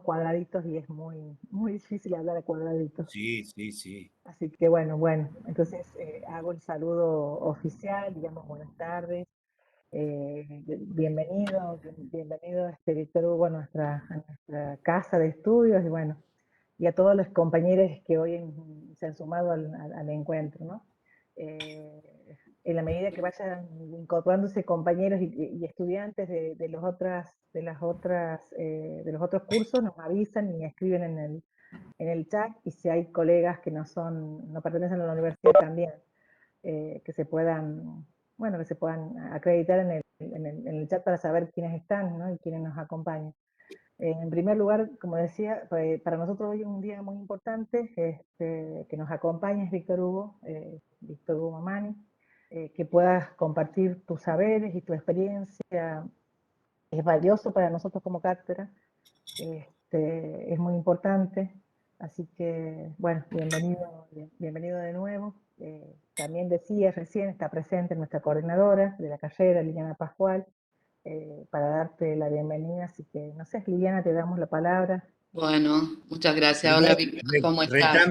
cuadraditos y es muy difícil hablar a cuadraditos. Sí, sí, sí. Así que bueno, entonces hago el saludo oficial, digamos buenas tardes, bienvenido Víctor Hugo a nuestra casa de estudios y bueno, y a todos los compañeros que hoy se han sumado al encuentro, ¿no? En la medida que vayan incorporándose compañeros y estudiantes de los otros cursos, nos avisan y escriben en el chat, y si hay colegas que no pertenecen a la universidad también, que se puedan, bueno, que se puedan acreditar en el chat para saber quiénes están, ¿no? Y quiénes nos acompañan. En primer lugar, como decía, para nosotros hoy es un día muy importante, que nos acompañes Víctor Hugo Mamani, que puedas compartir tus saberes y tu experiencia. Es valioso para nosotros como cátedra, es muy importante, así que, bueno, bienvenido de nuevo. También decía recién, está presente nuestra coordinadora de la carrera, Liliana Pascual, para darte la bienvenida, así que, no sé, Liliana, te damos la palabra. Bueno, muchas gracias. Hola, Primero, Víctor, ¿cómo estás?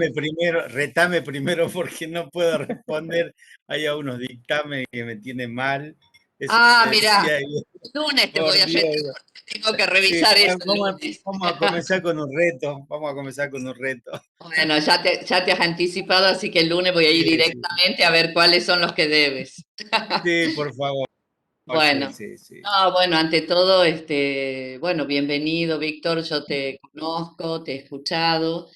retame primero porque no puedo responder. Hay unos dictámenes que me tienen mal. Eso Ah, te mira, decía, el lunes te voy por a Dios. retar, tengo que Sí, revisar eso el vamos, lunes. vamos a comenzar con un reto. Vamos a comenzar con un reto. Bueno, ya te has anticipado, así que el lunes voy a ir Sí, sí, directamente a ver cuáles son los que debes. sí, por favor. Sí, Bueno, sí, sí. no, bueno, ante todo, bueno, bienvenido, Víctor. Yo te conozco, te he escuchado.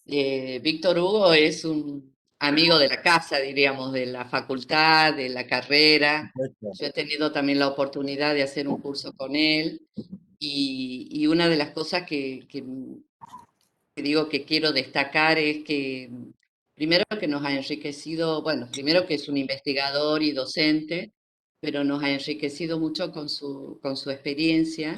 Víctor Hugo es un amigo de la casa, diríamos, de la facultad, de la carrera. Supuesto. Yo he tenido también la oportunidad de hacer un curso con él y una de las cosas que digo que quiero destacar es que, primero que nos ha enriquecido, bueno, primero que es un investigador y docente, pero nos ha enriquecido mucho con su experiencia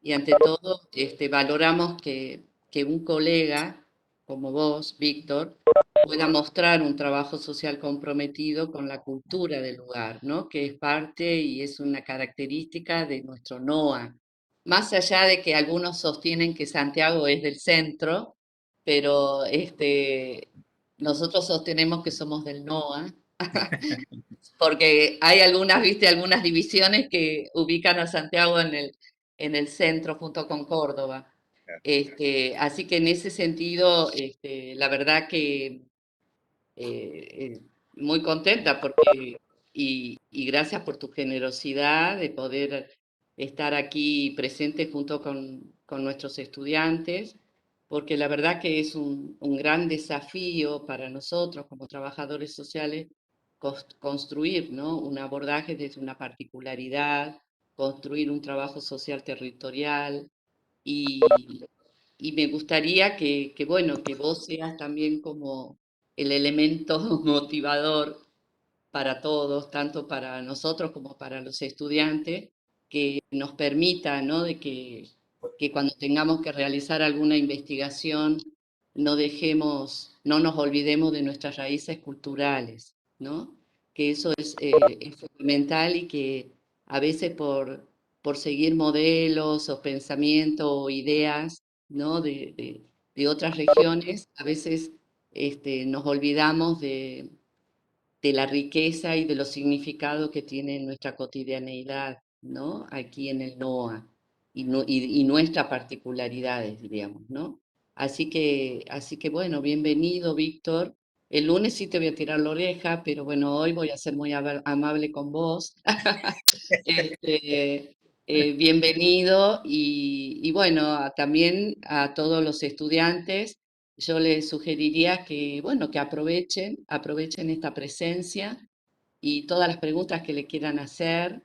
y ante todo valoramos que un colega como vos, Víctor, pueda mostrar un trabajo social comprometido con la cultura del lugar, ¿no? Que es parte y es una característica de nuestro NOA. Más allá de que algunos sostienen que Santiago es del centro, pero nosotros sostenemos que somos del NOA, porque hay algunas, viste, algunas divisiones que ubican a Santiago en el centro junto con Córdoba. Así que en ese sentido, la verdad que muy contenta y gracias por tu generosidad de poder estar aquí presente junto con nuestros estudiantes, porque la verdad que es un gran desafío para nosotros como trabajadores sociales construir, ¿no? Un abordaje desde una particularidad, construir un trabajo social territorial y, y me gustaría bueno, que vos seas también como el elemento motivador para todos, tanto para nosotros como para los estudiantes, que nos permita, ¿no? Que cuando tengamos que realizar alguna investigación no nos olvidemos de nuestras raíces culturales, ¿no? Que eso es fundamental y que a veces por seguir modelos o pensamientos o ideas, ¿no? De otras regiones, a veces nos olvidamos de la riqueza y de los significados que tiene nuestra cotidianeidad, ¿no? Aquí en el NOA y nuestras particularidades, diríamos, ¿no? Así que bueno, bienvenido, Víctor. El lunes sí te voy a tirar la oreja, pero bueno, hoy voy a ser muy amable con vos. Este, bienvenido y bueno, también a todos los estudiantes yo les sugeriría que, bueno, que aprovechen esta presencia y todas las preguntas que le quieran hacer.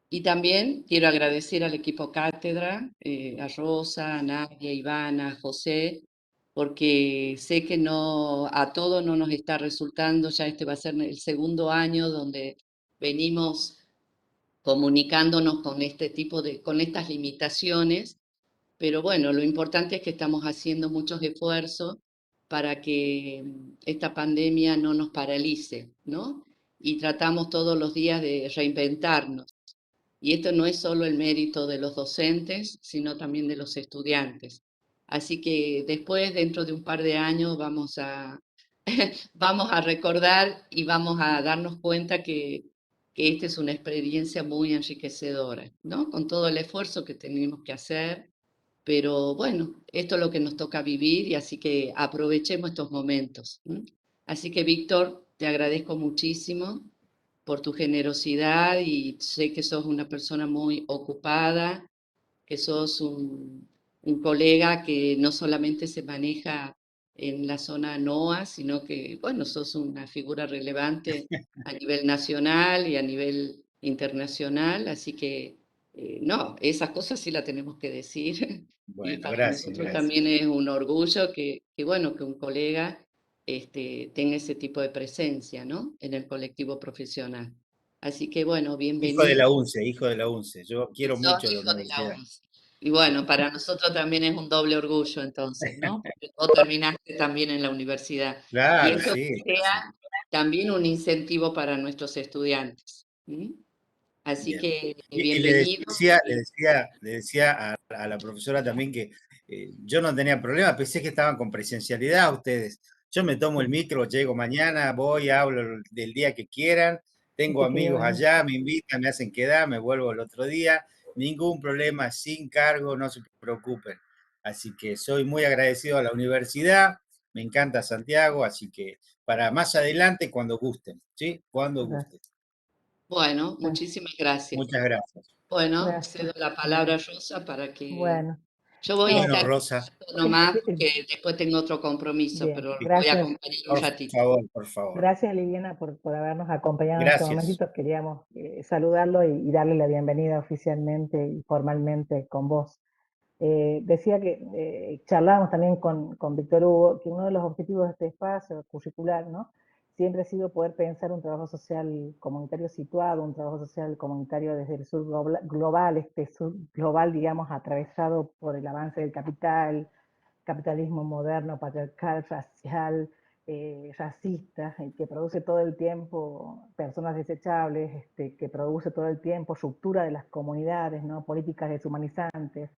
Y también quiero agradecer al equipo cátedra, a Rosa, a Nadia, a Ivana, a José, porque sé que a todos no nos está resultando, ya este va a ser el segundo año donde venimos comunicándonos con con estas limitaciones, pero bueno, lo importante es que estamos haciendo muchos esfuerzos para que esta pandemia no nos paralice, ¿no? Y tratamos todos los días de reinventarnos. Y esto no es solo el mérito de los docentes, sino también de los estudiantes. Así que después, dentro de un par de años, vamos a recordar y vamos a darnos cuenta que esta es una experiencia muy enriquecedora, ¿no? Con todo el esfuerzo que tenemos que hacer, pero bueno, esto es lo que nos toca vivir y así que aprovechemos estos momentos. Así que, Víctor, te agradezco muchísimo por tu generosidad y sé que sos una persona muy ocupada, que sos un colega que no solamente se maneja en la zona NOA, sino que, bueno, sos una figura relevante a nivel nacional y a nivel internacional, así que, no, esas cosas sí las tenemos que decir, y Bueno, para gracias, nosotros gracias. también es un orgullo bueno, que un colega tenga ese tipo de presencia, ¿no? En el colectivo profesional. Así que, bueno, Hijo de bienvenido. la UNCE, hijo de la UNCE. Yo quiero Sos mucho la hijo de la universidad. UNCE. Y bueno, para nosotros también es un doble orgullo entonces, ¿no? Porque vos terminaste también en la universidad. Y Claro, esto sí, que sí. sea también un incentivo para nuestros estudiantes. Así Bien. que Y bienvenido. le decía a la profesora también que yo no tenía problema, pensé que estaban con presencialidad ustedes. Yo me tomo el micro, llego mañana, voy, hablo del día que quieran, tengo Este quería amigos venir. allá, me invitan, me hacen quedar, me vuelvo el otro día, ningún problema, sin cargo, no se preocupen. Así que soy muy agradecido a la universidad, me encanta Santiago, así que para más adelante, cuando gusten, ¿sí? Cuando Gracias, gusten. Bueno, gracias, muchísimas gracias. Muchas gracias. Bueno, gracias. cedo la palabra a Bueno, Rosa para que bueno. yo voy a No, Bueno, estar Rosa, nomás porque después tengo otro compromiso, bien, pero los voy a gracias. acompañar un por ratito. favor, por favor. Gracias, Liliana, por habernos acompañado en este Gracias. momentito. Queríamos saludarlo y darle la bienvenida oficialmente y formalmente con vos. Decía que charlábamos también con Víctor Hugo, que uno de los objetivos de este espacio curricular, ¿no? Siempre ha sido poder pensar un trabajo social comunitario situado, un trabajo social comunitario desde el sur global, este sur global, digamos, atravesado por el avance del capital, capitalismo moderno, patriarcal, racial, racista, que produce todo el tiempo personas desechables, que produce todo el tiempo ruptura de las comunidades, ¿no? Políticas deshumanizantes,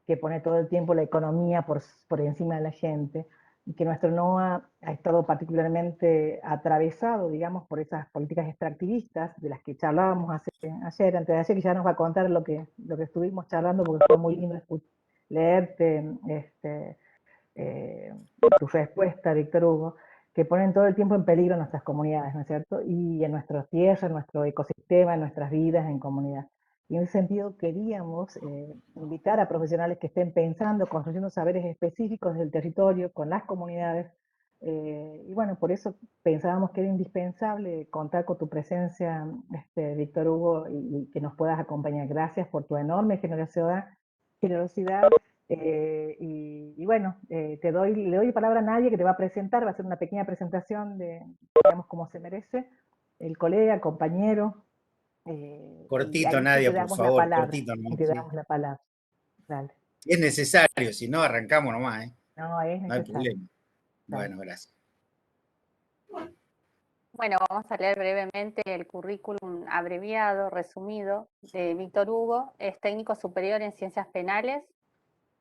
que pone todo el tiempo la economía por encima de la gente, y que nuestro NOA ha estado particularmente atravesado, digamos, por esas políticas extractivistas de las que charlábamos ayer, antes de ayer, que ya nos va a contar lo que estuvimos charlando, porque fue muy lindo leerte eh, tu respuesta, Víctor Hugo, que ponen todo el tiempo en peligro nuestras comunidades, ¿no es cierto? Y en nuestras tierras, en nuestro ecosistema, en nuestras vidas en comunidad. Y en ese sentido queríamos invitar a profesionales que estén pensando, construyendo saberes específicos del territorio con las comunidades. Y bueno, por eso pensábamos que era indispensable contar con tu presencia, Víctor Hugo, y que nos puedas acompañar. Gracias por tu enorme generosidad y bueno, le doy palabra a Nadia que te va a presentar, va a hacer una pequeña presentación digamos, como se merece, el colega, compañero, y Cortito, ahí sí te Nadia, por damos la favor, palabra, cortito, ¿no? y te Sí. damos la palabra. Dale. Es necesario, si no, arrancamos nomás, ¿eh? No, es No hay necesario. problema. Dale. Bueno, gracias. Bueno, vamos a leer brevemente el currículum abreviado, resumido, de Víctor Hugo. Es técnico superior en Ciencias Penales,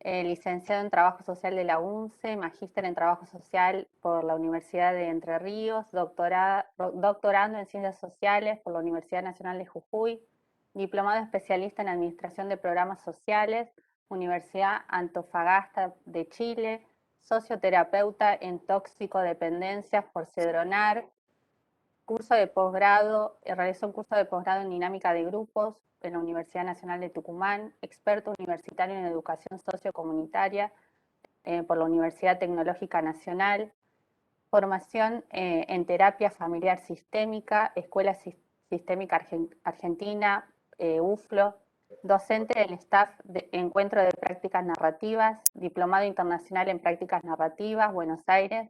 licenciado en Trabajo Social de la UNCE, magíster en Trabajo Social por la Universidad de Entre Ríos, doctorando en Ciencias Sociales por la Universidad Nacional de Jujuy, diplomado especialista en Administración de Programas Sociales, Universidad Antofagasta de Chile, socioterapeuta en toxicodependencias por Cedronar, curso de posgrado, realizó un curso de posgrado en dinámica de grupos en la Universidad Nacional de Tucumán, experto universitario en educación sociocomunitaria por la Universidad Tecnológica Nacional, formación en terapia familiar sistémica, Escuela Sistémica Argentina, UFLO, docente del staff de Encuentro de Prácticas Narrativas, diplomado internacional en Prácticas Narrativas, Buenos Aires,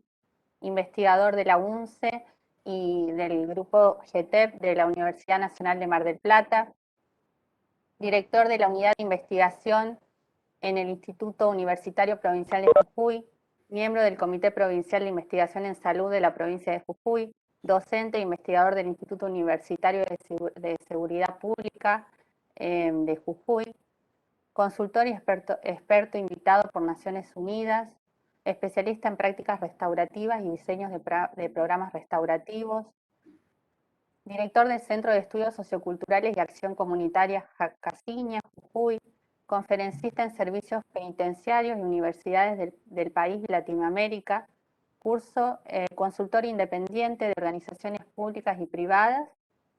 investigador de la UNCE y del grupo GETEP de la Universidad Nacional de Mar del Plata, director de la Unidad de Investigación en el Instituto Universitario Provincial de Jujuy, miembro del Comité Provincial de Investigación en Salud de la provincia de Jujuy, docente e investigador del Instituto Universitario de Seguridad Pública de Jujuy, consultor y experto invitado por Naciones Unidas, especialista en prácticas restaurativas y diseños de programas restaurativos, director del Centro de Estudios Socioculturales y Acción Comunitaria Casiña, Jujuy, conferencista en servicios penitenciarios y universidades del país y Latinoamérica, consultor independiente de organizaciones públicas y privadas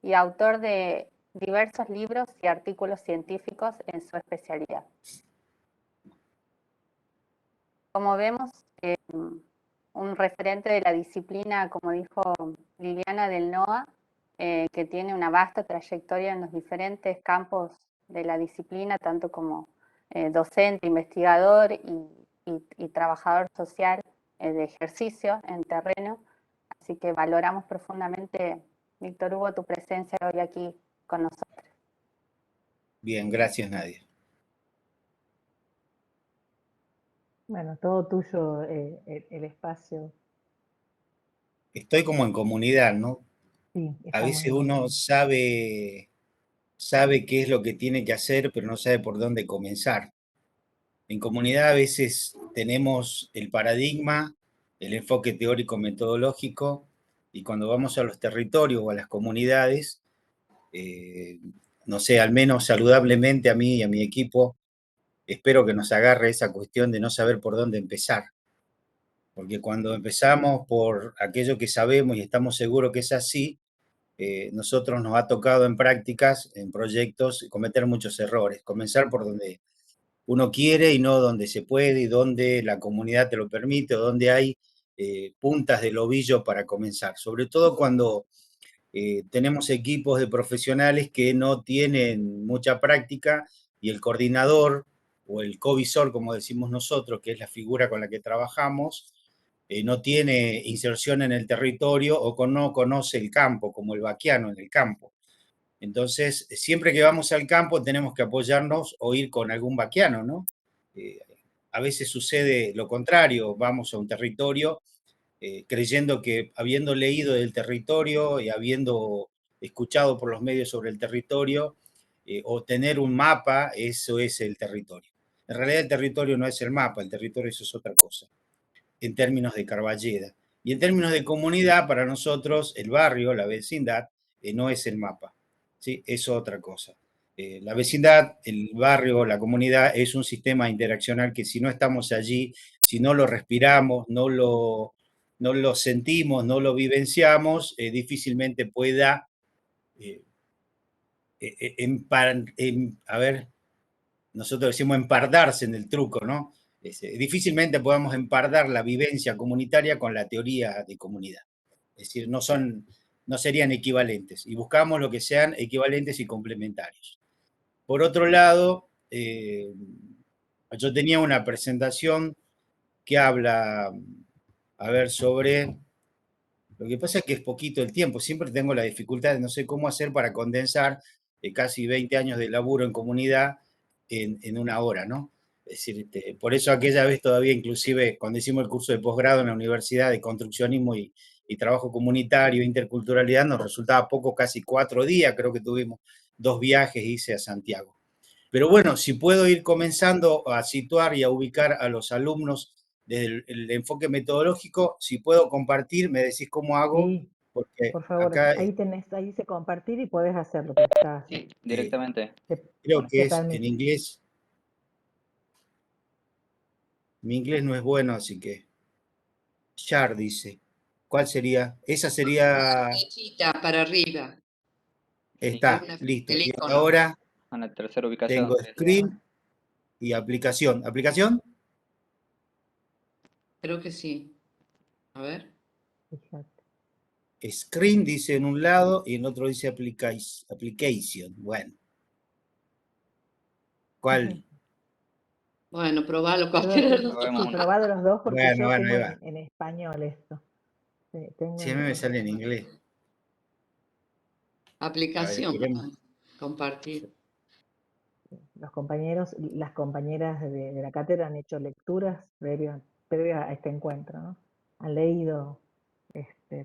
y autor de diversos libros y artículos científicos en su especialidad. Como vemos, un referente de la disciplina, como dijo Liliana, del NOA, que tiene una vasta trayectoria en los diferentes campos de la disciplina, tanto como docente, investigador y trabajador social de ejercicio en terreno. Así que valoramos profundamente, Víctor Hugo, tu presencia hoy aquí con nosotros. Bien, gracias Nadia. Bueno, todo tuyo el espacio. Estoy como en comunidad, ¿no? Sí, a veces uno sabe qué es lo que tiene que hacer, pero no sabe por dónde comenzar. En comunidad a veces tenemos el paradigma, el enfoque teórico-metodológico, y cuando vamos a los territorios o a las comunidades, no sé, al menos saludablemente a mí y a mi equipo, espero que nos agarre esa cuestión de no saber por dónde empezar. Porque cuando empezamos por aquello que sabemos y estamos seguros que es así, nosotros nos ha tocado en prácticas, en proyectos, cometer muchos errores. Comenzar por donde uno quiere y no donde se puede y donde la comunidad te lo permite o donde hay puntas del ovillo para comenzar. Sobre todo cuando tenemos equipos de profesionales que no tienen mucha práctica y el coordinador o el covisor, como decimos nosotros, que es la figura con la que trabajamos, no tiene inserción en el territorio o no conoce el campo, como el vaquiano en el campo. Entonces, siempre que vamos al campo tenemos que apoyarnos o ir con algún vaquiano, ¿no? A veces sucede lo contrario, vamos a un territorio creyendo que habiendo leído del territorio y habiendo escuchado por los medios sobre el territorio o tener un mapa, eso es el territorio. En realidad el territorio no es el mapa, el territorio eso es otra cosa, en términos de Carballeda. Y en términos de comunidad, para nosotros el barrio, la vecindad, no es el mapa, ¿sí? Es otra cosa. La vecindad, el barrio, la comunidad es un sistema interaccional que si no estamos allí, si no lo respiramos, no lo sentimos, no lo vivenciamos, difícilmente pueda, a ver, nosotros decimos empardarse en el truco, ¿no? Difícilmente podamos empardar la vivencia comunitaria con la teoría de comunidad. Es decir, no serían equivalentes y buscamos lo que sean equivalentes y complementarios. Por otro lado, yo tenía una presentación que habla, a ver, sobre... Lo que pasa es que es poquito el tiempo, siempre tengo la dificultad de no sé cómo hacer para condensar casi 20 años de laburo en comunidad en una hora, ¿no? Es decir, por eso aquella vez todavía, inclusive cuando hicimos el curso de posgrado en la Universidad de Construccionismo y Trabajo Comunitario, Interculturalidad, nos resultaba poco, casi 4 días, creo que tuvimos 2 viajes, hice a Santiago. Pero bueno, si puedo ir comenzando a situar y a ubicar a los alumnos desde el enfoque metodológico, si puedo compartir, me decís cómo hago, Sí, porque por favor, acá ahí dice compartir y puedes hacerlo. Está, Sí, directamente. creo que es permite. en inglés. Mi inglés no es bueno, así que share dice. ¿Cuál sería? Esa sería... Flechita para arriba. Está, Una listo. Y icono. ahora En la tercera ubicación. tengo screen y aplicación. ¿Aplicación? Creo que sí. A ver. Fíjate. Screen dice en un lado y en otro dice application. Bueno. ¿Cuál? Bueno, probalo cualquiera de los dos. Probemos una. Probá de los dos porque Bueno, yo bueno, tengo ahí va. en español esto. Tengo Si a mí me sale en inglés. Aplicación queremos... para compartir. Los compañeros, las compañeras de la cátedra han hecho lecturas previas a este encuentro, ¿no? Han leído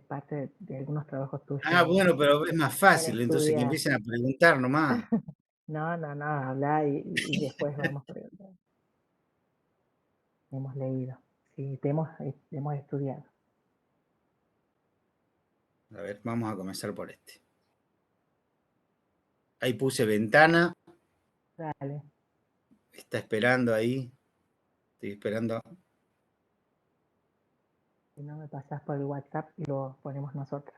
parte de algunos trabajos tuyos. Ah, bueno, pero es más fácil, entonces que estudiar. empiecen a preguntar nomás. No, habla y después vamos por el... Hemos leído, sí, te hemos estudiado. A ver, vamos a comenzar por este. Ahí puse ventana. Dale. Está esperando ahí. Estoy esperando. Si no, me pasás por el WhatsApp y lo ponemos nosotras.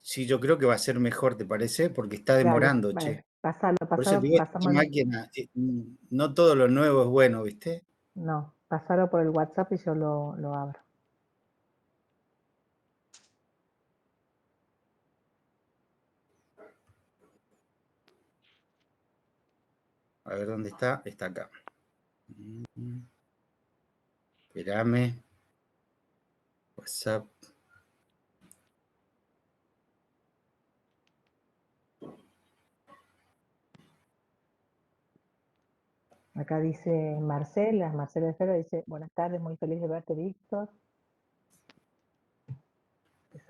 Sí, yo creo que va a ser mejor, ¿te parece? Porque está demorando, Dale, che. vale. Por eso te digo, esta pasamos. máquina, no todo lo nuevo es bueno, ¿viste? No, pasalo por el WhatsApp y yo lo abro. A ver dónde está. Está acá. Espérame. WhatsApp. Acá dice Marcela Esfera dice, buenas tardes, muy feliz de verte, Víctor.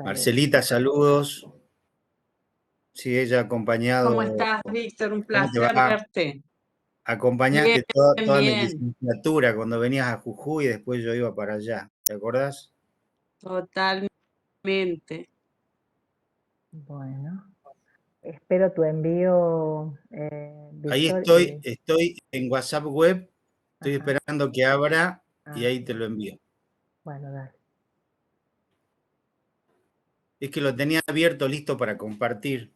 Marcelita, saludos. Sí, ella ha acompañado. ¿Cómo estás, Víctor? Un ¿Cómo te placer va? verte. Acompañaste Bien, toda mi bien. licenciatura cuando venías a Jujuy y después yo iba para allá. ¿Te acordás? Totalmente. Bueno, espero tu envío, Ahí Víctor. estoy en WhatsApp web, estoy Ajá. esperando que abra y Ah, ahí te lo envío. bueno, dale. Es que lo tenía abierto listo para compartir.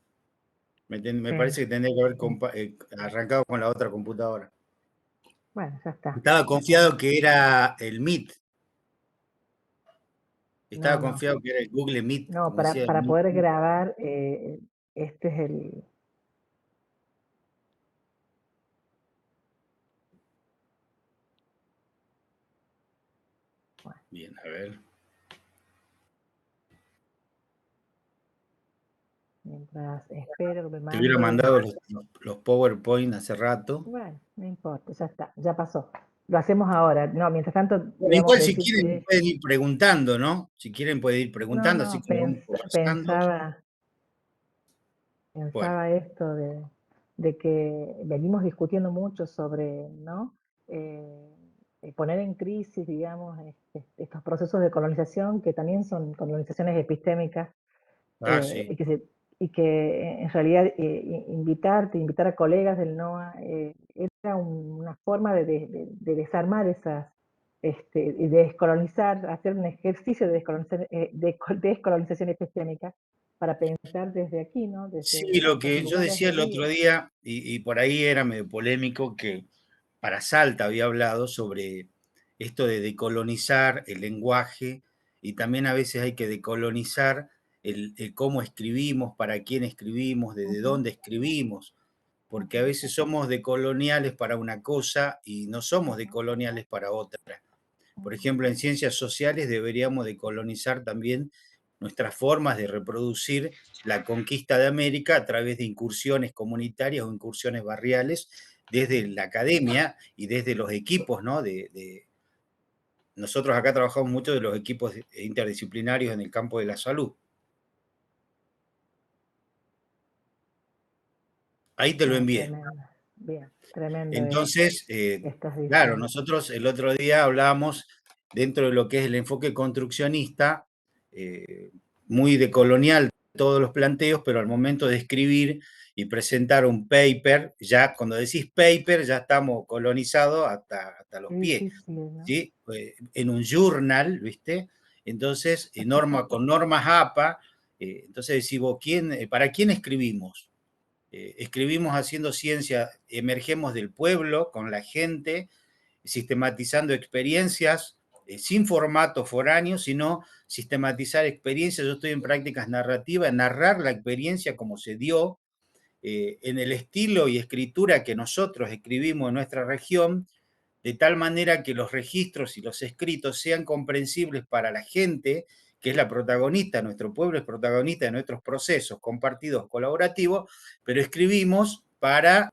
Me parece que tendría que haber arrancado con la otra computadora. Bueno, ya está. Estaba confiado que era el Meet. Estaba No. confiado que era el Google Meet. No, como decía para el poder Meet. grabar, este es el... Bueno. Bien, a ver. Mientras espero que me mande... Te hubiera mandado los PowerPoint hace rato. Bueno, no importa, ya está, ya pasó. Lo hacemos ahora. No, mientras tanto, Bueno, digamos, igual si quieren pueden ir preguntando, ¿no? Si quieren pueden ir preguntando, así como vamos conversando. Pensaba esto de que venimos discutiendo mucho sobre, ¿no? Poner en crisis, digamos, estos procesos de colonización que también son colonizaciones epistémicas. Sí. Y que en realidad invitar a colegas del NOA era una forma de desarmar esas, y de descolonizar, hacer un ejercicio de descolonización epistémica para pensar desde aquí, ¿no? Sí, lo que yo decía el otro día, y por ahí era medio polémico, que para Salta había hablado sobre esto de decolonizar el lenguaje y también a veces hay que decolonizar el cómo escribimos, para quién escribimos, desde dónde escribimos, porque a veces somos decoloniales para una cosa y no somos decoloniales para otra. Por ejemplo, en ciencias sociales deberíamos decolonizar también nuestras formas de reproducir la conquista de América a través de incursiones comunitarias o incursiones barriales desde la academia y desde los equipos, ¿no? Nosotros acá trabajamos mucho de los equipos interdisciplinarios en el campo de la salud. Ahí te lo envié. Bien, tremendo. Entonces, claro, nosotros el otro día hablábamos dentro de lo que es el enfoque construccionista, muy decolonial todos los planteos, pero al momento de escribir y presentar un paper, ya cuando decís paper ya estamos colonizados hasta los pies, ¿no? ¿sí? En un journal, ¿viste? Entonces, con normas APA, entonces decís vos, ¿para quién escribimos? Escribimos haciendo ciencia, emergemos del pueblo, con la gente, sistematizando experiencias sin formato foráneo, sino sistematizar experiencias. Yo estoy en prácticas narrativas, narrar la experiencia como se dio, en el estilo y escritura que nosotros escribimos en nuestra región, de tal manera que los registros y los escritos sean comprensibles para la gente, que es la protagonista, nuestro pueblo es protagonista de nuestros procesos compartidos colaborativos, pero escribimos para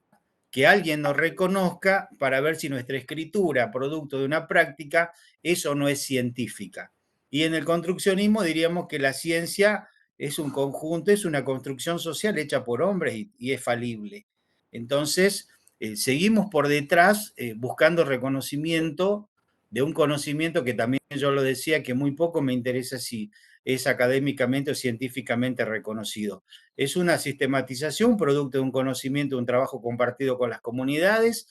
que alguien nos reconozca, para ver si nuestra escritura, producto de una práctica, es o no es científica. Y en el construccionismo diríamos que la ciencia es un conjunto, es una construcción social hecha por hombres y es falible. Entonces, seguimos por detrás buscando reconocimiento de un conocimiento que también yo lo decía, que muy poco me interesa si es académicamente o científicamente reconocido. Es una sistematización producto de un conocimiento, de un trabajo compartido con las comunidades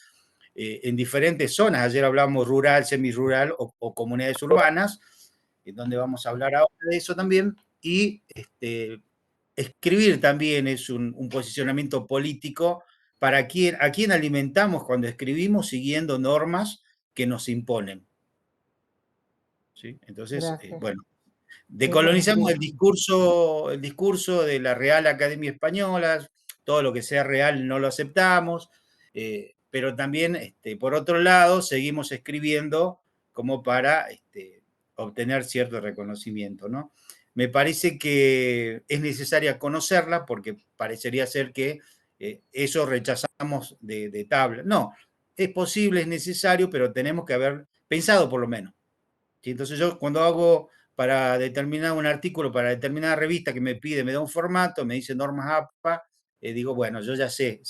en diferentes zonas. Ayer hablamos rural, semirural o comunidades urbanas, en donde vamos a hablar ahora de eso también. Y escribir también es un posicionamiento político para a quién alimentamos cuando escribimos siguiendo normas que nos imponen. ¿Sí? Entonces, bueno, decolonizamos el discurso de la Real Academia Española, todo lo que sea real no lo aceptamos, pero también, por otro lado, seguimos escribiendo como para obtener cierto reconocimiento, ¿no? Me parece que es necesaria conocerla porque parecería ser que eso rechazamos de tabla. No, es posible, es necesario, pero tenemos que haber pensado por lo menos. ¿Sí? Entonces yo cuando hago para determinar un artículo, para determinada revista que me pide, me da un formato, me dice normas APA, digo, bueno, yo ya sé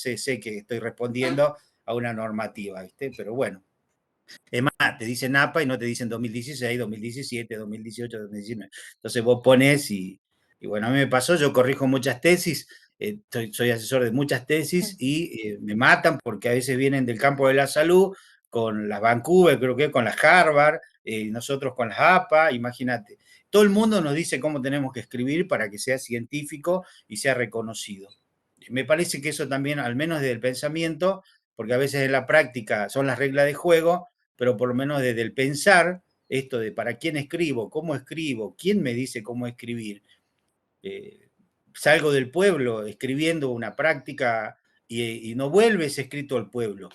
que estoy respondiendo a una normativa, ¿viste? Pero bueno, es más, te dicen APA y no te dicen 2016, 2017, 2018, 2019. Entonces vos pones y bueno, a mí me pasó, yo corrijo muchas tesis, soy asesor de muchas tesis y me matan porque a veces vienen del campo de la salud con las Vancouver, creo que con las Harvard, nosotros con las APA, imagínate. Todo el mundo nos dice cómo tenemos que escribir para que sea científico y sea reconocido. Me parece que eso también, al menos desde el pensamiento, porque a veces en la práctica son las reglas de juego, pero por lo menos desde el pensar, esto de para quién escribo, quién me dice cómo escribir. Salgo del pueblo escribiendo una práctica y no vuelve ese escrito al pueblo.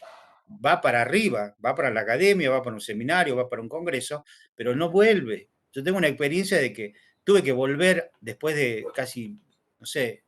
Va para arriba, va para la academia, va para un seminario, va para un congreso, pero no vuelve. Yo tengo una experiencia de que tuve que volver después de casi, no sé,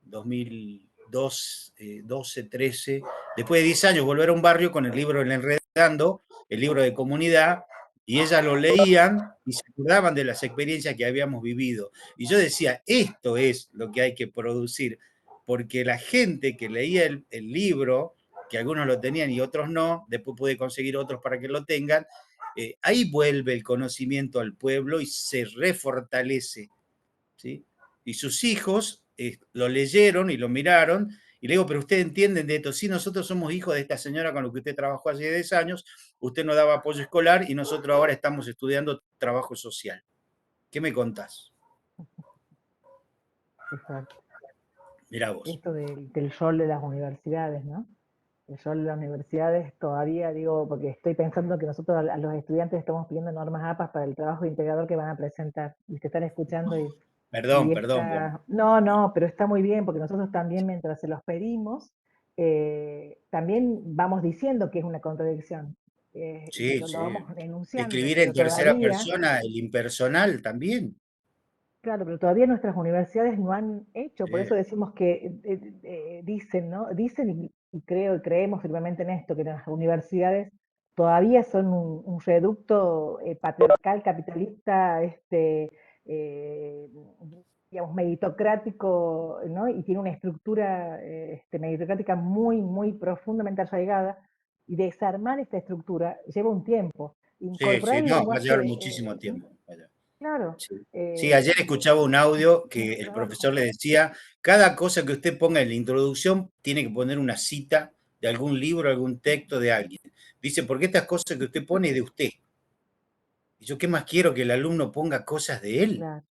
2012, 13, después de 10 años, volver a un barrio con el libro El Enredando, el libro de comunidad, y ellas lo leían y se acordaban de las experiencias que habíamos vivido. Y yo decía, esto es lo que hay que producir, porque la gente que leía el libro, que algunos lo tenían y otros no, después pude conseguir otros para que lo tengan, ahí vuelve el conocimiento al pueblo y se refortalece, ¿sí? Y sus hijos lo leyeron y lo miraron, y le digo, pero ustedes entienden de esto, sí, nosotros somos hijos de esta señora con la que usted trabajó hace 10 años, usted nos daba apoyo escolar y nosotros ahora estamos estudiando trabajo social. ¿Qué me contás? Exacto. Mirá vos. Esto del rol de las universidades, ¿no? El rol de las universidades todavía, digo, porque estoy pensando que nosotros a los estudiantes estamos pidiendo normas APAS para el trabajo integrador que van a presentar y te están escuchando Perdón, No, pero está muy bien porque nosotros también mientras se los pedimos, también vamos diciendo que es una contradicción. Sí, Lo sí. vamos enunciando, Escribir en pero tercera todavía, persona, el impersonal también. claro, pero todavía nuestras universidades no han hecho, por eso decimos que dicen, ¿no? Dicen y creemos firmemente en esto, que las universidades todavía son un reducto patriarcal, capitalista, eh, digamos, meritocrático, ¿no? Y tiene una estructura meritocrática muy, muy profundamente arraigada, y desarmar esta estructura lleva un tiempo. Sí, Incorporar sí, el no, va a llevar lenguaje, muchísimo tiempo. claro, Sí. Sí, ayer escuchaba un audio un que el trabajo. profesor le decía, cada cosa que usted ponga en la introducción tiene que poner una cita de algún libro, algún texto de alguien. Dice, porque estas cosas que usted pone es de usted. Y yo, ¿qué más quiero que el alumno ponga cosas de él? Claro.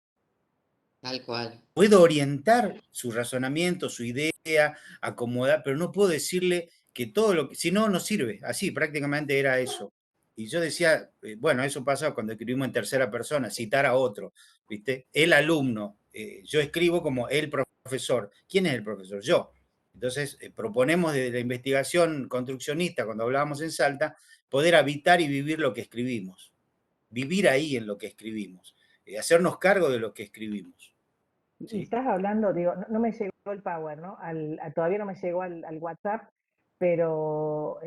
Tal cual. Puedo orientar su razonamiento, su idea, acomodar, pero no puedo decirle que todo lo que, si no, no sirve. Así, prácticamente era eso. Y yo decía, bueno, eso pasa cuando escribimos en tercera persona, citar a otro, ¿viste? El alumno, yo escribo como el profesor. ¿Quién es el profesor? Yo. Entonces, proponemos desde la investigación construccionista, cuando hablábamos en Salta, poder habitar y vivir lo que escribimos. Vivir ahí en lo que escribimos. Hacernos cargo de lo que escribimos. Y ¿Sí? estás hablando, digo, no me llegó el Power, ¿no? Todavía no me llegó al WhatsApp, pero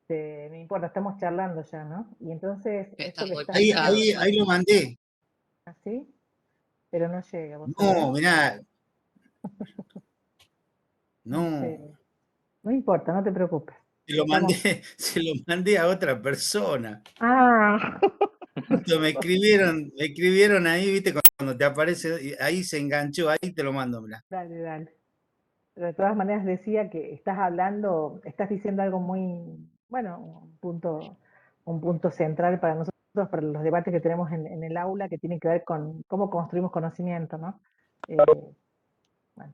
no importa, estamos charlando ya, ¿no? Y entonces, Está esto que muy estás Ahí, pesado ahí, ya. ahí lo mandé. así, pero no llega, ¿vos No, sabés? mirá. No No. llega. No importa, no te preocupes. Se lo mandé, se lo mandé a otra persona. Ah, Justo me escribieron ahí, viste, cuando te aparece, ahí se enganchó, ahí te lo mando, mirá. dale, dale. Pero de todas maneras decía que estás hablando, estás diciendo algo muy, bueno, un punto central para nosotros, para los debates que tenemos en el aula, que tiene que ver con cómo construimos conocimiento, ¿no? Bueno.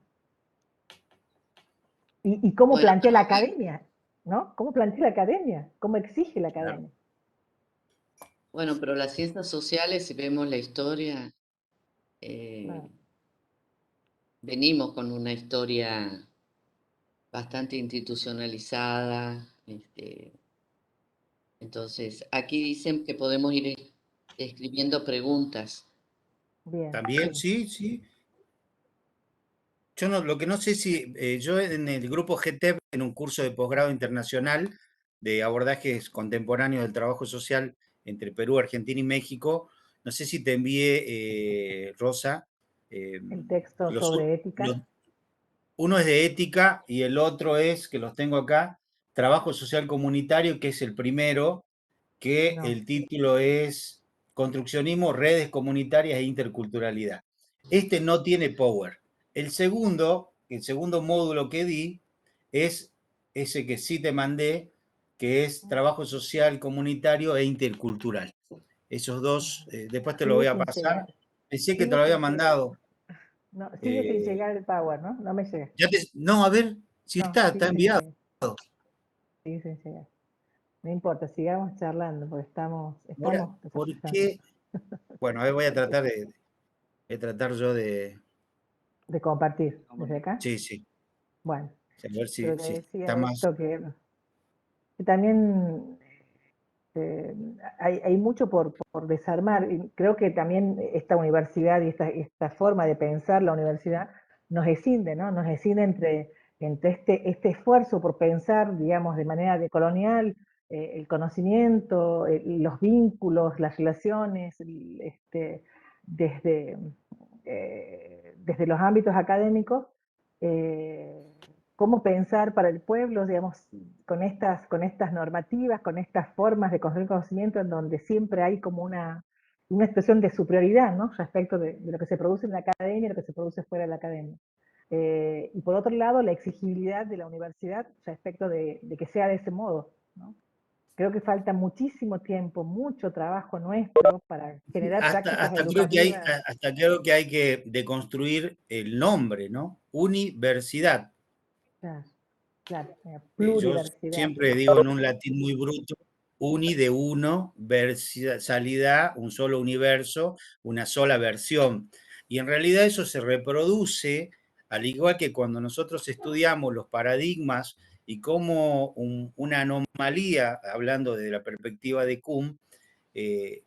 Y cómo Bueno, plantea la pero academia, ¿no? ¿Cómo plantea la academia? ¿Cómo exige la Claro. academia? bueno, pero las ciencias sociales, si vemos la historia, Claro. venimos con una historia bastante institucionalizada. Entonces, aquí dicen que podemos ir escribiendo preguntas. Bien, También, sí. sí. Yo no, lo que no sé si yo en el grupo GTEP, en un curso de posgrado internacional de abordajes contemporáneos del trabajo social entre Perú, Argentina y México, no sé si te envié, Rosa, eh, El texto los, sobre ética, los- uno es de ética y el otro es, que los tengo acá, trabajo social comunitario, que es el primero, que no. el título es Construccionismo, redes comunitarias e interculturalidad. Este no tiene power. El segundo módulo que di es ese que sí te mandé, que es trabajo social comunitario e intercultural. Esos dos, después te lo voy Sigue a sin pasar. llegar, Pensé que te sigue lo había sin llegar. mandado. No, sigue sin Eh, llegar el power, ¿no? No me llega. no, a ver si No, está sigue sin enviado. llegar, sigue sin llegar. No importa, sigamos charlando, porque Ahora, estamos ¿por desarrollando. qué? Bueno, a ver, voy a tratar yo de. De compartir desde acá. Sí, sí. Bueno, A ver pero te si está decía más. esto que también hay mucho por desarmar. Y creo que también esta universidad y esta forma de pensar la universidad nos escinde, ¿no? Nos escinde entre este esfuerzo por pensar, digamos, de manera decolonial, el conocimiento, los vínculos, las relaciones, desde, desde los ámbitos académicos, eh, cómo pensar para el pueblo, digamos, con estas normativas, con estas formas de construir conocimiento en donde siempre hay como una expresión de superioridad, ¿no? Respecto de lo que se produce en la academia y lo que se produce fuera de la academia. Y por otro lado, la exigibilidad de la universidad respecto de que sea de ese modo, ¿no? Creo que falta muchísimo tiempo, mucho trabajo nuestro para generar prácticas educativas. Hasta creo que hay que deconstruir el nombre, ¿no? Universidad. Claro, claro, Yo pluriversidad. siempre digo en un latín muy bruto, uni de uno, versalidad, un solo universo, una sola versión. Y en realidad eso se reproduce, al igual que cuando nosotros estudiamos los paradigmas y cómo una anomalía, hablando de la perspectiva de Kuhn,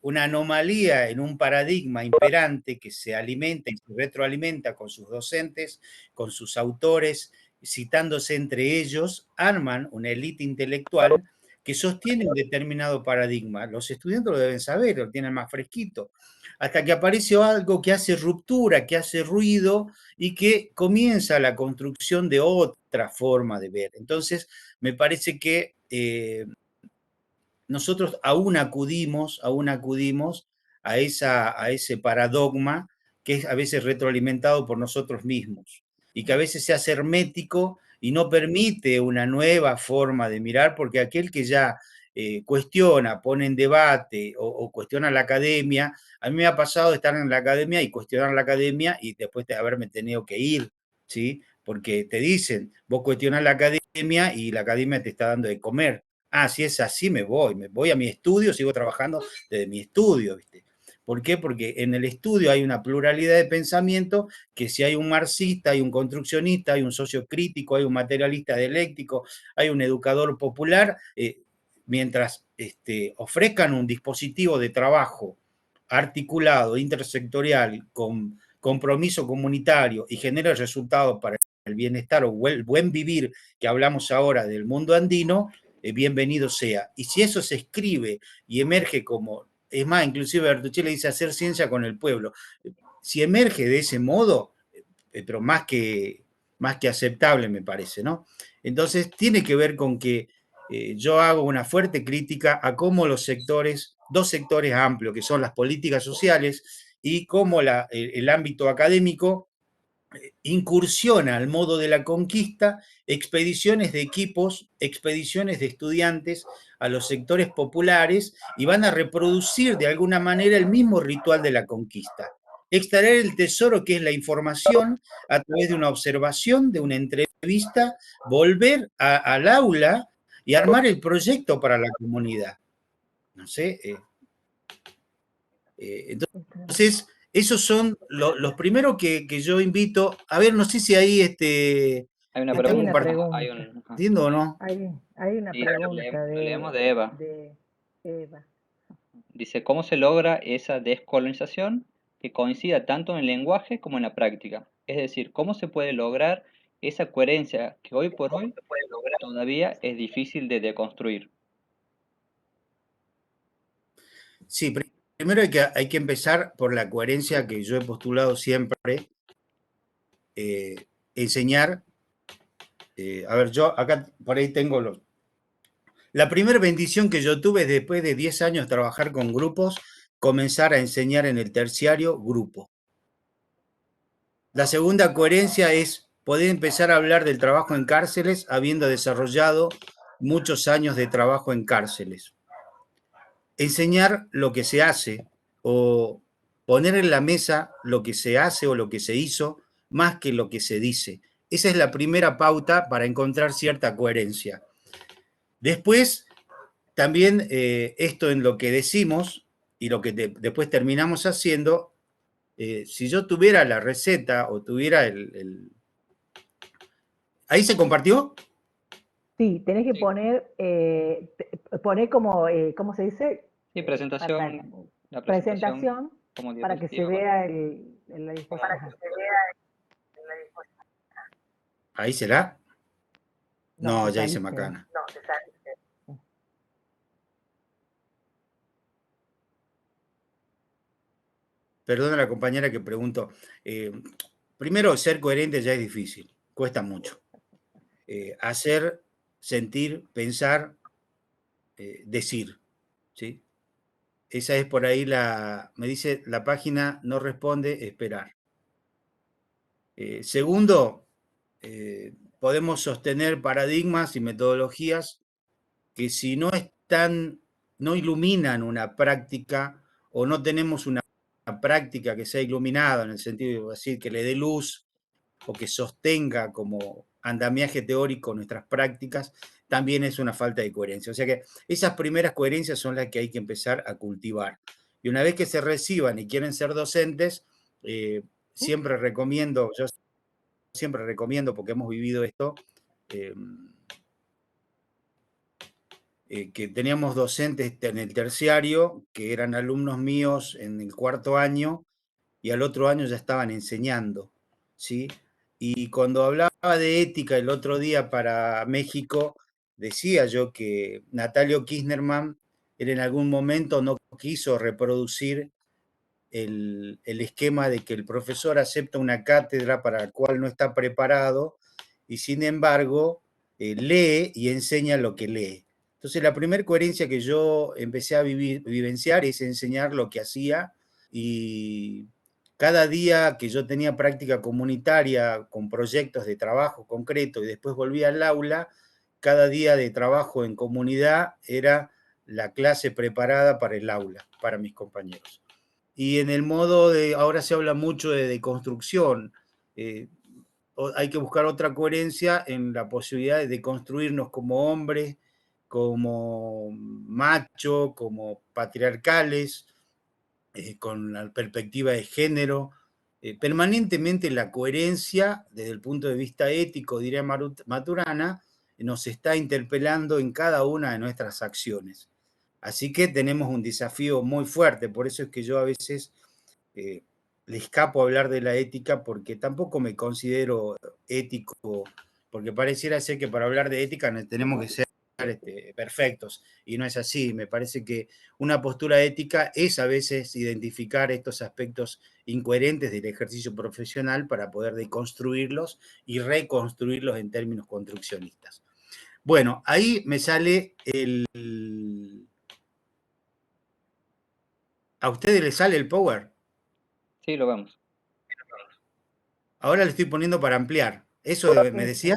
una anomalía en un paradigma imperante que se alimenta y se retroalimenta con sus docentes, con sus autores, citándose entre ellos, arman una élite intelectual que sostiene un determinado paradigma. Los estudiantes lo deben saber, lo tienen más fresquito, hasta que aparece algo que hace ruptura, que hace ruido y que comienza la construcción de otra forma de ver. Entonces, me parece que nosotros aún acudimos a ese paradigma que es a veces retroalimentado por nosotros mismos y que a veces se hace hermético y no permite una nueva forma de mirar, porque aquel que ya cuestiona, pone en debate o cuestiona la academia, a mí me ha pasado de estar en la academia y cuestionar la academia y después de haberme tenido que ir, ¿sí? Porque te dicen, vos cuestionas la academia y la academia te está dando de comer. Ah, si es así, me voy a mi estudio, sigo trabajando desde mi estudio, ¿viste? ¿Por qué? Porque en el estudio hay una pluralidad de pensamiento que si hay un marxista, hay un construccionista, hay un socio crítico, hay un materialista dialéctico, hay un educador popular, mientras ofrezcan un dispositivo de trabajo articulado, intersectorial, con compromiso comunitario y genere resultados para el bienestar o el buen vivir que hablamos ahora del mundo andino, bienvenido sea. Y si eso se escribe y emerge como, es más, inclusive Bertucci le dice hacer ciencia con el pueblo. si emerge de ese modo, pero más que aceptable me parece, ¿no? Entonces tiene que ver con que yo hago una fuerte crítica a cómo los sectores, dos sectores amplios, que son las políticas sociales y cómo el ámbito académico incursiona al modo de la conquista, expediciones de equipos, expediciones de estudiantes a los sectores populares y van a reproducir de alguna manera el mismo ritual de la conquista. Extraer el tesoro que es la información a través de una observación, de una entrevista, volver al aula y armar el proyecto para la comunidad. No sé. Entonces, esos son los primeros que yo invito. A ver, no sé si ahí Hay una Hay una pregunta. pregunta. ¿Entiendo o no? Hay una Sí, pregunta lo leemos de Eva. de Eva. Dice, ¿cómo se logra esa descolonización que coincida tanto en el lenguaje como en la práctica? Es decir, ¿cómo se puede lograr esa coherencia que hoy por hoy todavía es difícil de deconstruir? Sí, primero hay que empezar por la coherencia que yo he postulado siempre, enseñar. A ver, yo acá por ahí tengo los... La primera bendición que yo tuve después de 10 años trabajar con grupos, comenzar a enseñar en el terciario grupo. La segunda coherencia es poder empezar a hablar del trabajo en cárceles habiendo desarrollado muchos años de trabajo en cárceles. Enseñar lo que se hace o poner en la mesa lo que se hace o lo que se hizo más que lo que se dice. Esa es la primera pauta para encontrar cierta coherencia. Después, también esto en lo que decimos y lo que después terminamos haciendo, si yo tuviera la receta o tuviera ¿Ahí se compartió? Sí, tenés que poner, poner como, ¿cómo se dice? Sí, presentación, la Presentación como para que se diapositiva. vea la disposición. ¿Ahí será? No, te ya hice saliste. macana. Perdona a la compañera que pregunto. Primero, ser coherente ya es difícil, cuesta mucho. Hacer, sentir, pensar, decir, ¿sí? Esa es por ahí me dice, la página no responde, esperar. Segundo, podemos sostener paradigmas y metodologías que si no no iluminan una práctica o no tenemos una práctica que sea iluminada en el sentido de decir que le dé luz o que sostenga como andamiaje teórico nuestras prácticas, también es una falta de coherencia. O sea que esas primeras coherencias son las que hay que empezar a cultivar. Y una vez que se reciban y quieren ser docentes, siempre recomiendo, yo siempre recomiendo, porque hemos vivido esto, que teníamos docentes en el terciario que eran alumnos míos en el cuarto año y al otro año ya estaban enseñando, ¿sí? Y cuando hablaba de ética el otro día para México, decía yo que Natalio Kirchnerman en algún momento no quiso reproducir el esquema de que el profesor acepta una cátedra para la cual no está preparado y sin embargo lee y enseña lo que lee. Entonces la primera coherencia que yo empecé a vivenciar es enseñar lo que hacía y cada día que yo tenía práctica comunitaria con proyectos de trabajo concreto y después volvía al aula, cada día de trabajo en comunidad era la clase preparada para el aula, para mis compañeros. Y en el modo de, ahora se habla mucho de construcción, hay que buscar otra coherencia en la posibilidad de construirnos como hombres, como macho, como patriarcales, con la perspectiva de género, permanentemente la coherencia desde el punto de vista ético, diría Maturana, nos está interpelando en cada una de nuestras acciones. Así que tenemos un desafío muy fuerte, por eso es que yo a veces le escapo a hablar de la ética porque tampoco me considero ético, porque pareciera ser que para hablar de ética tenemos que ser perfectos, y no es así. Me parece que una postura ética es a veces identificar estos aspectos incoherentes del ejercicio profesional para poder deconstruirlos y reconstruirlos en términos construccionistas. Bueno, ahí me sale el... ¿A ustedes les sale el power? Sí, lo vemos. Ahora le estoy poniendo para ampliar. ¿Eso me decía?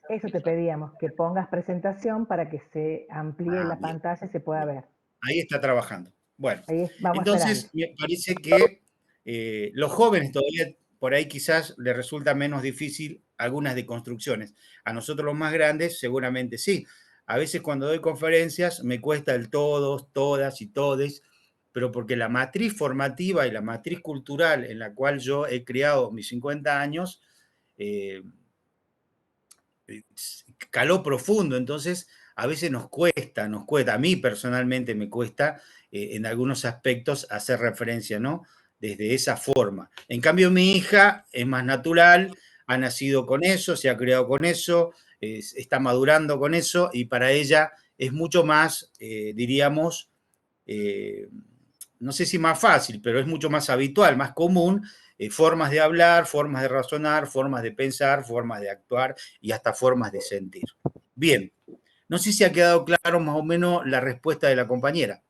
Eso te pedíamos, que pongas presentación para que se amplíe la pantalla y se pueda ver. Ahí está trabajando. Bueno, Ahí vamos entonces esperando. me parece que los jóvenes todavía por ahí quizás les resulta menos difícil algunas deconstrucciones. A nosotros los más grandes seguramente sí. A veces cuando doy conferencias me cuesta el todos, todas y todes, pero porque la matriz formativa y la matriz cultural en la cual yo he criado mis 50 años caló profundo, entonces a veces nos cuesta, a mí personalmente me cuesta en algunos aspectos hacer referencia, ¿no? Desde esa forma. En cambio, mi hija es más natural, ha nacido con eso, se ha criado con eso, está madurando con eso y para ella es mucho más, diríamos, no sé si más fácil, pero es mucho más habitual, más común, formas de hablar, formas de razonar, formas de pensar, formas de actuar y hasta formas de sentir. Bien, no sé si ha quedado claro más o menos la respuesta de la compañera.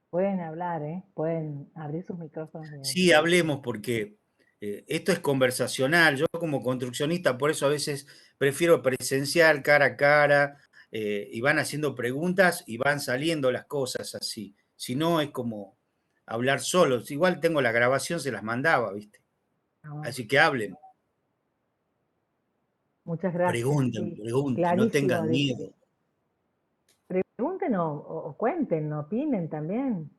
Pueden hablar, pueden abrir sus micrófonos. Sí, hablemos porque esto es conversacional. Yo como construccionista, por eso a veces prefiero presencial, cara a cara, y van haciendo preguntas y van saliendo las cosas así. Si no, es como hablar solos. Igual tengo la grabación, se las mandaba, ¿viste? Así que hablen. Muchas gracias. Pregunten, Sí, pregunten, no clarísimo, tengan dice. miedo. Pregunten o cuenten, opinen también.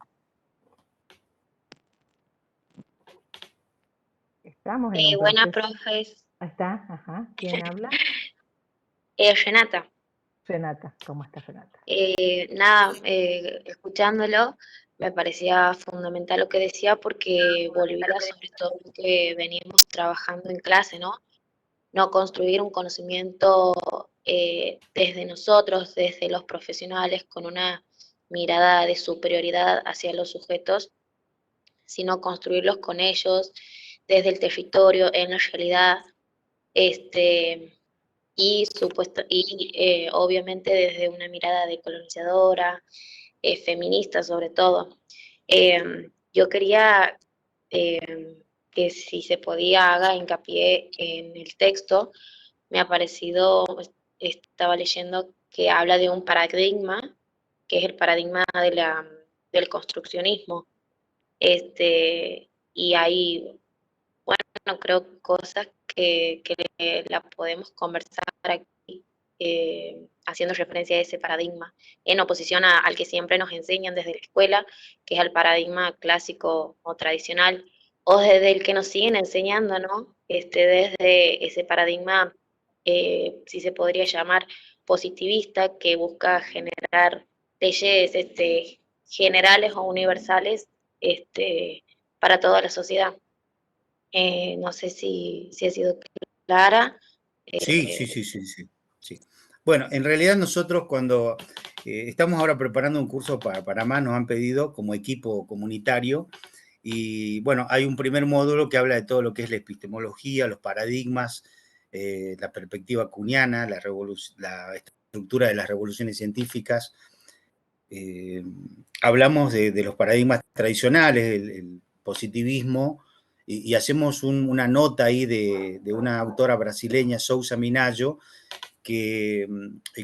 Estamos en un Buenas, proceso. profes. Ahí está, ajá. ¿Quién habla? Renata. Renata, ¿cómo está Renata? Nada, escuchándolo, me parecía fundamental lo que decía porque volvía sobre todo lo que veníamos trabajando en clase, ¿no? No construir un conocimiento desde nosotros, desde los profesionales, con una mirada de superioridad hacia los sujetos, sino construirlos con ellos, desde el territorio, en la realidad, obviamente desde una mirada decolonizadora, feminista sobre todo. Yo quería que si se podía haga hincapié en el texto. Me ha parecido, estaba leyendo que habla de un paradigma, que es el paradigma del construccionismo. Y hay, bueno, creo cosas que la podemos conversar aquí, haciendo referencia a ese paradigma, en oposición al que siempre nos enseñan desde la escuela, que es el paradigma clásico o tradicional, o desde el que nos siguen enseñando, ¿no? Desde ese paradigma, si se podría llamar positivista, que busca generar leyes generales o universales para toda la sociedad. No sé si ha sido clara. Sí. Bueno, en realidad nosotros cuando estamos ahora preparando un curso para Panamá, nos han pedido como equipo comunitario y bueno, hay un primer módulo que habla de todo lo que es la epistemología, los paradigmas, la perspectiva kuhniana, la estructura de las revoluciones científicas. Hablamos de los paradigmas tradicionales, el positivismo, y hacemos una nota ahí de una autora brasileña, Sousa Minayo, que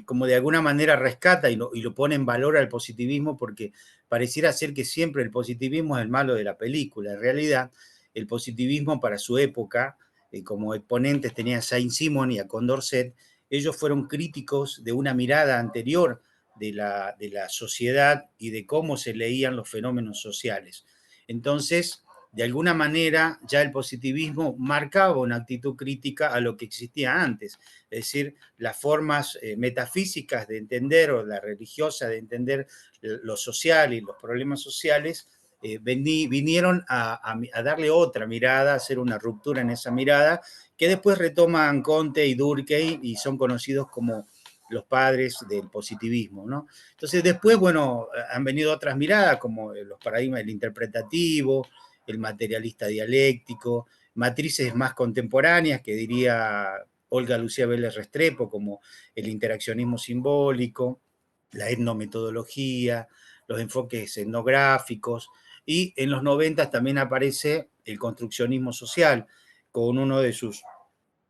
como de alguna manera rescata y lo pone en valor al positivismo porque pareciera ser que siempre el positivismo es el malo de la película. En realidad, el positivismo para su época, como exponentes tenía a Saint-Simon y a Condorcet, ellos fueron críticos de una mirada anterior de la sociedad y de cómo se leían los fenómenos sociales. Entonces, de alguna manera, ya el positivismo marcaba una actitud crítica a lo que existía antes, es decir, las formas metafísicas de entender o la religiosa de entender lo social y los problemas sociales vinieron a darle otra mirada, a hacer una ruptura en esa mirada que después retoman Comte y Durkheim y son conocidos como los padres del positivismo, ¿no? Entonces después, bueno, han venido otras miradas como los paradigmas del interpretativo, el materialista dialéctico, matrices más contemporáneas que diría Olga Lucía Vélez Restrepo, como el interaccionismo simbólico, la etnometodología, los enfoques etnográficos, y en los 90 también aparece el construccionismo social, con uno de sus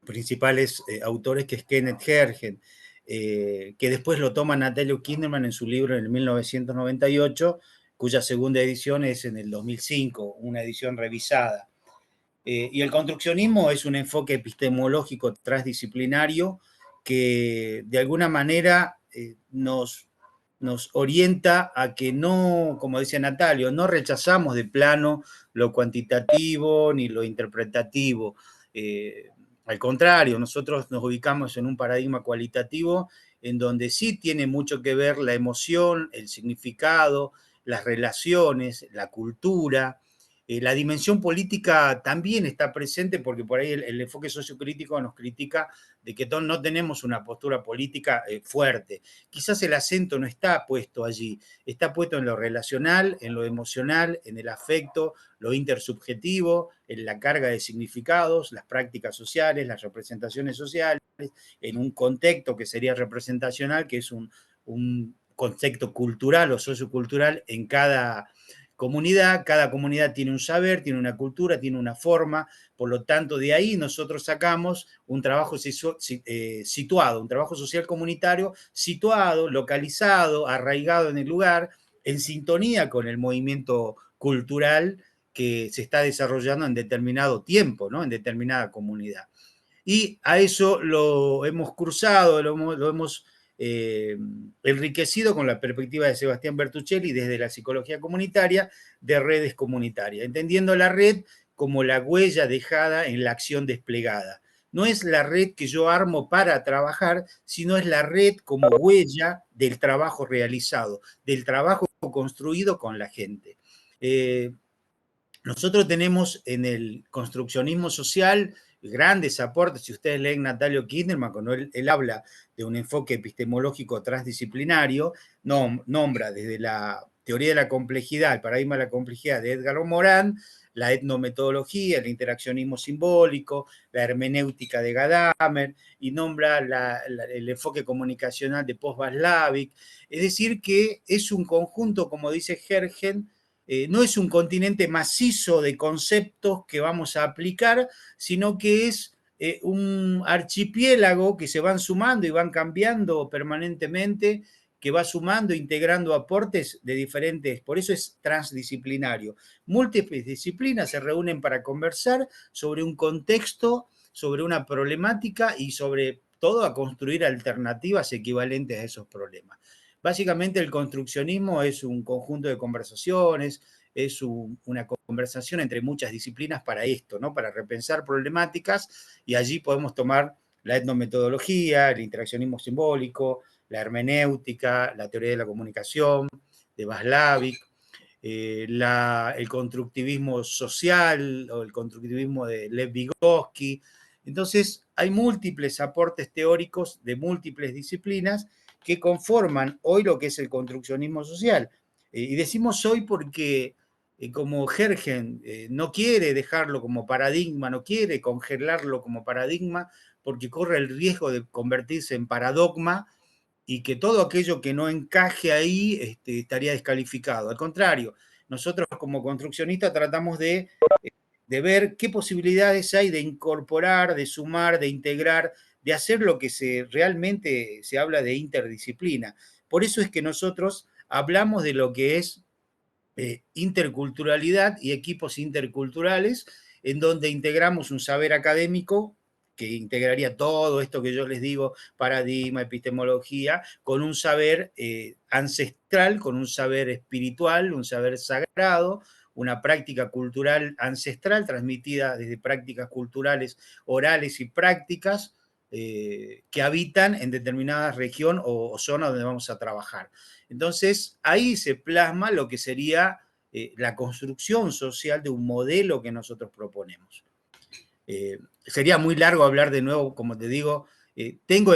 principales autores, que es Kenneth Hergen, que después lo toma Natalio Kinderman en su libro en el 1998, cuya segunda edición es en el 2005, una edición revisada. Y el construccionismo es un enfoque epistemológico transdisciplinario que de alguna manera nos orienta a que no, como decía Natalio, no rechazamos de plano lo cuantitativo ni lo interpretativo. Al contrario, nosotros nos ubicamos en un paradigma cualitativo en donde sí tiene mucho que ver la emoción, el significado, las relaciones, la cultura. La dimensión política también está presente porque por ahí el enfoque sociocrítico nos critica de que no tenemos una postura política fuerte. Quizás el acento no está puesto allí, está puesto en lo relacional, en lo emocional, en el afecto, lo intersubjetivo, en la carga de significados, las prácticas sociales, las representaciones sociales, en un contexto que sería representacional, que es un contexto cultural o sociocultural en cada comunidad tiene un saber, tiene una cultura, tiene una forma, por lo tanto de ahí nosotros sacamos un trabajo situado, un trabajo social comunitario situado, localizado, arraigado en el lugar, en sintonía con el movimiento cultural que se está desarrollando en determinado tiempo, ¿no? En determinada comunidad. Y a eso lo hemos cruzado, lo hemos enriquecido con la perspectiva de Sebastián Bertuccelli desde la psicología comunitaria de redes comunitarias, entendiendo la red como la huella dejada en la acción desplegada. No es la red que yo armo para trabajar, sino es la red como huella del trabajo realizado, del trabajo construido con la gente. Nosotros tenemos en el construccionismo social grandes aportes. Si ustedes leen Natalio Kinderman, cuando él habla de un enfoque epistemológico transdisciplinario, nombra desde la teoría de la complejidad, el paradigma de la complejidad de Edgar Morin, la etnometodología, el interaccionismo simbólico, la hermenéutica de Gadamer, y nombra el enfoque comunicacional de Post-Václavic. Es decir, que es un conjunto, como dice Hergen, no es un continente macizo de conceptos que vamos a aplicar, sino que es un archipiélago que se van sumando y van cambiando permanentemente, que va sumando, integrando aportes de diferentes, por eso es transdisciplinario. Múltiples disciplinas se reúnen para conversar sobre un contexto, sobre una problemática y sobre todo a construir alternativas equivalentes a esos problemas. Básicamente el construccionismo es un conjunto de conversaciones, es una conversación entre muchas disciplinas para esto, ¿no? Para repensar problemáticas, y allí podemos tomar la etnometodología, el interaccionismo simbólico, la hermenéutica, la teoría de la comunicación de Václavic, el constructivismo social o el constructivismo de Lev Vygotsky. Entonces, hay múltiples aportes teóricos de múltiples disciplinas que conforman hoy lo que es el construccionismo social. Y decimos hoy porque como Hergen no quiere dejarlo como paradigma, no quiere congelarlo como paradigma, porque corre el riesgo de convertirse en paradogma y que todo aquello que no encaje ahí estaría descalificado. Al contrario, nosotros como construccionistas tratamos de ver qué posibilidades hay de incorporar, de sumar, de integrar, de hacer lo que realmente se habla de interdisciplina. Por eso es que nosotros hablamos de lo que es interculturalidad y equipos interculturales, en donde integramos un saber académico que integraría todo esto que yo les digo, paradigma, epistemología, con un saber ancestral, con un saber espiritual, un saber sagrado, una práctica cultural ancestral transmitida desde prácticas culturales orales y prácticas que habitan en determinada región o zona donde vamos a trabajar. Entonces, ahí se plasma lo que sería la construcción social de un modelo que nosotros proponemos. sería muy largo hablar de nuevo, como te digo,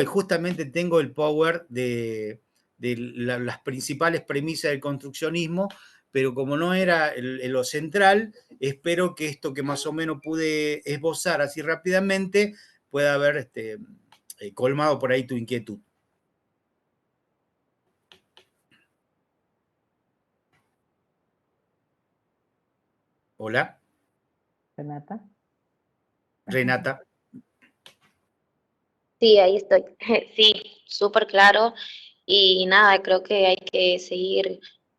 justamente tengo el power de las principales premisas del construccionismo, pero como no era lo central, espero que esto que más o menos pude esbozar así rápidamente pueda haber colmado por ahí tu inquietud. Hola. Renata. Renata. Sí, ahí estoy. Sí, súper claro. Y nada, creo que hay que seguir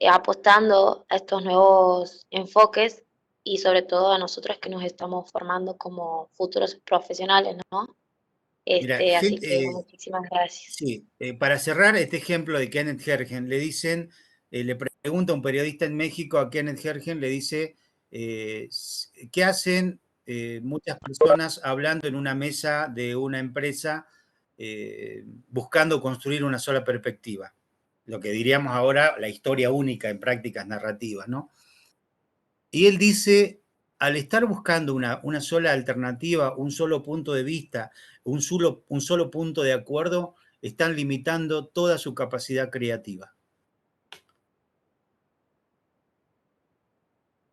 apostando a estos nuevos enfoques y sobre todo a nosotros que nos estamos formando como futuros profesionales, ¿no? Mira, Así que muchísimas gracias. sí, para cerrar este ejemplo de Kenneth Hergen, le dicen, le pregunta un periodista en México a Kenneth Hergen, le dice, ¿qué hacen muchas personas hablando en una mesa de una empresa buscando construir una sola perspectiva? Lo que diríamos ahora la historia única en prácticas narrativas, ¿no? Y él dice, al estar buscando una sola alternativa, un solo punto de vista, un solo punto de acuerdo, están limitando toda su capacidad creativa.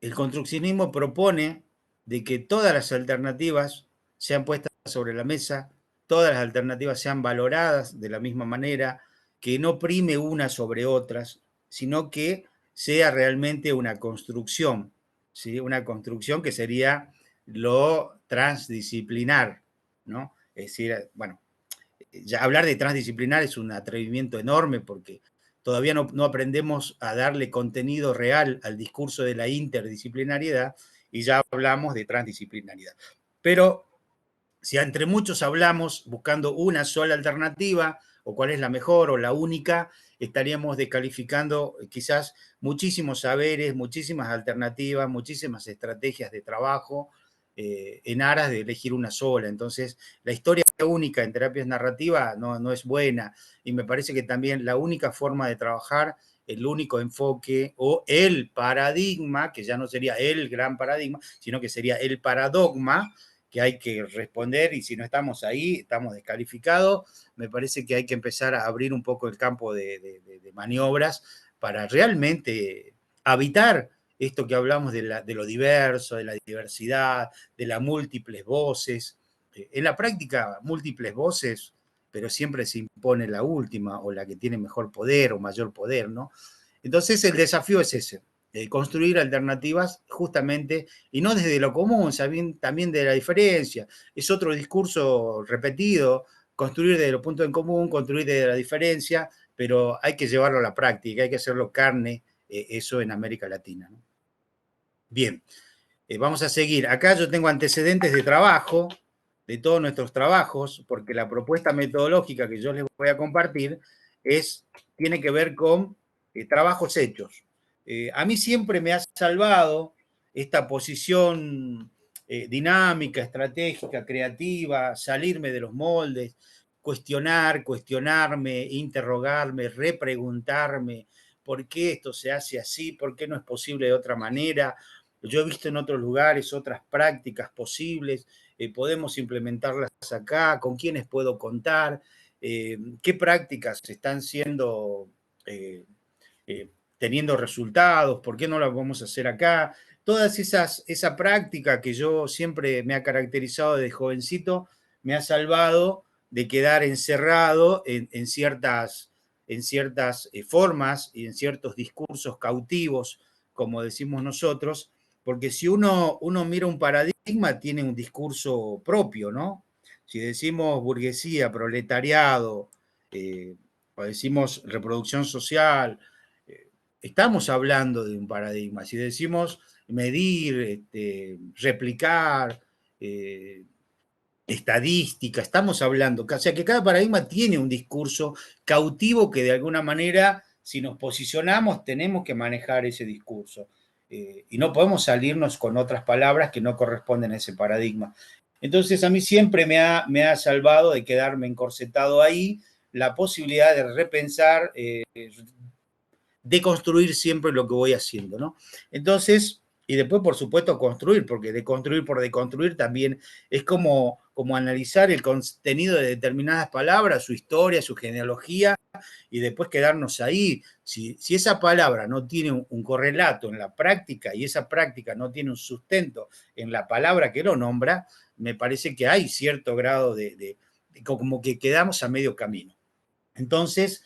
El construccionismo propone de que todas las alternativas sean puestas sobre la mesa, todas las alternativas sean valoradas de la misma manera, que no prime unas sobre otras, sino que sea realmente una construcción, ¿sí? Una construcción que sería lo transdisciplinar, ¿no? Es decir, bueno, ya hablar de transdisciplinar es un atrevimiento enorme porque todavía no aprendemos a darle contenido real al discurso de la interdisciplinariedad y ya hablamos de transdisciplinariedad. Pero si entre muchos hablamos buscando una sola alternativa o cuál es la mejor o la única, estaríamos descalificando quizás muchísimos saberes, muchísimas alternativas, muchísimas estrategias de trabajo en aras de elegir una sola. Entonces, la historia única en terapias narrativas no es buena y me parece que también la única forma de trabajar, el único enfoque o el paradigma, que ya no sería el gran paradigma, sino que sería el paradogma, que hay que responder y si no estamos ahí, estamos descalificados. Me parece que hay que empezar a abrir un poco el campo de maniobras para realmente habitar esto que hablamos de lo diverso, de la diversidad, de las múltiples voces. En la práctica, múltiples voces, pero siempre se impone la última o la que tiene mejor poder o mayor poder, ¿no? Entonces el desafío es ese, construir alternativas justamente, y no desde lo común, también de la diferencia. Es otro discurso repetido, construir desde los puntos en común, construir desde la diferencia, pero hay que llevarlo a la práctica, hay que hacerlo carne, eso en América Latina, ¿no? Bien, vamos a seguir. Acá yo tengo antecedentes de trabajo, de todos nuestros trabajos, porque la propuesta metodológica que yo les voy a compartir tiene que ver con trabajos hechos. A mí siempre me ha salvado esta posición dinámica, estratégica, creativa, salirme de los moldes, cuestionarme, interrogarme, repreguntarme por qué esto se hace así, por qué no es posible de otra manera. Yo he visto en otros lugares otras prácticas posibles, podemos implementarlas acá, con quiénes puedo contar, qué prácticas están siendo, teniendo resultados, por qué no las vamos a hacer acá. Todas esa práctica que yo siempre me ha caracterizado desde jovencito, me ha salvado de quedar encerrado en ciertas formas y en ciertos discursos cautivos, como decimos nosotros, porque si uno mira un paradigma, tiene un discurso propio, ¿no? Si decimos burguesía, proletariado, o decimos reproducción social, estamos hablando de un paradigma. Si decimos medir, replicar, estadística, estamos hablando, o sea que cada paradigma tiene un discurso cautivo que de alguna manera, si nos posicionamos, tenemos que manejar ese discurso. Y no podemos salirnos con otras palabras que no corresponden a ese paradigma. Entonces a mí siempre me ha salvado de quedarme encorsetado ahí la posibilidad de repensar, de construir siempre lo que voy haciendo, ¿no? Entonces, y después, por supuesto, construir, porque de construir por deconstruir también es como como analizar el contenido de determinadas palabras, su historia, su genealogía, y después quedarnos ahí. Si esa palabra no tiene un correlato en la práctica y esa práctica no tiene un sustento en la palabra que lo nombra, me parece que hay cierto grado de como que quedamos a medio camino. Entonces,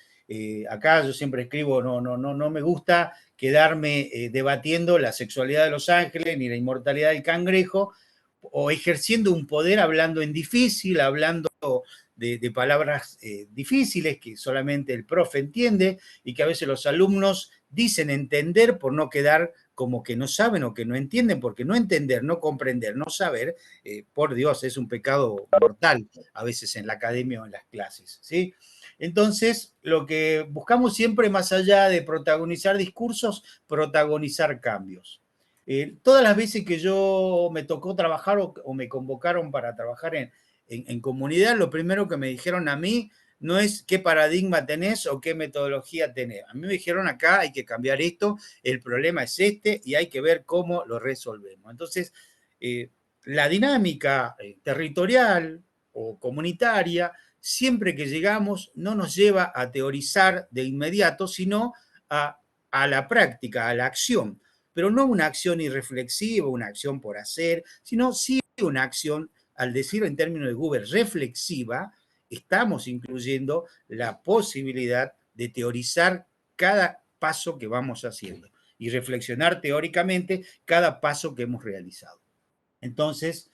acá yo siempre escribo, no me gusta quedarme debatiendo la sexualidad de los ángeles ni la inmortalidad del cangrejo, o ejerciendo un poder hablando en difícil, hablando de palabras difíciles que solamente el profe entiende y que a veces los alumnos dicen entender por no quedar como que no saben o que no entienden, porque no entender, no comprender, no saber, por Dios, es un pecado mortal a veces en la academia o en las clases, ¿sí? Entonces, lo que buscamos siempre, más allá de protagonizar discursos, protagonizar cambios. Todas las veces que yo me tocó trabajar o me convocaron para trabajar en comunidad, lo primero que me dijeron a mí no es qué paradigma tenés o qué metodología tenés. A mí me dijeron acá hay que cambiar esto, el problema es este y hay que ver cómo lo resolvemos. Entonces, la dinámica territorial o comunitaria, siempre que llegamos, no nos lleva a teorizar de inmediato, sino a la práctica, a la acción. Pero no una acción irreflexiva, una acción por hacer, sino sí una acción, al decir en términos de Google, reflexiva, estamos incluyendo la posibilidad de teorizar cada paso que vamos haciendo y reflexionar teóricamente cada paso que hemos realizado. Entonces,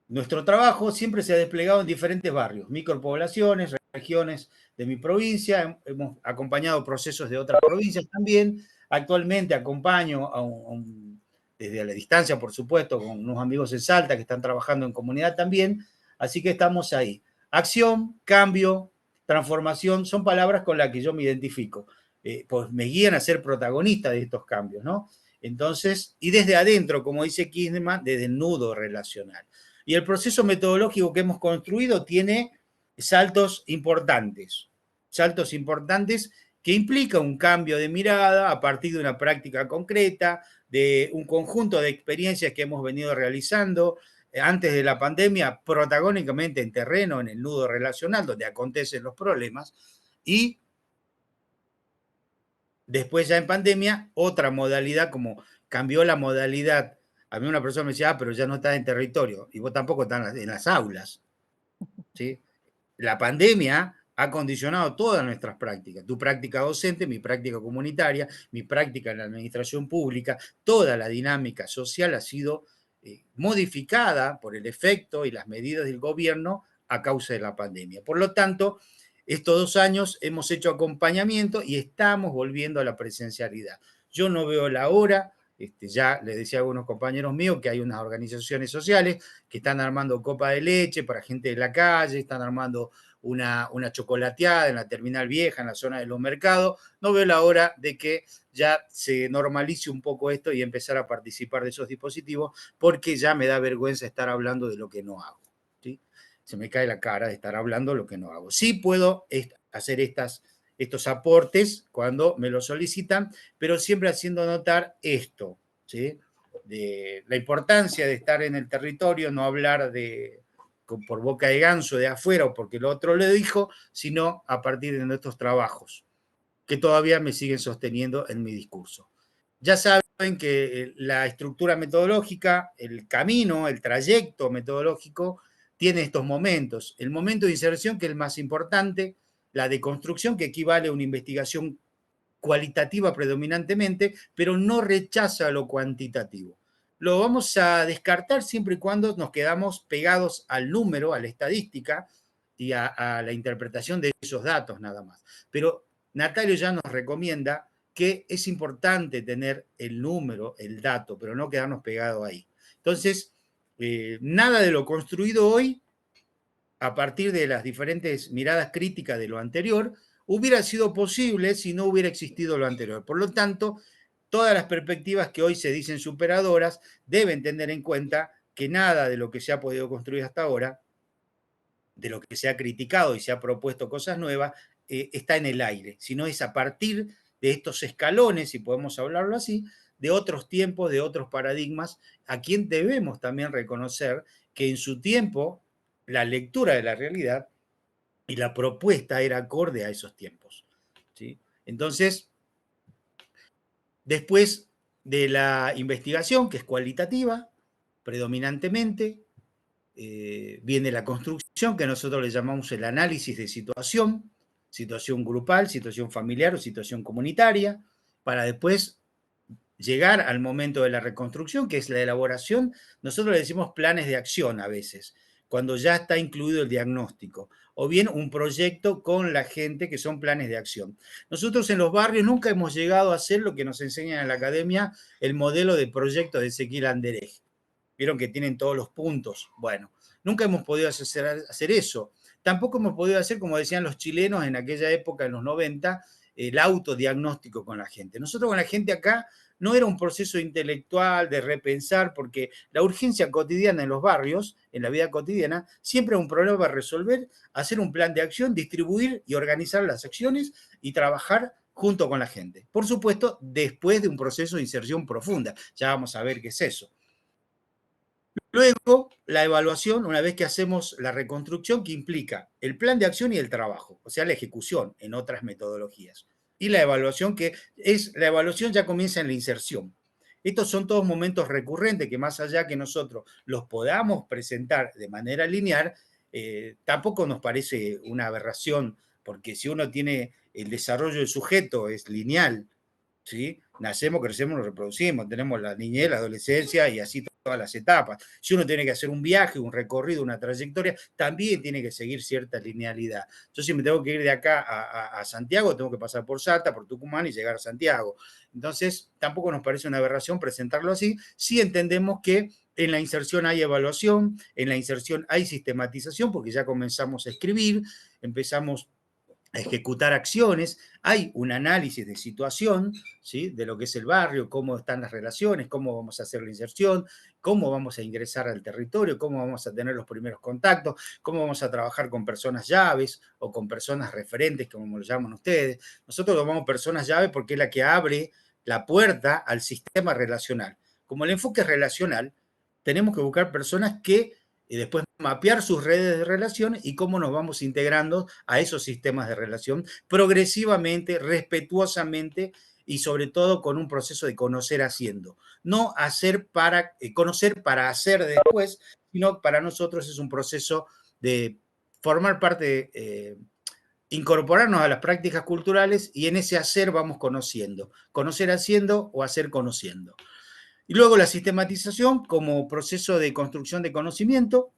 nuestro trabajo siempre se ha desplegado en diferentes barrios, micropoblaciones, regiones de mi provincia, hemos acompañado procesos de otras provincias también. Actualmente acompaño desde la distancia, por supuesto, con unos amigos en Salta que están trabajando en comunidad también, así que estamos ahí. Acción, cambio, transformación, son palabras con las que yo me identifico, pues me guían a ser protagonista de estos cambios, ¿no? Entonces, y desde adentro, como dice Kinderman, desde el nudo relacional. Y el proceso metodológico que hemos construido tiene saltos importantes que implica un cambio de mirada a partir de una práctica concreta, de un conjunto de experiencias que hemos venido realizando antes de la pandemia, protagónicamente en terreno, en el nudo relacional, donde acontecen los problemas, y después ya en pandemia, otra modalidad, como cambió la modalidad. A mí una persona me decía, pero ya no estás en territorio, y vos tampoco estás en las aulas, ¿sí? La pandemia ha condicionado todas nuestras prácticas, tu práctica docente, mi práctica comunitaria, mi práctica en la administración pública, toda la dinámica social ha sido modificada por el efecto y las medidas del gobierno a causa de la pandemia. Por lo tanto, estos 2 años hemos hecho acompañamiento y estamos volviendo a la presencialidad. Yo no veo la hora, ya les decía a algunos compañeros míos que hay unas organizaciones sociales que están armando copa de leche para gente de la calle, están armando una chocolateada en la terminal vieja, en la zona de los mercados. No veo la hora de que ya se normalice un poco esto y empezar a participar de esos dispositivos, porque ya me da vergüenza estar hablando de lo que no hago, ¿sí? Se me cae la cara de estar hablando de lo que no hago. Sí puedo hacer estos aportes cuando me lo solicitan, pero siempre haciendo notar esto, ¿sí? De la importancia de estar en el territorio, no hablar por boca de ganso de afuera o porque el otro le dijo, sino a partir de nuestros trabajos, que todavía me siguen sosteniendo en mi discurso. Ya saben que la estructura metodológica, el camino, el trayecto metodológico, tiene estos momentos. El momento de inserción, que es el más importante, la deconstrucción, que equivale a una investigación cualitativa predominantemente, pero no rechaza lo cuantitativo. Lo vamos a descartar siempre y cuando nos quedamos pegados al número, a la estadística y a la interpretación de esos datos nada más. Pero Natalio ya nos recomienda que es importante tener el número, el dato, pero no quedarnos pegados ahí. Entonces, nada de lo construido hoy, a partir de las diferentes miradas críticas de lo anterior, hubiera sido posible si no hubiera existido lo anterior. Por lo tanto, todas las perspectivas que hoy se dicen superadoras deben tener en cuenta que nada de lo que se ha podido construir hasta ahora, de lo que se ha criticado y se ha propuesto cosas nuevas, está en el aire, sino es a partir de estos escalones, si podemos hablarlo así, de otros tiempos, de otros paradigmas, a quien debemos también reconocer que en su tiempo la lectura de la realidad y la propuesta era acorde a esos tiempos, ¿sí? Entonces, después de la investigación, que es cualitativa, predominantemente, viene la construcción, que nosotros le llamamos el análisis de situación, situación grupal, situación familiar o situación comunitaria, para después llegar al momento de la reconstrucción, que es la elaboración. Nosotros le decimos planes de acción a veces, cuando ya está incluido el diagnóstico, o bien un proyecto con la gente, que son planes de acción. Nosotros en los barrios nunca hemos llegado a hacer lo que nos enseñan en la academia, el modelo de proyecto de Ezequiel Anderej. Vieron que tienen todos los puntos. Bueno, nunca hemos podido hacer eso. Tampoco hemos podido hacer, como decían los chilenos en aquella época, en los 90, el autodiagnóstico con la gente. Nosotros con la gente acá no era un proceso intelectual de repensar, porque la urgencia cotidiana en los barrios, en la vida cotidiana, siempre es un problema para resolver, hacer un plan de acción, distribuir y organizar las acciones y trabajar junto con la gente. Por supuesto, después de un proceso de inserción profunda. Ya vamos a ver qué es eso. Luego, la evaluación, una vez que hacemos la reconstrucción, que implica el plan de acción y el trabajo, o sea, la ejecución en otras metodologías. Y la evaluación, la evaluación ya comienza en la inserción. Estos son todos momentos recurrentes que, más allá que nosotros los podamos presentar de manera lineal, tampoco nos parece una aberración, porque si uno tiene el desarrollo del sujeto es lineal, ¿sí? Nacemos, crecemos, nos reproducimos, tenemos la niñez, la adolescencia y así todas las etapas. Si uno tiene que hacer un viaje, un recorrido, una trayectoria, también tiene que seguir cierta linealidad. Yo si me tengo que ir de acá a Santiago, tengo que pasar por Salta, por Tucumán y llegar a Santiago. Entonces, tampoco nos parece una aberración presentarlo así, si entendemos que en la inserción hay evaluación, en la inserción hay sistematización, porque ya comenzamos a escribir, empezamos a ejecutar acciones, hay un análisis de situación, ¿sí? De lo que es el barrio, cómo están las relaciones, cómo vamos a hacer la inserción, cómo vamos a ingresar al territorio, cómo vamos a tener los primeros contactos, cómo vamos a trabajar con personas llaves o con personas referentes, como lo llaman ustedes. Nosotros llamamos personas llaves porque es la que abre la puerta al sistema relacional. Como el enfoque es relacional, tenemos que buscar personas que y después mapear sus redes de relación y cómo nos vamos integrando a esos sistemas de relación progresivamente, respetuosamente y sobre todo con un proceso de conocer haciendo. No hacer para, conocer para hacer después, sino para nosotros es un proceso de formar parte, incorporarnos a las prácticas culturales y en ese hacer vamos conociendo. Conocer haciendo o hacer conociendo. Y luego la sistematización como proceso de construcción de conocimiento,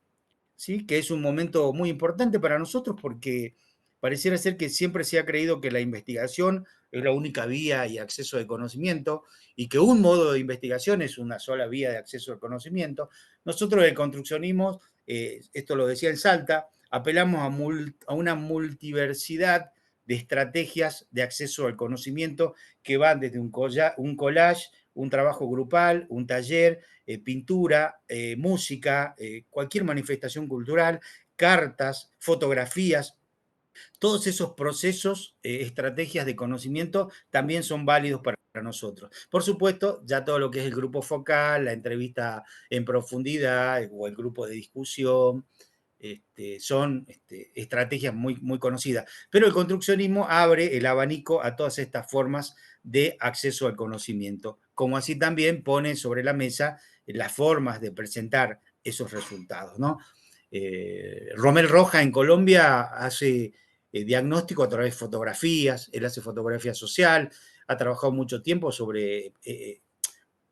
¿sí? Que es un momento muy importante para nosotros porque pareciera ser que siempre se ha creído que la investigación es la única vía y acceso de conocimiento y que un modo de investigación es una sola vía de acceso al conocimiento. Nosotros el construccionismo, esto lo decía en Salta, apelamos a una multiversidad de estrategias de acceso al conocimiento que van desde un collage, un trabajo grupal, un taller, pintura, música, cualquier manifestación cultural, cartas, fotografías. Todos esos procesos, estrategias de conocimiento también son válidos para nosotros. Por supuesto, ya todo lo que es el grupo focal, la entrevista en profundidad o el grupo de discusión, son estrategias muy, muy conocidas. Pero el construccionismo abre el abanico a todas estas formas de acceso al conocimiento, como así también pone sobre la mesa las formas de presentar esos resultados, ¿no? Romel Roja en Colombia hace diagnóstico a través de fotografías, él hace fotografía social, ha trabajado mucho tiempo sobre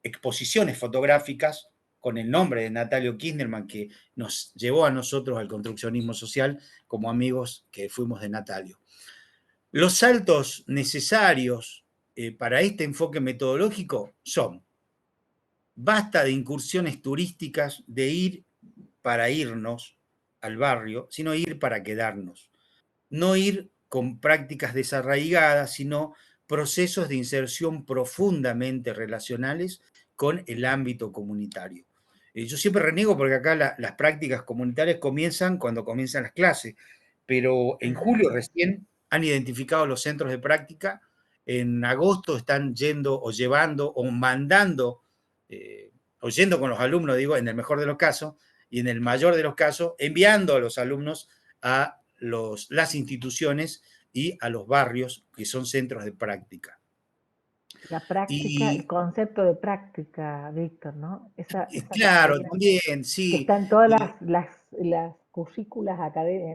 exposiciones fotográficas con el nombre de Natalio Kirchnerman, que nos llevó a nosotros al construccionismo social como amigos que fuimos de Natalio. Los saltos necesarios para este enfoque metodológico son: basta de incursiones turísticas, de ir para irnos al barrio, sino ir para quedarnos. No ir con prácticas desarraigadas, sino procesos de inserción profundamente relacionales con el ámbito comunitario. Yo siempre reniego porque acá las prácticas comunitarias comienzan cuando comienzan las clases, pero en julio recién han identificado los centros de práctica en agosto están yendo o llevando o mandando, o yendo con los alumnos, digo, en el mejor de los casos, y en el mayor de los casos, enviando a los alumnos a las instituciones y a los barrios que son centros de práctica. La práctica, el concepto de práctica, Víctor, ¿no? Esa claro, categoría también, que sí. está en todas las currículas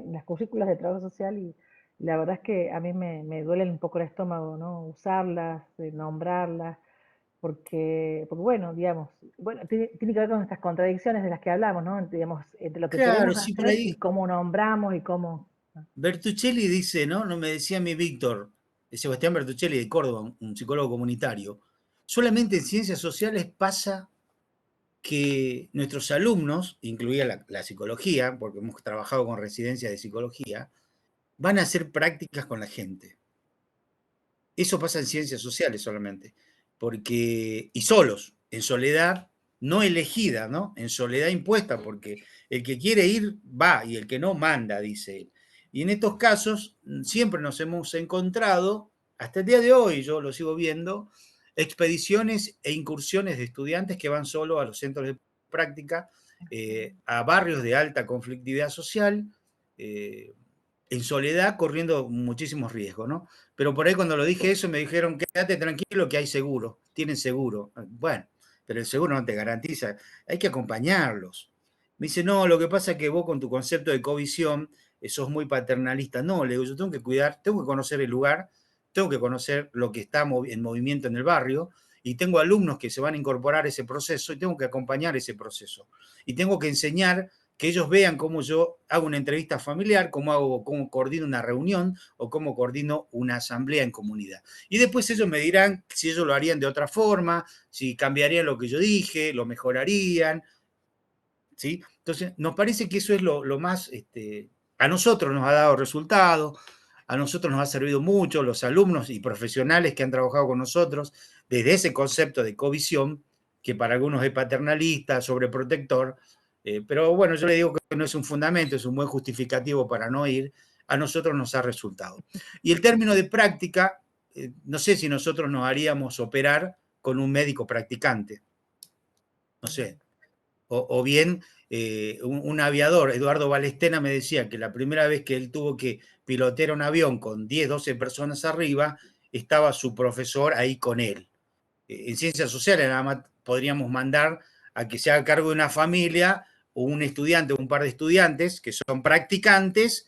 las currículas de trabajo social, y la verdad es que a mí me duele un poco el estómago, ¿no? Usarlas, nombrarlas, porque bueno, digamos, bueno, tiene que ver con estas contradicciones de las que hablamos, ¿no? Digamos, entre lo que Claro, queremos sí, por hacer ahí. y cómo nombramos y cómo... Bertuccelli dice, ¿no? No me decía mi Víctor, Sebastián Bertuccelli de Córdoba, un psicólogo comunitario, solamente en ciencias sociales pasa que nuestros alumnos, incluida la psicología, porque hemos trabajado con residencias de psicología, van a hacer prácticas con la gente. Eso pasa en ciencias sociales solamente, porque, y solos, en soledad no elegida, ¿no? En soledad impuesta, porque el que quiere ir va y el que no manda, dice él. Y en estos casos siempre nos hemos encontrado, hasta el día de hoy yo lo sigo viendo, expediciones e incursiones de estudiantes que van solo a los centros de práctica, a barrios de alta conflictividad social, en soledad, corriendo muchísimos riesgos, ¿no? Pero por ahí cuando lo dije eso me dijeron, quédate tranquilo que hay seguro, tienen seguro. Bueno, pero el seguro no te garantiza, hay que acompañarlos. Me dice, no, lo que pasa es que vos con tu concepto de covisión sos muy paternalista. No, le digo, yo tengo que cuidar, tengo que conocer el lugar, tengo que conocer lo que está en movimiento en el barrio, y tengo alumnos que se van a incorporar a ese proceso y tengo que acompañar ese proceso. Y tengo que enseñar que ellos vean cómo yo hago una entrevista familiar, cómo coordino una reunión o cómo coordino una asamblea en comunidad. Y después ellos me dirán si ellos lo harían de otra forma, si cambiarían lo que yo dije, lo mejorarían, ¿sí? Entonces, nos parece que eso es lo más, a nosotros nos ha dado resultados, a nosotros nos ha servido mucho, los alumnos y profesionales que han trabajado con nosotros, desde ese concepto de covisión, que para algunos es paternalista, sobreprotector, pero bueno, yo le digo que no es un fundamento, es un buen justificativo para no ir, a nosotros nos ha resultado. Y el término de práctica, no sé si nosotros nos haríamos operar con un médico practicante, no sé, o bien un aviador, Eduardo Balestena, me decía que la primera vez que él tuvo que pilotear un avión con 10, 12 personas arriba, estaba su profesor ahí con él. En ciencias sociales nada más podríamos mandar a que se haga cargo de una familia o un estudiante o un par de estudiantes que son practicantes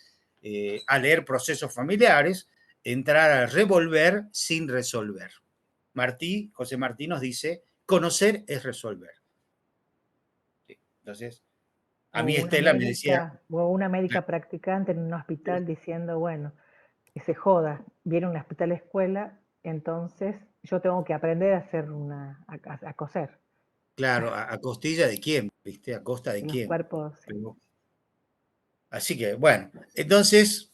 a leer procesos familiares, entrar a revolver sin resolver. José Martí nos dice, conocer es resolver. Entonces, a mí Estela me decía... O una médica practicante en un hospital diciendo, bueno, que se joda, viene un hospital escuela, entonces yo tengo que aprender a hacer a coser. Claro, ¿a costilla de quién? ¿Viste? ¿A costa de Los quién? cuerpos. Pero, así que, bueno, entonces,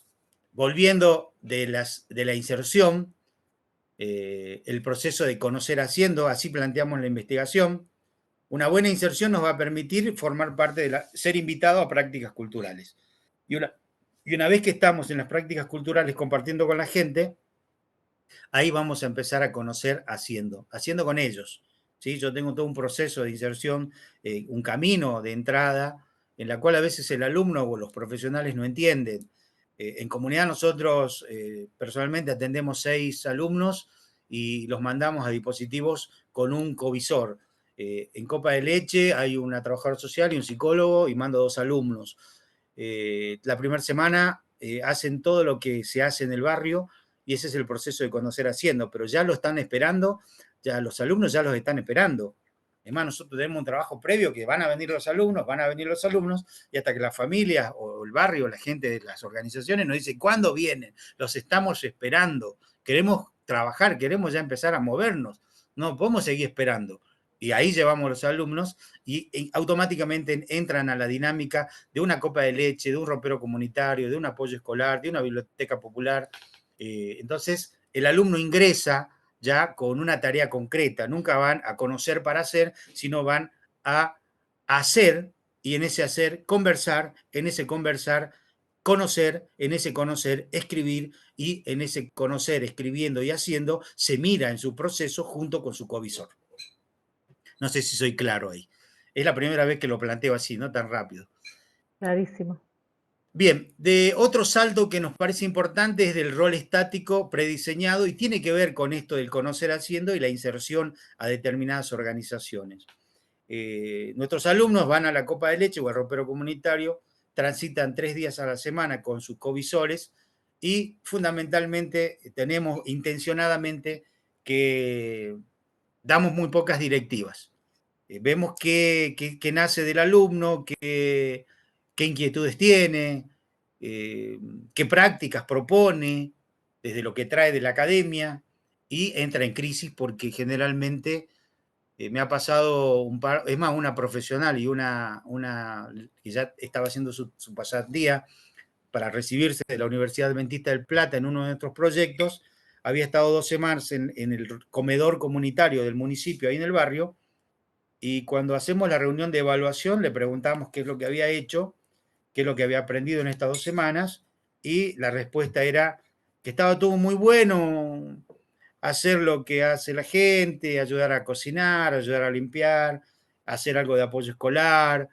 volviendo de la inserción, el proceso de conocer haciendo, así planteamos la investigación. Una buena inserción nos va a permitir formar parte ser invitado a prácticas culturales. Y una vez que estamos en las prácticas culturales compartiendo con la gente, ahí vamos a empezar a conocer haciendo con ellos. ¿Sí? Yo tengo todo un proceso de inserción, un camino de entrada, en la cual a veces el alumno o los profesionales no entienden. En comunidad nosotros personalmente atendemos 6 alumnos y los mandamos a dispositivos con un covisor. En Copa de Leche hay una trabajadora social y un psicólogo y mando 2 alumnos. La primera semana hacen todo lo que se hace en el barrio y ese es el proceso de conocer haciendo, pero ya lo están esperando, ya los alumnos ya los están esperando. Además, nosotros tenemos un trabajo previo que van a venir los alumnos, y hasta que las familias o el barrio, la gente de las organizaciones nos dice, ¿cuándo vienen? Los estamos esperando, queremos trabajar, queremos ya empezar a movernos, no podemos seguir esperando. Y ahí llevamos los alumnos y automáticamente entran a la dinámica de una copa de leche, de un ropero comunitario, de un apoyo escolar, de una biblioteca popular. Entonces, el alumno ingresa ya con una tarea concreta, nunca van a conocer para hacer, sino van a hacer y en ese hacer conversar, en ese conversar conocer, en ese conocer, escribir, y en ese conocer, escribiendo y haciendo, se mira en su proceso junto con su covisor. No sé si soy claro ahí. Es la primera vez que lo planteo así, no tan rápido. Clarísimo. Bien, de otro salto que nos parece importante es del rol estático prediseñado y tiene que ver con esto del conocer haciendo y la inserción a determinadas organizaciones. Nuestros alumnos van a la Copa de Leche o al ropero comunitario, transitan 3 días a la semana con sus covisores y fundamentalmente tenemos intencionadamente que damos muy pocas directivas. Vemos qué nace del alumno, qué inquietudes tiene, qué prácticas propone, desde lo que trae de la academia, y entra en crisis porque generalmente me ha pasado es más, una profesional y una que ya estaba haciendo su pasantía para recibirse de la Universidad Adventista del Plata en uno de nuestros proyectos, había estado 2 semanas en el comedor comunitario del municipio, ahí en el barrio, y cuando hacemos la reunión de evaluación le preguntamos qué es lo que había hecho, qué es lo que había aprendido en estas 2 semanas, y la respuesta era que estaba todo muy bueno, hacer lo que hace la gente, ayudar a cocinar, ayudar a limpiar, hacer algo de apoyo escolar,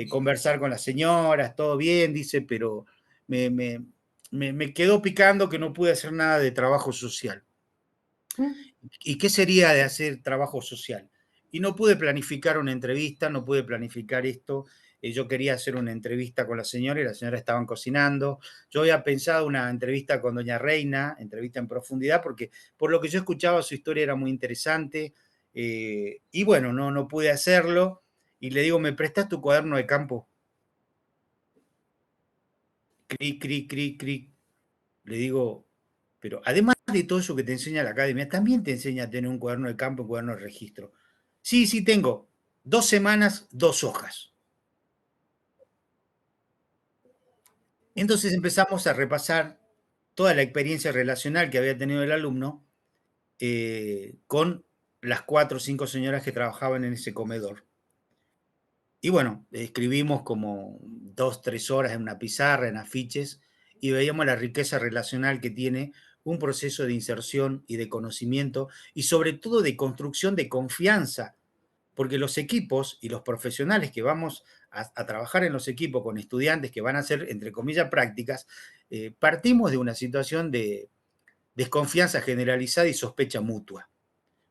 conversar con las señoras, todo bien, dice, pero me quedó picando que no pude hacer nada de trabajo social. ¿Y qué sería de hacer trabajo social? Y no pude planificar una entrevista, no pude planificar esto. Yo quería hacer una entrevista con la señora y la señora estaban cocinando. Yo había pensado una entrevista con doña Reina, entrevista en profundidad, porque por lo que yo escuchaba su historia era muy interesante. Y bueno, no pude hacerlo. Y le digo, ¿me prestas tu cuaderno de campo? Cric, cric, cric, cric. Le digo, pero además de todo eso que te enseña la academia, también te enseña a tener un cuaderno de campo, un cuaderno de registro. Sí, tengo 2 semanas, 2 hojas. Entonces empezamos a repasar toda la experiencia relacional que había tenido el alumno con las 4 o 5 señoras que trabajaban en ese comedor. Y bueno, escribimos como 2, 3 horas en una pizarra, en afiches, y veíamos la riqueza relacional que tiene un proceso de inserción y de conocimiento, y sobre todo de construcción de confianza, porque los equipos y los profesionales que vamos a trabajar en los equipos con estudiantes que van a hacer, entre comillas, prácticas, partimos de una situación de desconfianza generalizada y sospecha mutua.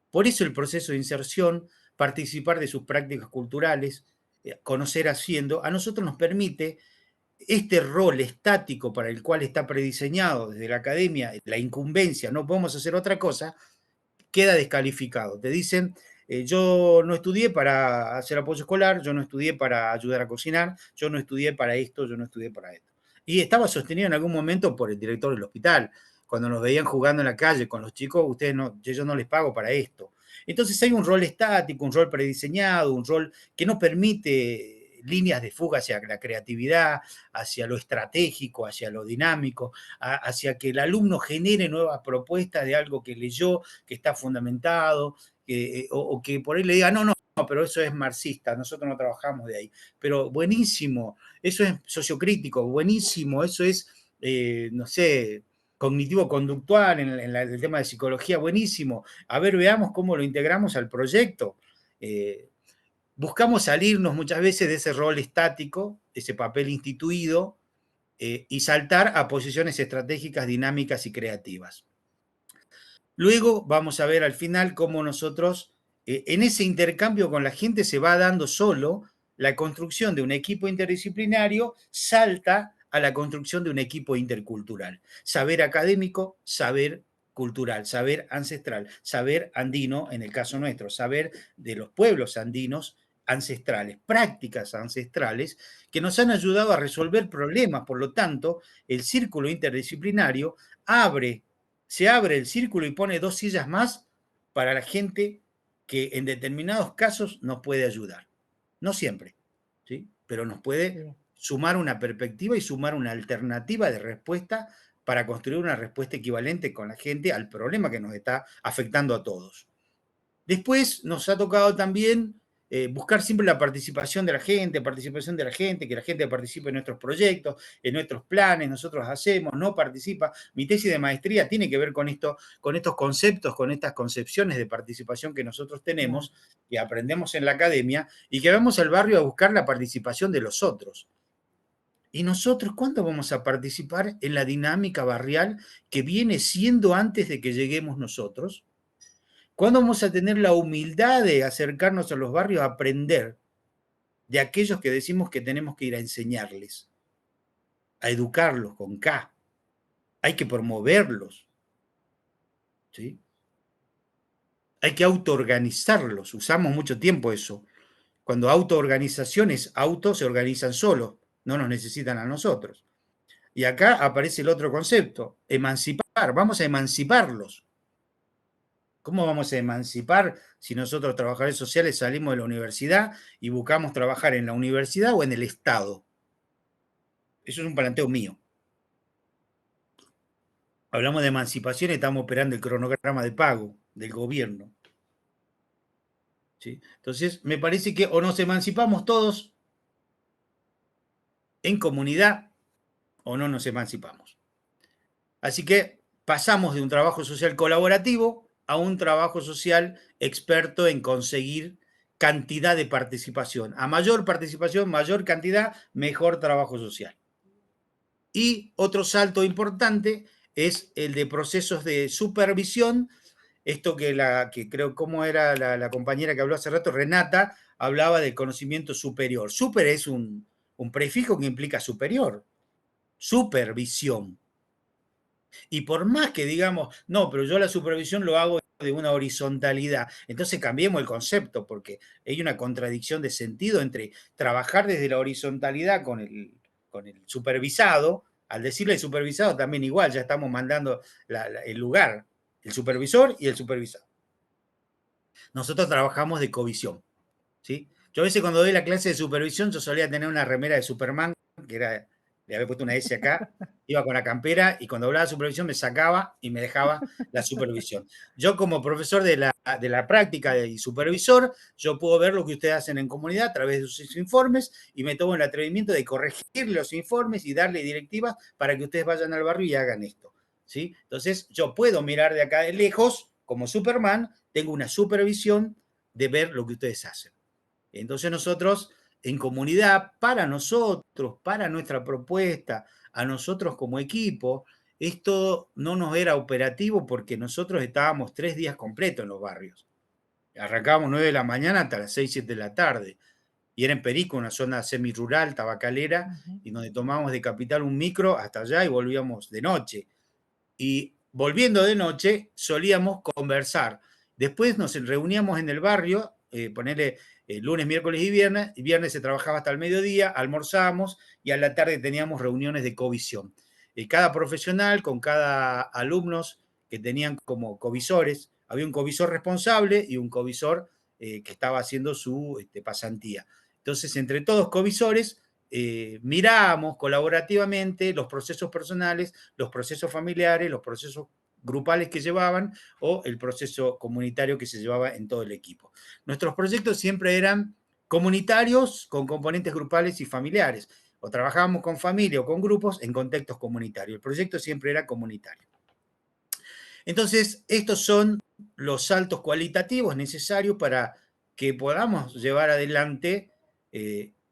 Por eso el proceso de inserción, participar de sus prácticas culturales, conocer haciendo, a nosotros nos permite este rol estático para el cual está prediseñado desde la academia, la incumbencia, no podemos hacer otra cosa, queda descalificado. Te dicen, yo no estudié para hacer apoyo escolar, yo no estudié para ayudar a cocinar, yo no estudié para esto, yo no estudié para esto. Y estaba sostenido en algún momento por el director del hospital. Cuando nos veían jugando en la calle con los chicos, yo no les pago para esto. Entonces hay un rol estático, un rol prediseñado, un rol que no permite líneas de fuga hacia la creatividad, hacia lo estratégico, hacia lo dinámico, hacia que el alumno genere nuevas propuestas de algo que leyó, que está fundamentado, o que por ahí le diga, no, pero eso es marxista, nosotros no trabajamos de ahí. Pero buenísimo, eso es sociocrítico, buenísimo, eso es, no sé, cognitivo-conductual, en el tema de psicología, buenísimo. A ver, veamos cómo lo integramos al proyecto. Buscamos salirnos muchas veces de ese rol estático, ese papel instituido, y saltar a posiciones estratégicas, dinámicas y creativas. Luego vamos a ver al final cómo nosotros, en ese intercambio con la gente, se va dando solo la construcción de un equipo interdisciplinario, salta a la construcción de un equipo intercultural. Saber académico, saber cultural, saber ancestral, saber andino, en el caso nuestro, saber de los pueblos andinos ancestrales, prácticas ancestrales que nos han ayudado a resolver problemas. Por lo tanto, el círculo interdisciplinario se abre el círculo y pone 2 sillas más para la gente que en determinados casos nos puede ayudar. No siempre, ¿sí? Pero nos puede sumar una perspectiva y sumar una alternativa de respuesta para construir una respuesta equivalente con la gente al problema que nos está afectando a todos. Después nos ha tocado también buscar siempre la participación de la gente, que la gente participe en nuestros proyectos, en nuestros planes, nosotros hacemos, no participa. Mi tesis de maestría tiene que ver con esto, con estos conceptos, con estas concepciones de participación que nosotros tenemos, que aprendemos en la academia, y que vamos al barrio a buscar la participación de los otros. ¿Y nosotros cuándo vamos a participar en la dinámica barrial que viene siendo antes de que lleguemos nosotros? ¿Cuándo vamos a tener la humildad de acercarnos a los barrios a aprender de aquellos que decimos que tenemos que ir a enseñarles, a educarlos con K? Hay que promoverlos, ¿sí? Hay que autoorganizarlos. Usamos mucho tiempo eso. Cuando autoorganizaciones, se organizan solos, no nos necesitan a nosotros. Y acá aparece el otro concepto, emancipar. Vamos a emanciparlos. ¿Cómo vamos a emancipar si nosotros, trabajadores sociales, salimos de la universidad y buscamos trabajar en la universidad o en el Estado? Eso es un planteo mío. Hablamos de emancipación y estamos operando el cronograma de pago del gobierno. ¿Sí? Entonces, me parece que o nos emancipamos todos en comunidad o no nos emancipamos. Así que pasamos de un trabajo social colaborativo a un trabajo social experto en conseguir cantidad de participación. A mayor participación, mayor cantidad, mejor trabajo social. Y otro salto importante es el de procesos de supervisión. Esto que creo, ¿cómo era la compañera que habló hace rato? Renata, hablaba del conocimiento superior. Super es un prefijo que implica superior. Supervisión. Y por más que digamos, no, pero yo la supervisión lo hago de una horizontalidad, entonces cambiemos el concepto, porque hay una contradicción de sentido entre trabajar desde la horizontalidad con el supervisado. Al decirle supervisado también igual, ya estamos mandando el lugar, el supervisor y el supervisado. Nosotros trabajamos de covisión, ¿sí? Yo a veces cuando doy la clase de supervisión, yo solía tener una remera de Superman, que era, le había puesto una S acá, iba con la campera y cuando hablaba de supervisión me sacaba y me dejaba la supervisión. Yo como profesor de la práctica y supervisor, yo puedo ver lo que ustedes hacen en comunidad a través de sus informes y me tomo el atrevimiento de corregir los informes y darle directivas para que ustedes vayan al barrio y hagan esto, ¿sí? Entonces yo puedo mirar de acá de lejos, como Superman, tengo una supervisión de ver lo que ustedes hacen. Entonces nosotros, en comunidad, para nosotros, para nuestra propuesta, a nosotros como equipo, esto no nos era operativo porque nosotros estábamos 3 días completos en los barrios. Arrancábamos 9 de la mañana hasta las 6, 7 de la tarde. Y era en Perico, una zona semirural, tabacalera, y donde tomábamos de Capital un micro hasta allá y volvíamos de noche. Y volviendo de noche, solíamos conversar. Después nos reuníamos en el barrio, ponerle lunes, miércoles y viernes se trabajaba hasta el mediodía, almorzábamos y a la tarde teníamos reuniones de covisión. Cada profesional con cada alumnos que tenían como covisores, había un covisor responsable y un covisor que estaba haciendo su pasantía. Entonces, entre todos covisores, miramos colaborativamente los procesos personales, los procesos familiares, los procesos grupales que llevaban o el proceso comunitario que se llevaba en todo el equipo. Nuestros proyectos siempre eran comunitarios con componentes grupales y familiares, o trabajábamos con familia o con grupos en contextos comunitarios. El proyecto siempre era comunitario. Entonces, estos son los saltos cualitativos necesarios para que podamos llevar adelante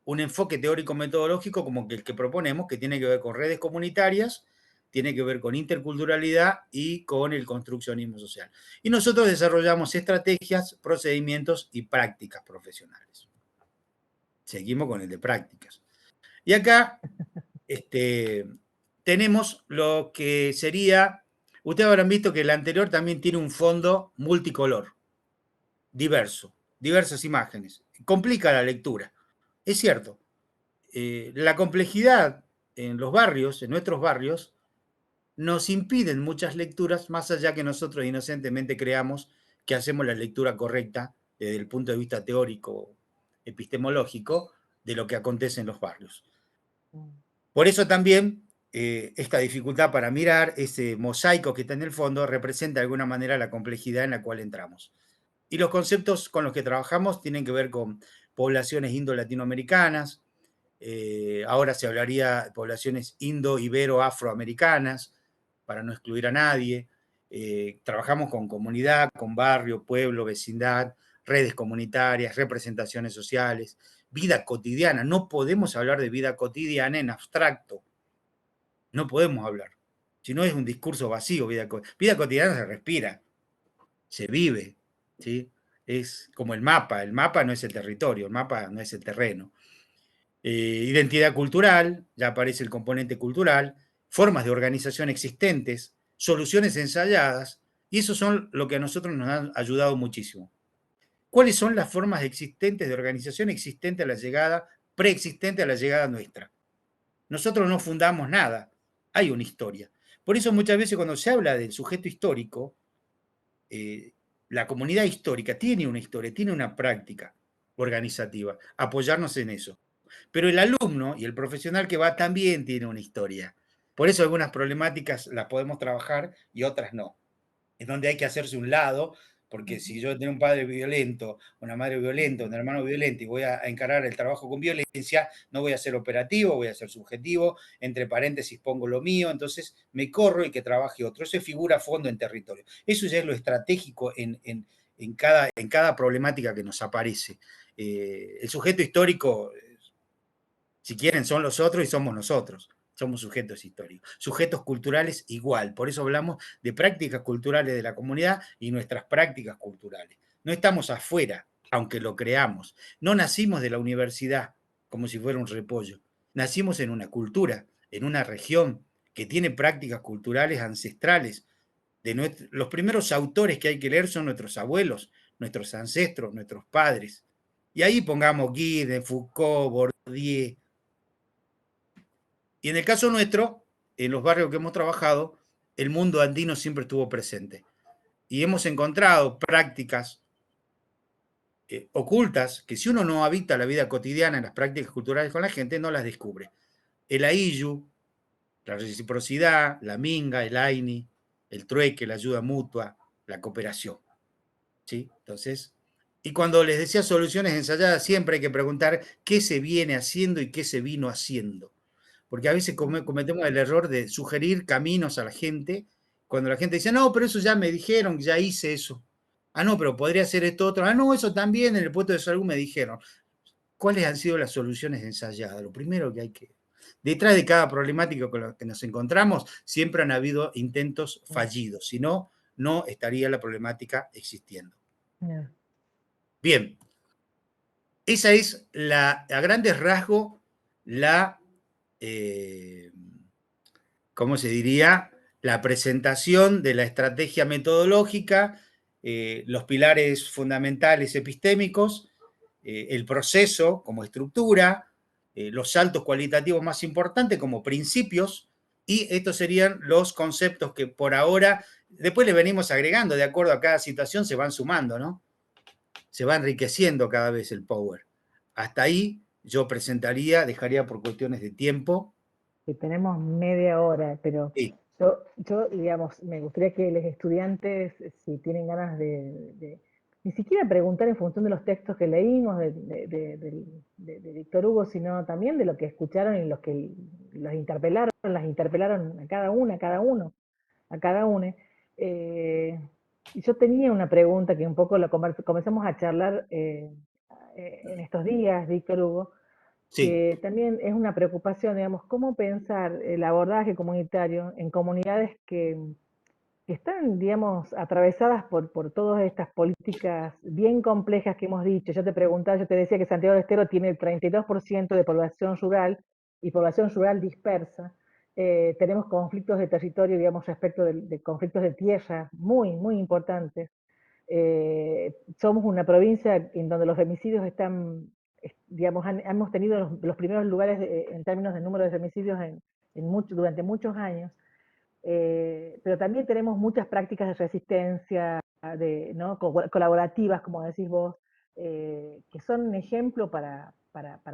un enfoque teórico-metodológico como el que proponemos, que tiene que ver con redes comunitarias, tiene que ver con interculturalidad y con el construccionismo social. Y nosotros desarrollamos estrategias, procedimientos y prácticas profesionales. Seguimos con el de prácticas. Y acá tenemos lo que sería, ustedes habrán visto que el anterior también tiene un fondo multicolor, diversas imágenes. Complica la lectura. Es cierto, la complejidad en los barrios, en nuestros barrios, nos impiden muchas lecturas, más allá que nosotros inocentemente creamos que hacemos la lectura correcta desde el punto de vista teórico, epistemológico, de lo que acontece en los barrios. Por eso también esta dificultad para mirar, ese mosaico que está en el fondo, representa de alguna manera la complejidad en la cual entramos. Y los conceptos con los que trabajamos tienen que ver con poblaciones indo-latinoamericanas, ahora se hablaría de poblaciones indo-ibero-afroamericanas, para no excluir a nadie. Trabajamos con comunidad, con barrio, pueblo, vecindad, redes comunitarias, representaciones sociales, vida cotidiana. No podemos hablar de vida cotidiana en abstracto. No podemos hablar. Si no es un discurso vacío, vida cotidiana se respira, se vive, ¿sí? Es como el mapa no es el territorio, el mapa no es el terreno. Identidad cultural, ya aparece el componente cultural, formas de organización existentes, soluciones ensayadas, y eso son lo que a nosotros nos han ayudado muchísimo. ¿Cuáles son las formas existentes de organización existente a la llegada, preexistente a la llegada nuestra? Nosotros no fundamos nada, hay una historia. Por eso muchas veces cuando se habla del sujeto histórico, la comunidad histórica tiene una historia, tiene una práctica organizativa, apoyarnos en eso. Pero el alumno y el profesional que va también tiene una historia. Por eso algunas problemáticas las podemos trabajar y otras no. Es donde hay que hacerse un lado, porque si yo tengo un padre violento, una madre violenta, un hermano violento y voy a encarar el trabajo con violencia, no voy a ser operativo, voy a ser subjetivo, entre paréntesis pongo lo mío, entonces me corro y que trabaje otro. Eso es figura a fondo en territorio. Eso ya es lo estratégico en cada problemática que nos aparece. El sujeto histórico, si quieren, son los otros y somos nosotros. Somos sujetos históricos. Sujetos culturales igual. Por eso hablamos de prácticas culturales de la comunidad y nuestras prácticas culturales. No estamos afuera, aunque lo creamos. No nacimos de la universidad como si fuera un repollo. Nacimos en una cultura, en una región que tiene prácticas culturales ancestrales. Los primeros autores que hay que leer son nuestros abuelos, nuestros ancestros, nuestros padres. Y ahí pongamos Guide, Foucault, Bourdieu. Y en el caso nuestro, en los barrios que hemos trabajado, el mundo andino siempre estuvo presente. Y hemos encontrado prácticas ocultas que si uno no habita la vida cotidiana en las prácticas culturales con la gente, no las descubre. El ayllu, la reciprocidad, la minga, el aini, el trueque, la ayuda mutua, la cooperación. ¿Sí? Entonces, y cuando les decía soluciones ensayadas, siempre hay que preguntar qué se viene haciendo y qué se vino haciendo. Porque a veces cometemos el error de sugerir caminos a la gente, cuando la gente dice, no, pero eso ya me dijeron, ya hice eso. Ah, no, pero podría ser esto otro. Ah, no, eso también en el puesto de salud me dijeron. ¿Cuáles han sido las soluciones ensayadas? Lo primero que hay que... Detrás de cada problemática con la que nos encontramos, siempre han habido intentos fallidos. Si no, no estaría la problemática existiendo. Bien. Esa es a grandes rasgos la... ¿cómo se diría? La presentación de la estrategia metodológica, los pilares fundamentales epistémicos, el proceso como estructura, los saltos cualitativos más importantes como principios, y estos serían los conceptos que por ahora, después le venimos agregando, de acuerdo a cada situación se van sumando, ¿no? Se va enriqueciendo cada vez el power. Hasta ahí yo presentaría, dejaría por cuestiones de tiempo. Que tenemos media hora, pero Sí. yo, digamos, me gustaría que los estudiantes, si tienen ganas de ni siquiera preguntar en función de los textos que leímos de Víctor Hugo, sino también de lo que escucharon y los que las interpelaron a cada una, a cada uno, a cada uno. Y yo tenía una pregunta que un poco lo comenzamos a charlar en estos días, Víctor Hugo, Sí. que también es una preocupación, digamos, cómo pensar el abordaje comunitario en comunidades que están, digamos, atravesadas por todas estas políticas bien complejas que hemos dicho. Yo te preguntaba, yo te decía que Santiago del Estero tiene el 32% de población rural y población rural dispersa. Tenemos conflictos de territorio, digamos, respecto de conflictos de tierra muy, muy importantes. Somos una provincia en donde los femicidios están, digamos, hemos tenido los primeros lugares en términos de número de femicidios durante muchos años, pero también tenemos muchas prácticas de resistencia, ¿no? Colaborativas, como decís vos, que son un ejemplo para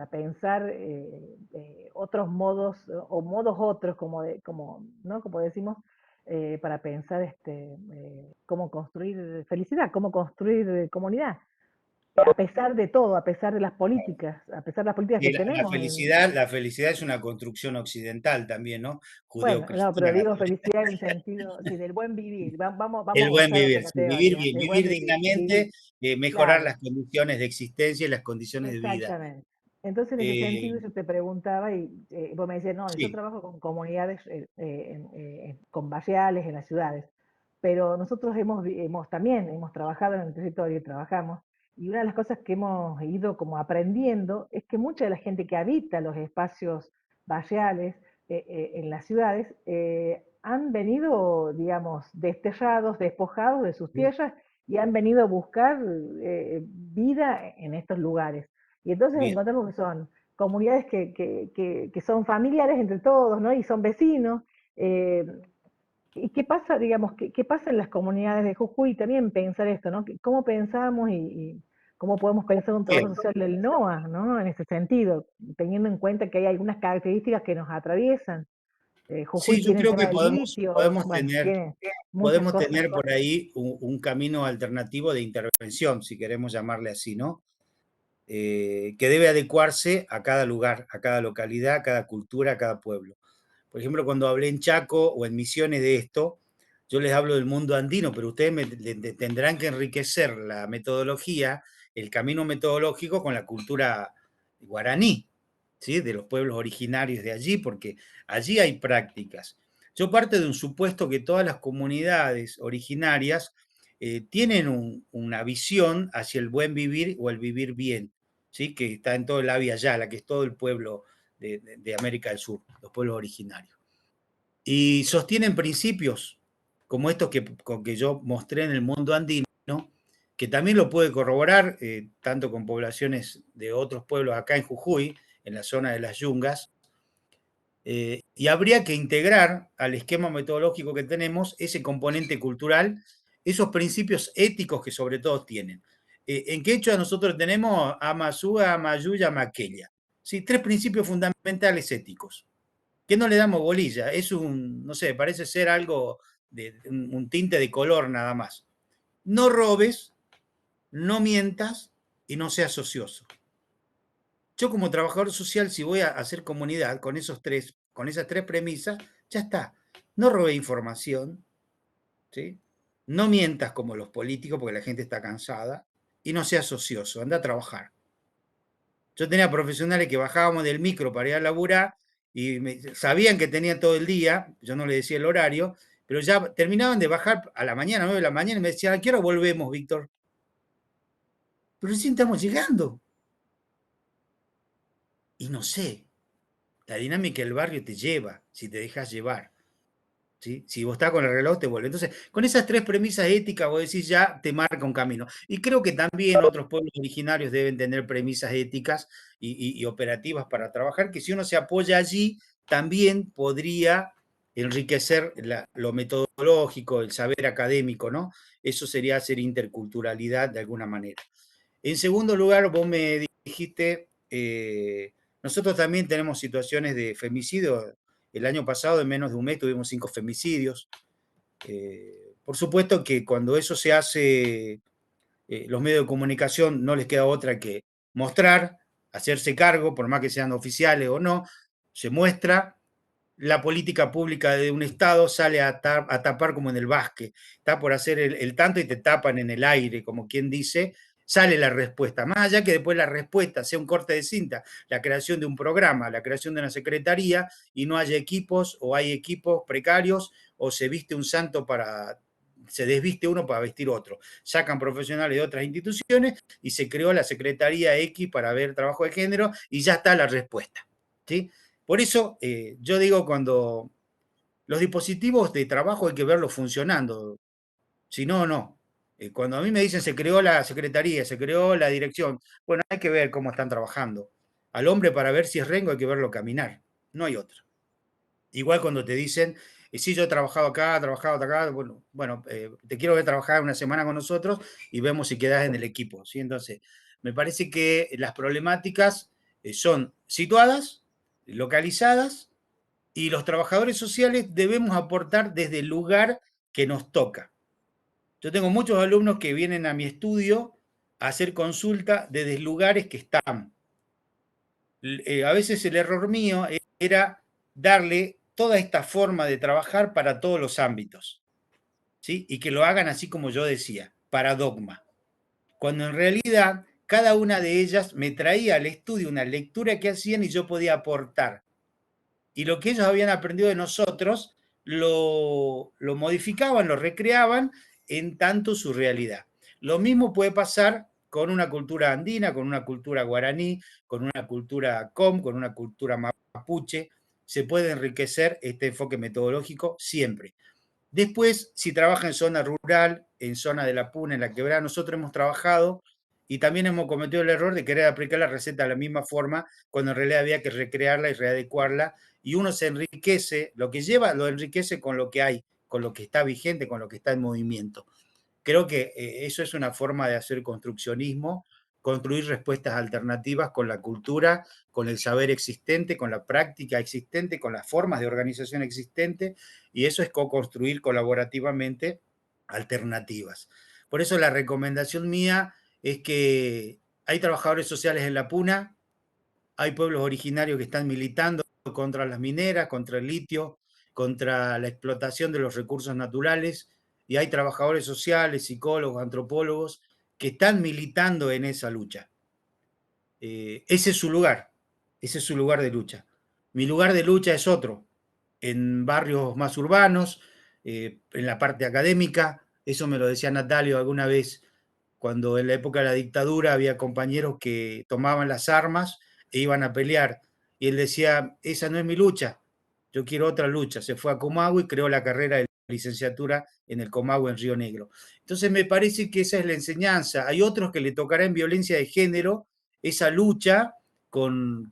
pensar otros modos, o modos otros, como decimos, para pensar cómo construir felicidad, cómo construir comunidad. A pesar de todo, a pesar de las políticas, a pesar de las políticas Y que tenemos. la felicidad es una construcción occidental también, ¿no? Bueno, no, pero Judeocristiana. digo felicidad en el sentido, sí, del buen vivir. Vamos El a buen usar otra vivir, sí, vivir categoría, bien, el buen vivir vivir, dignamente, mejorar claro, las condiciones de existencia y las condiciones de vida. exactamente. Entonces, en ese Eh, sentido, yo te preguntaba y vos me decías, no, yo sí, trabajo con comunidades, con barriales en las ciudades, pero nosotros también hemos trabajado en el territorio y trabajamos, y una de las cosas que hemos ido como aprendiendo es que mucha de la gente que habita los espacios barriales en las ciudades han venido, digamos, desterrados, despojados de sus tierras y han venido a buscar vida en estos lugares. Y entonces bien. encontramos que son comunidades que son familiares entre todos, ¿no? Y son vecinos. eh, ¿Y qué pasa, digamos, qué pasa en las comunidades de Jujuy? También pensar esto, ¿no? ¿Cómo pensamos y cómo podemos pensar un trabajo Bien. social del NOA, ¿no? En ese sentido, teniendo en cuenta que hay algunas características que nos atraviesan. Sí, Jujuy yo tiene el creo tema que del litio, bueno, tiene muchas podemos cosas. tener por ahí un camino alternativo de intervención, si queremos llamarle así, ¿no? Que debe adecuarse a cada lugar, a cada localidad, a cada cultura, a cada pueblo. Por ejemplo, cuando hablé en Chaco o en Misiones de esto, yo les hablo del mundo andino, pero ustedes tendrán que enriquecer la metodología, el camino metodológico con la cultura guaraní, ¿sí? De los pueblos originarios de allí, porque allí hay prácticas. Yo parto de un supuesto que todas las comunidades originarias tienen una visión hacia el buen vivir o el vivir bien, ¿sí? Que está en todo el Avia Yala, que es todo el pueblo de América del Sur, los pueblos originarios. Y sostienen principios como estos que yo mostré en el mundo andino, que también lo puede corroborar tanto con poblaciones de otros pueblos acá en Jujuy, en la zona de las Yungas, y habría que integrar al esquema metodológico que tenemos ese componente cultural, esos principios éticos que sobre todo tienen. En quechua nosotros tenemos Amazúa, Amayuya, Maquella. ¿Sí? 3 principios fundamentales éticos, que no le damos bolilla. Es no sé, parece ser algo de un tinte de color nada más. No robes, no mientas y no seas ocioso. Yo como trabajador social, si voy a hacer comunidad con esas tres premisas, ya está. No robe información, ¿sí? No mientas como los políticos porque la gente está cansada y no seas ocioso, anda a trabajar. Yo tenía profesionales que bajábamos del micro para ir a laburar y sabían que tenían todo el día, yo no les decía el horario, pero ya terminaban de bajar a la mañana, 9 de la mañana, y me decían, ¿a qué hora volvemos, Víctor? Pero recién estamos llegando. Y no sé, la dinámica del barrio te lleva, si te dejas llevar. ¿Sí? Si vos estás con el reloj, te vuelve. Entonces, con esas 3 premisas éticas, vos decís, ya te marca un camino. Y creo que también otros pueblos originarios deben tener premisas éticas y operativas para trabajar, que si uno se apoya allí, también podría enriquecer lo metodológico, el saber académico, ¿no? Eso sería hacer interculturalidad de alguna manera. En segundo lugar, vos me dijiste, nosotros también tenemos situaciones de femicidio. El año pasado, en menos de un mes, tuvimos 5 femicidios. Por supuesto que cuando eso se hace, los medios de comunicación no les queda otra que mostrar, hacerse cargo, por más que sean oficiales o no, se muestra, la política pública de un Estado sale a tapar como en el básquet, está por hacer el tanto y te tapan en el aire, como quien dice, sale la respuesta. Más allá que después la respuesta sea un corte de cinta, la creación de un programa, la creación de una secretaría y no haya equipos o hay equipos precarios o se viste un santo se desviste uno para vestir otro. Sacan profesionales de otras instituciones y se creó la Secretaría X para ver trabajo de género y ya está la respuesta. ¿Sí? Por eso yo digo, cuando los dispositivos de trabajo hay que verlos funcionando, si no, no. Cuando a mí me dicen se creó la secretaría, se creó la dirección, bueno, hay que ver cómo están trabajando. Al hombre para ver si es rengo hay que verlo caminar, no hay otra. Igual cuando te dicen, sí, yo he trabajado acá, bueno, te quiero ver trabajar una semana con nosotros y vemos si quedas en el equipo, ¿sí? Entonces, me parece que las problemáticas son situadas, localizadas, y los trabajadores sociales debemos aportar desde el lugar que nos toca. Yo tengo muchos alumnos que vienen a mi estudio a hacer consulta desde lugares que están. A veces el error mío era darle toda esta forma de trabajar para todos los ámbitos, ¿sí? Y que lo hagan así como yo decía, para dogma. Cuando en realidad cada una de ellas me traía al estudio una lectura que hacían y yo podía aportar. Y lo que ellos habían aprendido de nosotros lo modificaban, lo recreaban en tanto su realidad. Lo mismo puede pasar con una cultura andina, con una cultura guaraní, con una cultura com, con una cultura mapuche. Se puede enriquecer este enfoque metodológico siempre. Después, si trabaja en zona rural, en zona de la Puna, en la Quebrada, nosotros hemos trabajado y también hemos cometido el error de querer aplicar la receta de la misma forma, cuando en realidad había que recrearla y readecuarla, y uno se enriquece, lo que lleva lo enriquece con lo que hay, con lo que está vigente, con lo que está en movimiento. Creo que eso es una forma de hacer construccionismo, construir respuestas alternativas con la cultura, con el saber existente, con la práctica existente, con las formas de organización existente, y eso es co-construir colaborativamente alternativas. Por eso la recomendación mía es que hay trabajadores sociales en la Puna, hay pueblos originarios que están militando contra las mineras, contra el litio, contra la explotación de los recursos naturales, y hay trabajadores sociales, psicólogos, antropólogos, que están militando en esa lucha. Ese es su lugar, ese es su lugar de lucha. Mi lugar de lucha es otro, en barrios más urbanos, en la parte académica. Eso me lo decía Natalio alguna vez, cuando en la época de la dictadura había compañeros que tomaban las armas e iban a pelear. Y él decía, esa no es mi lucha, yo quiero otra lucha. Se fue a Comahue y creó la carrera de licenciatura en el Comahue en Río Negro. Entonces me parece que esa es la enseñanza. Hay otros que le tocará en violencia de género esa lucha,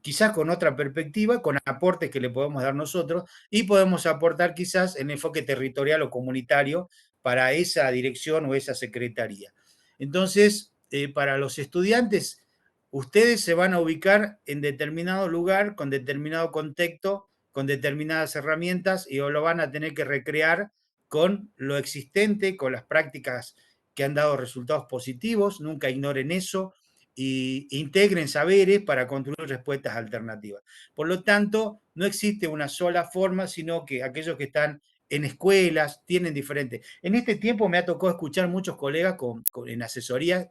quizás con otra perspectiva, con aportes que le podemos dar nosotros, y podemos aportar quizás en enfoque territorial o comunitario para esa dirección o esa secretaría. Entonces, para los estudiantes, ustedes se van a ubicar en determinado lugar, con determinado contexto, con determinadas herramientas, y lo van a tener que recrear con lo existente, con las prácticas que han dado resultados positivos. Nunca ignoren eso, y integren saberes para construir respuestas alternativas. Por lo tanto, no existe una sola forma, sino que aquellos que están en escuelas tienen diferentes. En este tiempo me ha tocado escuchar muchos colegas en asesorías,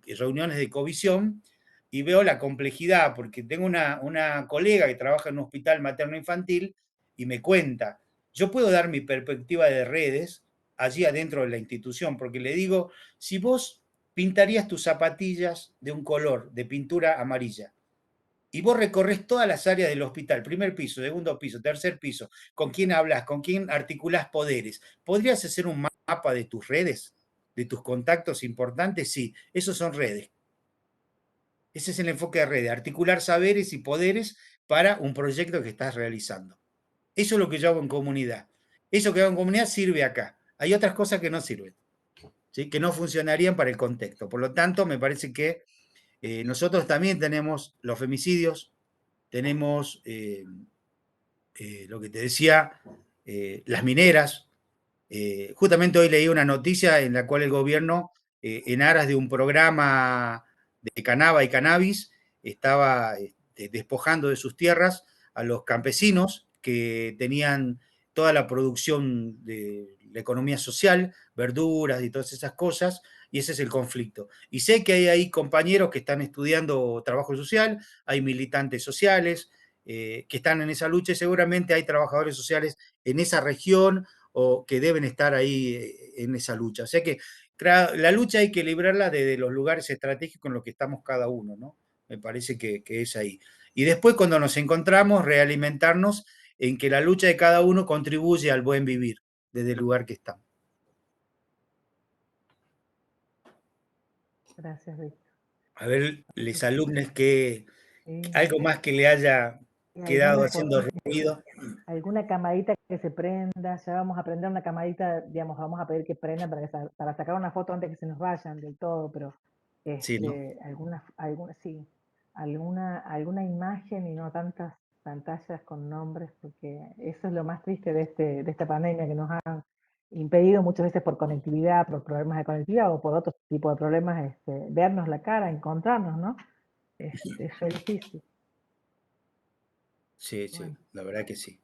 reuniones de covisión, y veo la complejidad, porque tengo una colega que trabaja en un hospital materno-infantil y me cuenta, yo puedo dar mi perspectiva de redes allí adentro de la institución, porque le digo, si vos pintarías tus zapatillas de un color, de pintura amarilla, y vos recorres todas las áreas del hospital, primer piso, segundo piso, tercer piso, con quién hablas, con quién articulás poderes, ¿podrías hacer un mapa de tus redes, de tus contactos importantes? Sí, esos son redes. Ese es el enfoque de redes, articular saberes y poderes para un proyecto que estás realizando. Eso es lo que yo hago en comunidad. Eso que hago en comunidad sirve acá. Hay otras cosas que no sirven, ¿sí? Que no funcionarían para el contexto. Por lo tanto, me parece que nosotros también tenemos los femicidios, tenemos lo que te decía, las mineras. Justamente hoy leí una noticia en la cual el gobierno, en aras de un programa de Canaba y Cannabis, estaba despojando de sus tierras a los campesinos que tenían toda la producción de la economía social, verduras y todas esas cosas, y ese es el conflicto. Y sé que hay ahí compañeros que están estudiando trabajo social, hay militantes sociales que están en esa lucha, y seguramente hay trabajadores sociales en esa región o que deben estar ahí en esa lucha. O sea que la lucha hay que librarla desde los lugares estratégicos en los que estamos cada uno, ¿no? Me parece que es ahí. Y después, cuando nos encontramos, realimentarnos en que la lucha de cada uno contribuye al buen vivir desde el lugar que estamos. Gracias, Víctor. A ver, les alumnos, que algo más que le haya quedado haciendo ruido. Alguna camarita que se prenda, ya vamos a prender una camarita, digamos, vamos a pedir que prenda para sacar una foto antes que se nos vayan del todo, pero Sí, ¿no? alguna imagen y no tantas pantallas con nombres, porque eso es lo más triste de esta pandemia, que nos ha impedido muchas veces por conectividad, por problemas de conectividad o por otro tipo de problemas, vernos la cara, encontrarnos, ¿no? Fue difícil. Sí, sí, Bueno. la verdad que sí.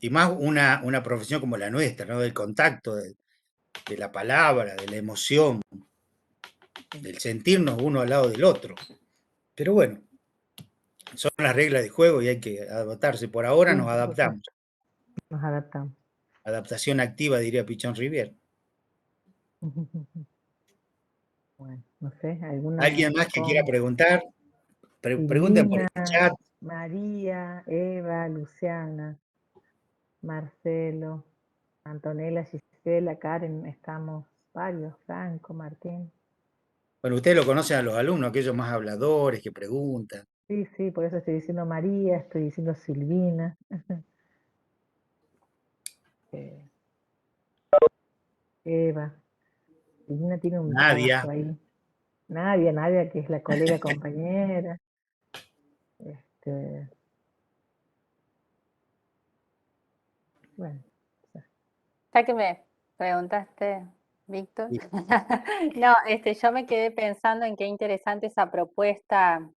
Y más una profesión como la nuestra, ¿no? Del contacto, de la palabra, de la emoción, del sentirnos uno al lado del otro. Pero bueno, son las reglas de juego y hay que adaptarse. Por ahora Sí, nos adaptamos. nos adaptamos. Adaptación activa, diría Pichón Rivière. Bueno, no sé, alguna... ¿Alguien más que quiera preguntar? Pregunten por Silvina, el chat. María, Eva, Luciana, Marcelo, Antonella, Gisela, Karen, estamos varios, Franco, Martín. Bueno, ustedes lo conocen a los alumnos, aquellos más habladores que preguntan. Sí, sí, por eso estoy diciendo María, estoy diciendo Silvina. Eva. Silvina tiene un Nadia. trabajo ahí. Nadia, que es la colega compañera. Bueno. Ya que me preguntaste, Víctor, Sí. no, yo me quedé pensando en qué interesante esa propuesta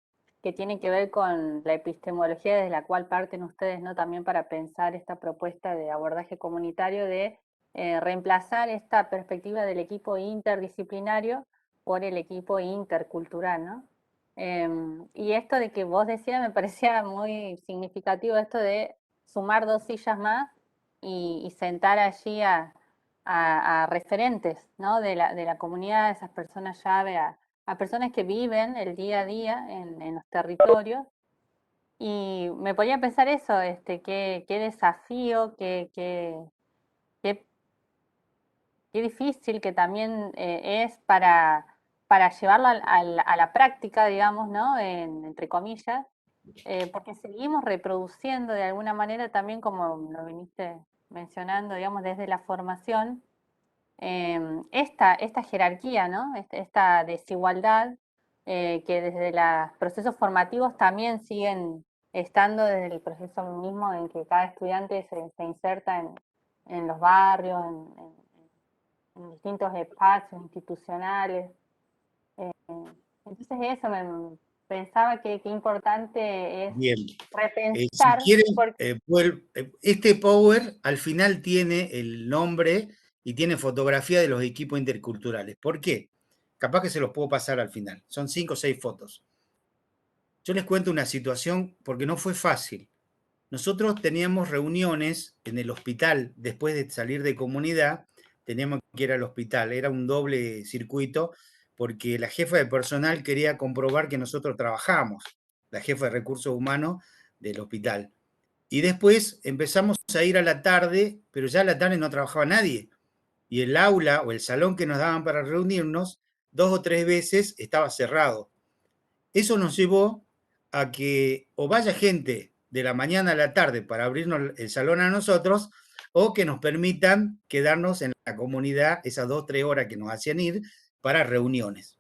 que tiene que ver con la epistemología desde la cual parten ustedes, ¿no? También para pensar esta propuesta de abordaje comunitario de reemplazar esta perspectiva del equipo interdisciplinario por el equipo intercultural, ¿no? Y esto de que vos decías me parecía muy significativo, esto de sumar 2 sillas más y sentar allí a referentes, ¿no? de la comunidad, esas personas llave, a personas que viven el día a día en los territorios. Y me ponía a pensar eso, qué desafío, qué difícil que también es para llevarlo a la práctica, digamos, ¿no? Entre comillas, porque seguimos reproduciendo de alguna manera también, como lo viniste mencionando, digamos, desde la formación, esta jerarquía, ¿no? Esta desigualdad que desde los procesos formativos también siguen estando desde el proceso mismo en que cada estudiante se inserta en los barrios, en distintos espacios institucionales. Entonces eso me pensaba que qué importante es Bien. Si repensar, quieren, porque este Power al final tiene el nombre y tiene fotografía de los equipos interculturales. ¿Por qué? Capaz que se los puedo pasar al final. Son 5 o 6 fotos. Yo les cuento una situación porque no fue fácil. Nosotros teníamos reuniones en el hospital después de salir de comunidad, teníamos que ir al hospital, era un doble circuito porque la jefa de personal quería comprobar que nosotros trabajamos, la jefa de recursos humanos del hospital. Y después empezamos a ir a la tarde, pero ya a la tarde no trabajaba nadie. Y el aula o el salón que nos daban para reunirnos, 2 o 3 veces estaba cerrado. Eso nos llevó a que o vaya gente de la mañana a la tarde para abrirnos el salón a nosotros, o que nos permitan quedarnos en la comunidad esas 2 o 3 horas que nos hacían ir para reuniones.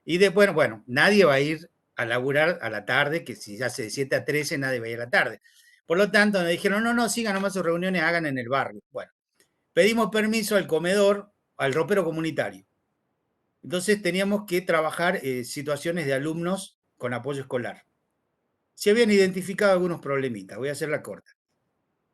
Y después, bueno, nadie va a ir a laburar a la tarde, que si hace de 7 a 13, nadie va a ir a la tarde. Por lo tanto, nos dijeron, no, sigan nomás sus reuniones, hagan en el barrio. Bueno, pedimos permiso al comedor, al ropero comunitario. Entonces teníamos que trabajar situaciones de alumnos con apoyo escolar. Se habían identificado algunos problemitas, voy a hacerla corta.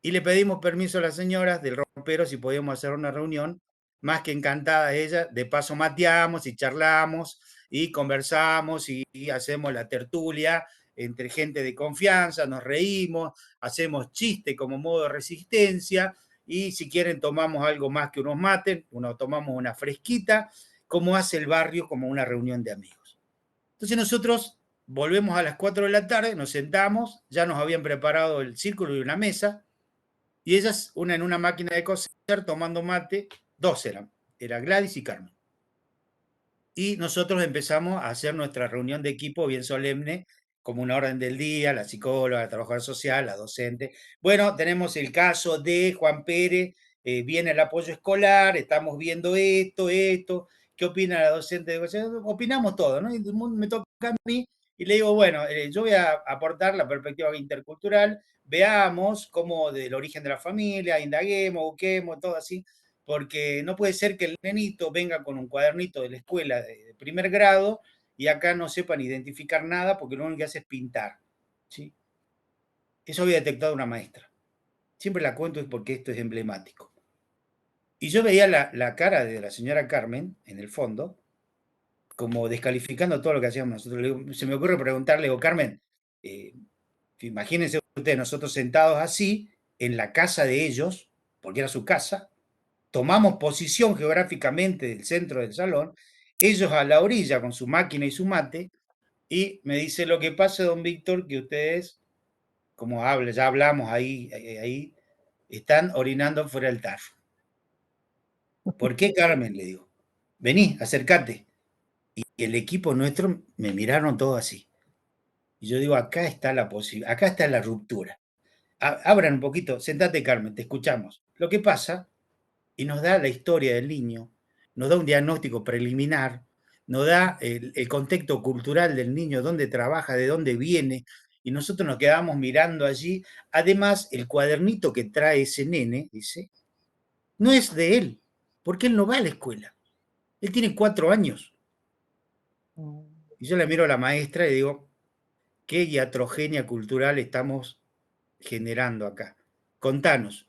Y le pedimos permiso a las señoras del ropero si podíamos hacer una reunión, más que encantada ella, de paso mateamos y charlamos y conversamos y hacemos la tertulia entre gente de confianza, nos reímos, hacemos chiste como modo de resistencia y si quieren tomamos algo más que unos mates, tomamos una fresquita, como hace el barrio como una reunión de amigos. Entonces nosotros volvemos a las 4 de la tarde, nos sentamos, ya nos habían preparado el círculo y una mesa, y ellas, una en una máquina de coser, tomando mate, 2 eran, era Gladys y Carmen. Y nosotros empezamos a hacer nuestra reunión de equipo bien solemne, como una orden del día, la psicóloga, la trabajadora social, la docente. Bueno, tenemos el caso de Juan Pérez, viene el apoyo escolar, estamos viendo esto, ¿qué opina la docente? Opinamos todo, ¿no? Y me toca a mí Y le digo, bueno, yo voy a aportar la perspectiva intercultural, veamos cómo del origen de la familia, indaguemos, busquemos, todo así, porque no puede ser que el nenito venga con un cuadernito de la escuela de primer grado y acá no sepan identificar nada porque lo único que hace es pintar, ¿sí? Eso había detectado una maestra. Siempre la cuento es porque esto es emblemático. Y yo veía la cara de la señora Carmen, en el fondo, como descalificando todo lo que hacíamos nosotros. Se me ocurre preguntarle, digo, Carmen, imagínense ustedes, nosotros sentados así, en la casa de ellos, porque era su casa, tomamos posición geográficamente del centro del salón, ellos a la orilla con su máquina y su mate, y me dice, lo que pasa, don Víctor, que ustedes, como ya hablamos ahí, están orinando fuera del tarro. ¿Por qué, Carmen? Le digo, vení, acércate. Y el equipo nuestro me miraron todo así. Y yo digo, acá está la posibilidad, acá está la ruptura. Abran un poquito, sentate, Carmen, te escuchamos. Lo que pasa, y nos da la historia del niño, nos da un diagnóstico preliminar, nos da el contexto cultural del niño, dónde trabaja, de dónde viene, y nosotros nos quedamos mirando allí. Además, el cuadernito que trae ese nene, dice, no es de él, porque él no va a la escuela. Él tiene 4 años. Y yo le miro a la maestra y digo, qué iatrogenia cultural estamos generando acá. Contanos,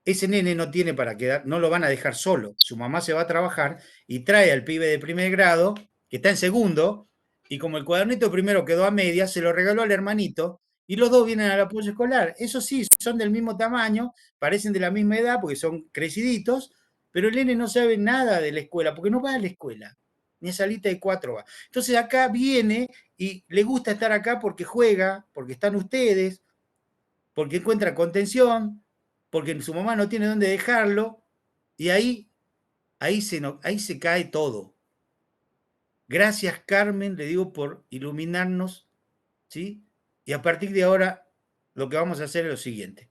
ese nene no tiene para quedar, no lo van a dejar solo. Su mamá se va a trabajar y trae al pibe de primer grado, que está en segundo, y como el cuadernito primero quedó a media, se lo regaló al hermanito, y los dos vienen al apoyo escolar. Eso sí, son del mismo tamaño, parecen de la misma edad, porque son creciditos, pero el nene no sabe nada de la escuela, porque no va a la escuela, ni a salita de 4 va. Entonces acá viene y le gusta estar acá porque juega, porque están ustedes, porque encuentra contención, porque su mamá no tiene dónde dejarlo, y ahí se cae todo. Gracias, Carmen, le digo, por iluminarnos, ¿sí? Y a partir de ahora, lo que vamos a hacer es lo siguiente.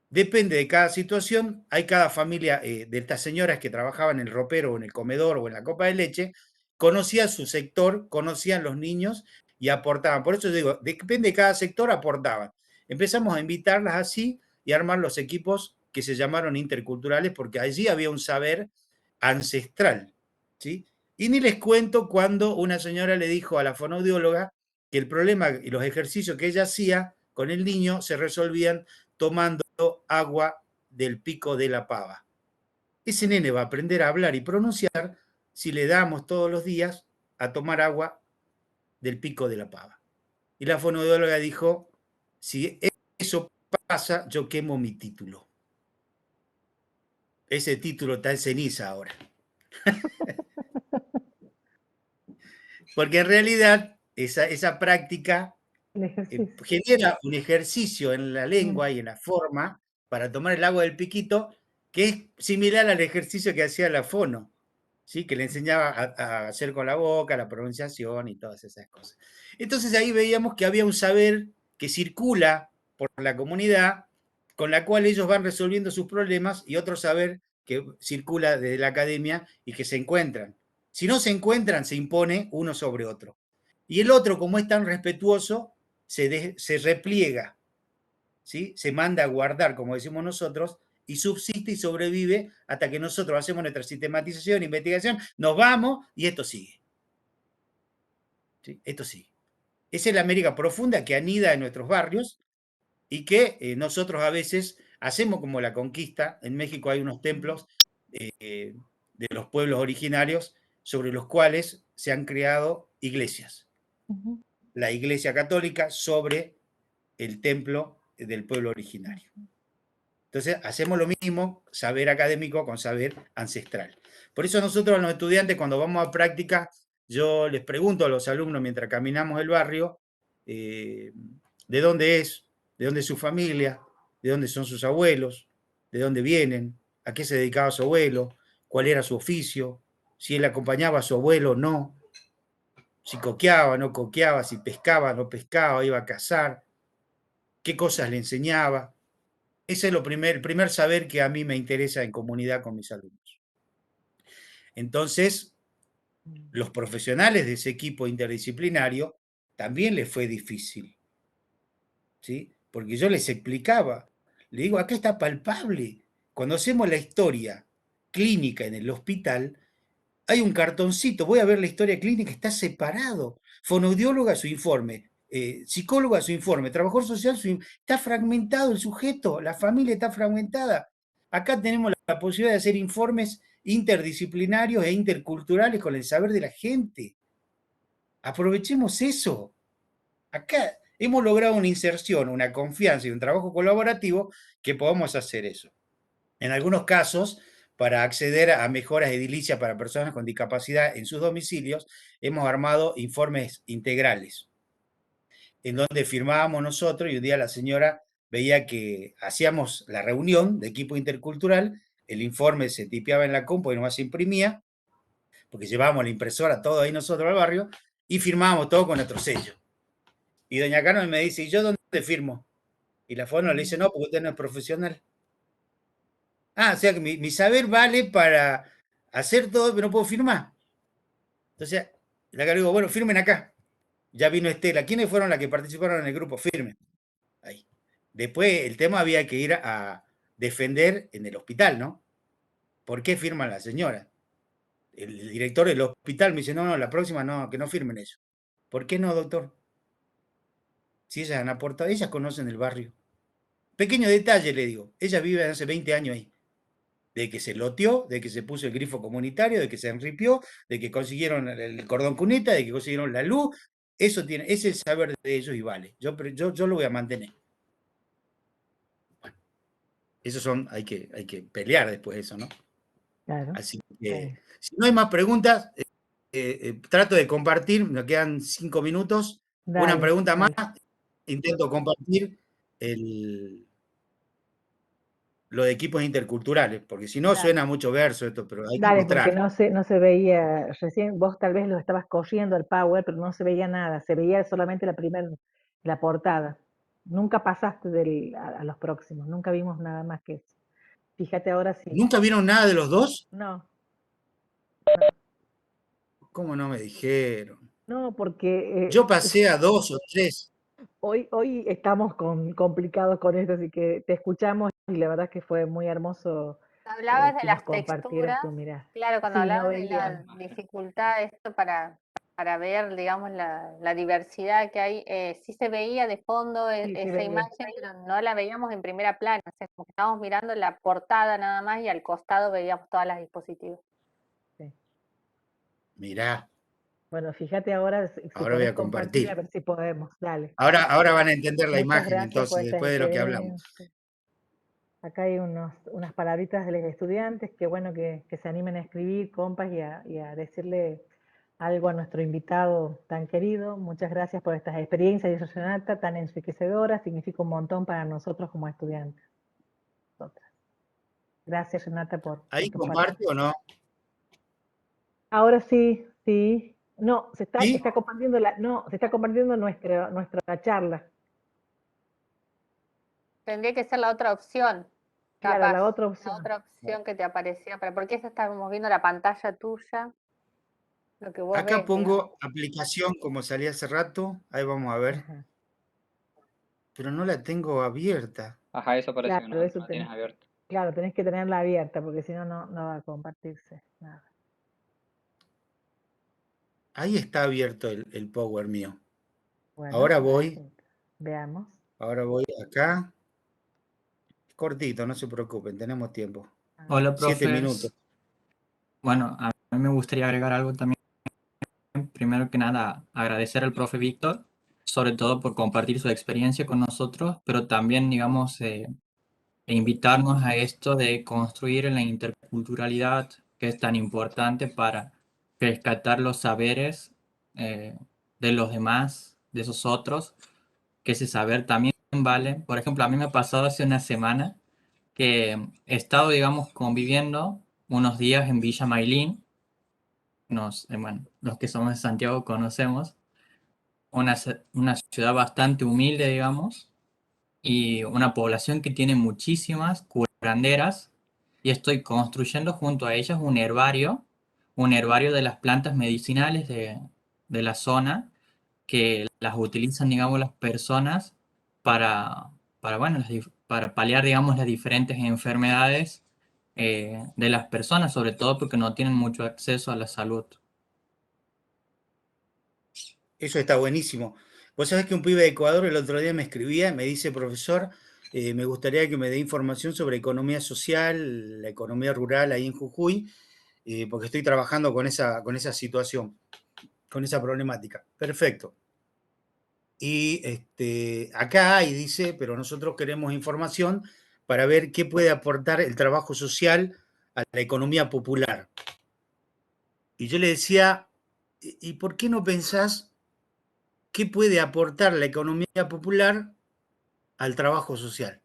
Depende de cada situación, hay cada familia de estas señoras que trabajaban en el ropero o en el comedor o en la copa de leche, conocían su sector, conocían los niños y aportaban. Por eso digo, depende de cada sector, aportaban. Empezamos a invitarlas así y a armar los equipos que se llamaron interculturales porque allí había un saber ancestral, ¿sí? Y ni les cuento cuando una señora le dijo a la fonoaudióloga que el problema y los ejercicios que ella hacía con el niño se resolvían tomando agua del pico de la pava. Ese nene va a aprender a hablar y pronunciar si le damos todos los días a tomar agua del pico de la pava. Y la fonoaudióloga dijo, si eso pasa, yo quemo mi título. Ese título está en ceniza ahora. Porque en realidad esa práctica genera un ejercicio en la lengua y en la forma para tomar el agua del piquito que es similar al ejercicio que hacía la fono, ¿sí? Que le enseñaba a hacer con la boca, la pronunciación y todas esas cosas. Entonces ahí veíamos que había un saber que circula por la comunidad con la cual ellos van resolviendo sus problemas y otro saber que circula desde la academia y que se encuentran. Si no se encuentran, se impone uno sobre otro. Y el otro, como es tan respetuoso, se repliega, ¿sí? Se manda a guardar, como decimos nosotros, y subsiste y sobrevive hasta que nosotros hacemos nuestra sistematización, investigación, nos vamos y esto sigue. ¿Sí? Esto sigue. Esa es la América profunda que anida en nuestros barrios y que nosotros a veces hacemos como la conquista. En México hay unos templos de los pueblos originarios sobre los cuales se han creado iglesias. La iglesia católica sobre el templo del pueblo originario. Entonces, hacemos lo mismo, saber académico con saber ancestral. Por eso nosotros a los estudiantes, cuando vamos a práctica, yo les pregunto a los alumnos mientras caminamos el barrio, de dónde es su familia, de dónde son sus abuelos, de dónde vienen, a qué se dedicaba su abuelo, cuál era su oficio, si él acompañaba a su abuelo o no, si coqueaba o no coqueaba, si pescaba o no pescaba, iba a cazar, qué cosas le enseñaba. Ese es el primer saber que a mí me interesa en comunidad con mis alumnos. Entonces, los profesionales de ese equipo interdisciplinario también les fue difícil, ¿sí? Porque yo les explicaba, le digo, acá está palpable. Cuando hacemos la historia clínica en el hospital, hay un cartoncito, voy a ver la historia clínica, está separado. Fonoaudióloga su informe, psicóloga su informe, trabajador social está fragmentado el sujeto, la familia está fragmentada. Acá tenemos la posibilidad de hacer informes interdisciplinarios e interculturales con el saber de la gente. Aprovechemos eso. Acá hemos logrado una inserción, una confianza y un trabajo colaborativo que podamos hacer eso. En algunos casos, para acceder a mejoras edilicias para personas con discapacidad en sus domicilios, hemos armado informes integrales, en donde firmábamos nosotros y un día la señora veía que hacíamos la reunión de equipo intercultural, el informe se tipeaba en la compu y nomás se imprimía, porque llevábamos la impresora todo ahí nosotros al barrio, y firmábamos todo con nuestro sello. Y doña Carmen me dice, ¿y yo dónde firmo? Y la fono le dice, no, porque usted no es profesional. Ah, o sea que mi saber vale para hacer todo, pero no puedo firmar. Entonces, la que le digo, bueno, firmen acá. Ya vino Estela. ¿Quiénes fueron las que participaron en el grupo? Firmen. Ahí. Después el tema había que ir a defender en el hospital, ¿no? ¿Por qué firman la señora? El director del hospital me dice, no, la próxima no, que no firmen eso. ¿Por qué no, doctor? Si ellas han aportado, ellas conocen el barrio. Pequeño detalle, le digo. Ellas viven hace 20 años ahí. De que se loteó, de que se puso el grifo comunitario, de que se enripió, de que consiguieron el cordón cuneta, de que consiguieron la luz. Eso tiene, ese es el saber de ellos y vale. Yo lo voy a mantener. Bueno, esos son, hay que pelear después de eso, ¿no? Claro. Así que, si no hay más preguntas, trato de compartir, me quedan 5 minutos. Dale, Una pregunta dale. más, intento compartir lo de equipos interculturales, porque si no Dale. suena mucho verso esto, pero hay que Dale, porque mostrar. no se veía, recién vos tal vez lo estabas corriendo al Power, pero no se veía nada, se veía solamente la portada. Nunca pasaste a los próximos, nunca vimos nada más que eso. Fíjate ahora si... ¿Nunca vieron nada de los dos? No, ¿Cómo no me dijeron? no, porque Yo pasé a 2 o 3. hoy estamos complicados con esto, así que te escuchamos y la verdad que fue muy hermoso Hablabas de que nos las compartieras texturas, tu mirada. claro, cuando Sí, no hablabas de la veía. dificultad esto para ver, digamos, la diversidad que hay, sí se veía de fondo Sí, sí esa veía. imagen, pero no la veíamos en primera plana, o sea, como que estábamos mirando la portada nada más y al costado veíamos todas las dispositivos. Sí. Mirá, Bueno, fíjate ahora si ahora voy podés a compartir, a compartir. ver si podemos. Dale. Ahora van a entender la Muchas imagen, gracias por entonces, esta después de lo que hablamos. experiencia. Acá hay unas palabritas de los estudiantes, que bueno que se animen a escribir, compas, y a decirle algo a nuestro invitado tan querido. Muchas gracias por estas experiencias, y Renata, tan enriquecedoras, significa un montón para nosotros como estudiantes. Gracias, Renata, por ¿Ahí tu comparte o no? Ahora sí, sí. No, ¿Sí? está compartiendo se está compartiendo nuestra charla. Tendría que ser la otra opción, Claro, capaz, la otra opción. la otra opción que te aparecía, porque esa estábamos viendo la pantalla tuya, lo que vos Acá ves, pongo digamos. aplicación como salí hace rato. Ahí vamos a ver. Ajá. Pero no la tengo abierta. Ajá, eso parece Claro, que no, eso no tienes abierto. claro, tenés que tenerla abierta, porque si no, no va a compartirse nada. Ahí está abierto el Power mío. Bueno, Ahora voy veamos. acá. Cortito, no se preocupen, tenemos tiempo. Hola, 7 profes. minutos. Bueno, a mí me gustaría agregar algo también. Primero que nada, agradecer al profe Víctor, sobre todo por compartir su experiencia con nosotros, pero también, digamos, invitarnos a esto de construir la interculturalidad que es tan importante para rescatar los saberes de los demás, de esos otros, que ese saber también vale. Por ejemplo, a mí me ha pasado hace una semana que he estado, digamos, conviviendo unos días en Villa Mailín. Bueno, los que somos de Santiago conocemos, una ciudad bastante humilde, digamos, y una población que tiene muchísimas curanderas, y estoy construyendo junto a ellas un herbario de las plantas medicinales de la zona, que las utilizan, digamos, las personas bueno, para paliar, digamos, las diferentes enfermedades de las personas, sobre todo porque no tienen mucho acceso a la salud. Eso está buenísimo. Vos sabés que un pibe de Ecuador el otro día me escribía, me dice, profesor, me gustaría que me dé información sobre economía social, la economía rural ahí en Jujuy, porque estoy trabajando con esa situación, con esa problemática. Perfecto. Y acá hay, dice, pero nosotros queremos información para ver qué puede aportar el trabajo social a la economía popular. Y yo le decía, ¿y por qué no pensás qué puede aportar la economía popular al trabajo social?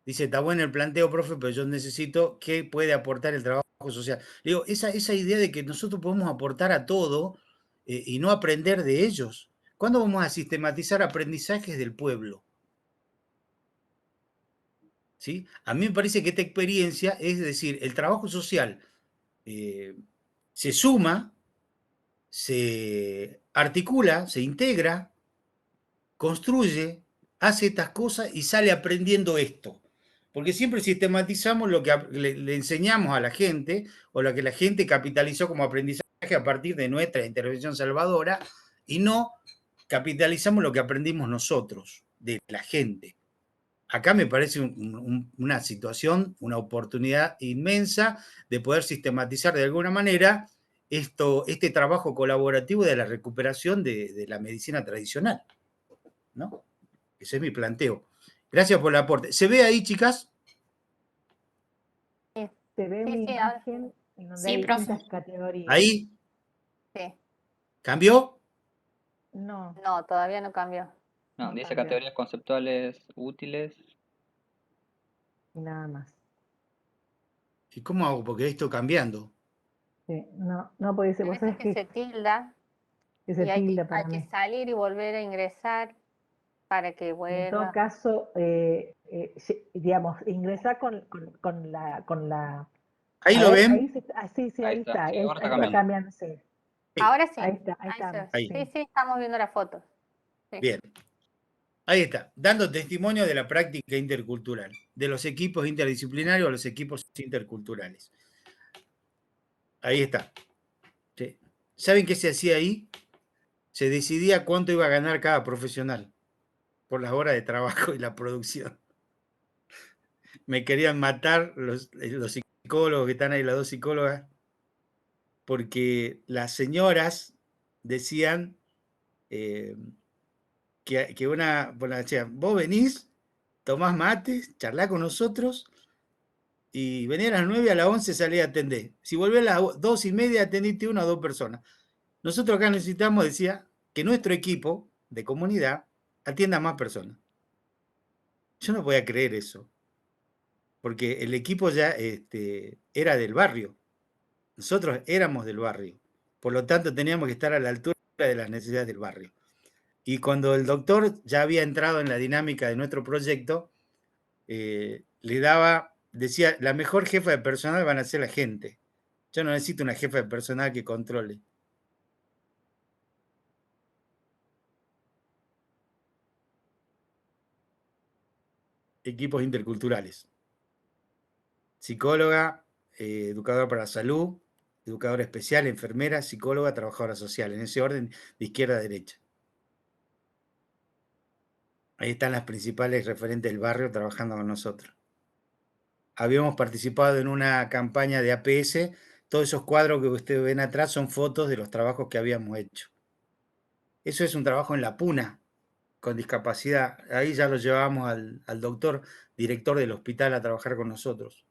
Dice, está bueno el planteo, profe, pero yo necesito qué puede aportar el trabajo social. Le digo, esa idea de que nosotros podemos aportar a todo y no aprender de ellos. ¿Cuándo vamos a sistematizar aprendizajes del pueblo? ¿Sí? A mí me parece que esta experiencia, es decir, el trabajo social se suma, se articula, se integra, construye, hace estas cosas y sale aprendiendo esto. Porque siempre sistematizamos lo que le enseñamos a la gente o lo que la gente capitalizó como aprendizaje a partir de nuestra intervención salvadora y no capitalizamos lo que aprendimos nosotros, de la gente. Acá me parece una situación, una oportunidad inmensa de poder sistematizar de alguna manera este trabajo colaborativo de la recuperación de la medicina tradicional, ¿no? Ese es mi planteo. Gracias por el aporte. ¿Se ve ahí, chicas? Sí, Se ve una sí, ahora imagen en donde Sí, hay profe. distintas categorías. ¿Ahí? sí. ¿Cambió? No, No, todavía no cambió. No, no dice cambió. categorías conceptuales útiles. Y nada más. ¿Y cómo hago? Porque esto cambiando. Sí, no puede ser. A Vos veces sabés que se tilda que se y hay tilda para hay que mí. salir y volver a ingresar para que En todo vuelva. caso, digamos, ingresar con la. ¿Ahí A lo ver, ven? ahí sí, Ahí ahí está. está. Sí, Ahí ahora está está cambiando. cambiando, sí. Ahora sí, Ahí está, ahí se ve. Ahí. Sí, sí, estamos viendo las fotos. Sí. Bien. Ahí está, dando testimonio de la práctica intercultural, de los equipos interdisciplinarios a los equipos interculturales. Ahí está. Sí. ¿Saben qué se hacía ahí? Se decidía cuánto iba a ganar cada profesional por las horas de trabajo y la producción. Me querían matar los psicólogos que están ahí, las dos psicólogas, porque las señoras decían que bueno, decían, vos venís, tomás mates, charlá con nosotros y venía a las 9, a las 11 salía a atender. Si volvés a las 2:30, atendiste una o dos personas. Nosotros acá necesitamos, decía, que nuestro equipo de comunidad atienda a más personas. Yo no podía creer eso, porque el equipo ya era del barrio. Nosotros éramos del barrio. Por lo tanto, teníamos que estar a la altura de las necesidades del barrio. Y cuando el doctor ya había entrado en la dinámica de nuestro proyecto, decía, la mejor jefa de personal van a ser la gente. Yo no necesito una jefa de personal que controle. Equipos interculturales. Psicóloga, educadora para la salud, educadora especial, enfermera, psicóloga, trabajadora social, en ese orden de izquierda a derecha. Ahí están las principales referentes del barrio trabajando con nosotros. Habíamos participado en una campaña de APS. Todos esos cuadros que ustedes ven atrás son fotos de los trabajos que habíamos hecho. Eso es un trabajo en la Puna, con discapacidad. Ahí ya lo llevábamos al doctor, director del hospital, a trabajar con nosotros.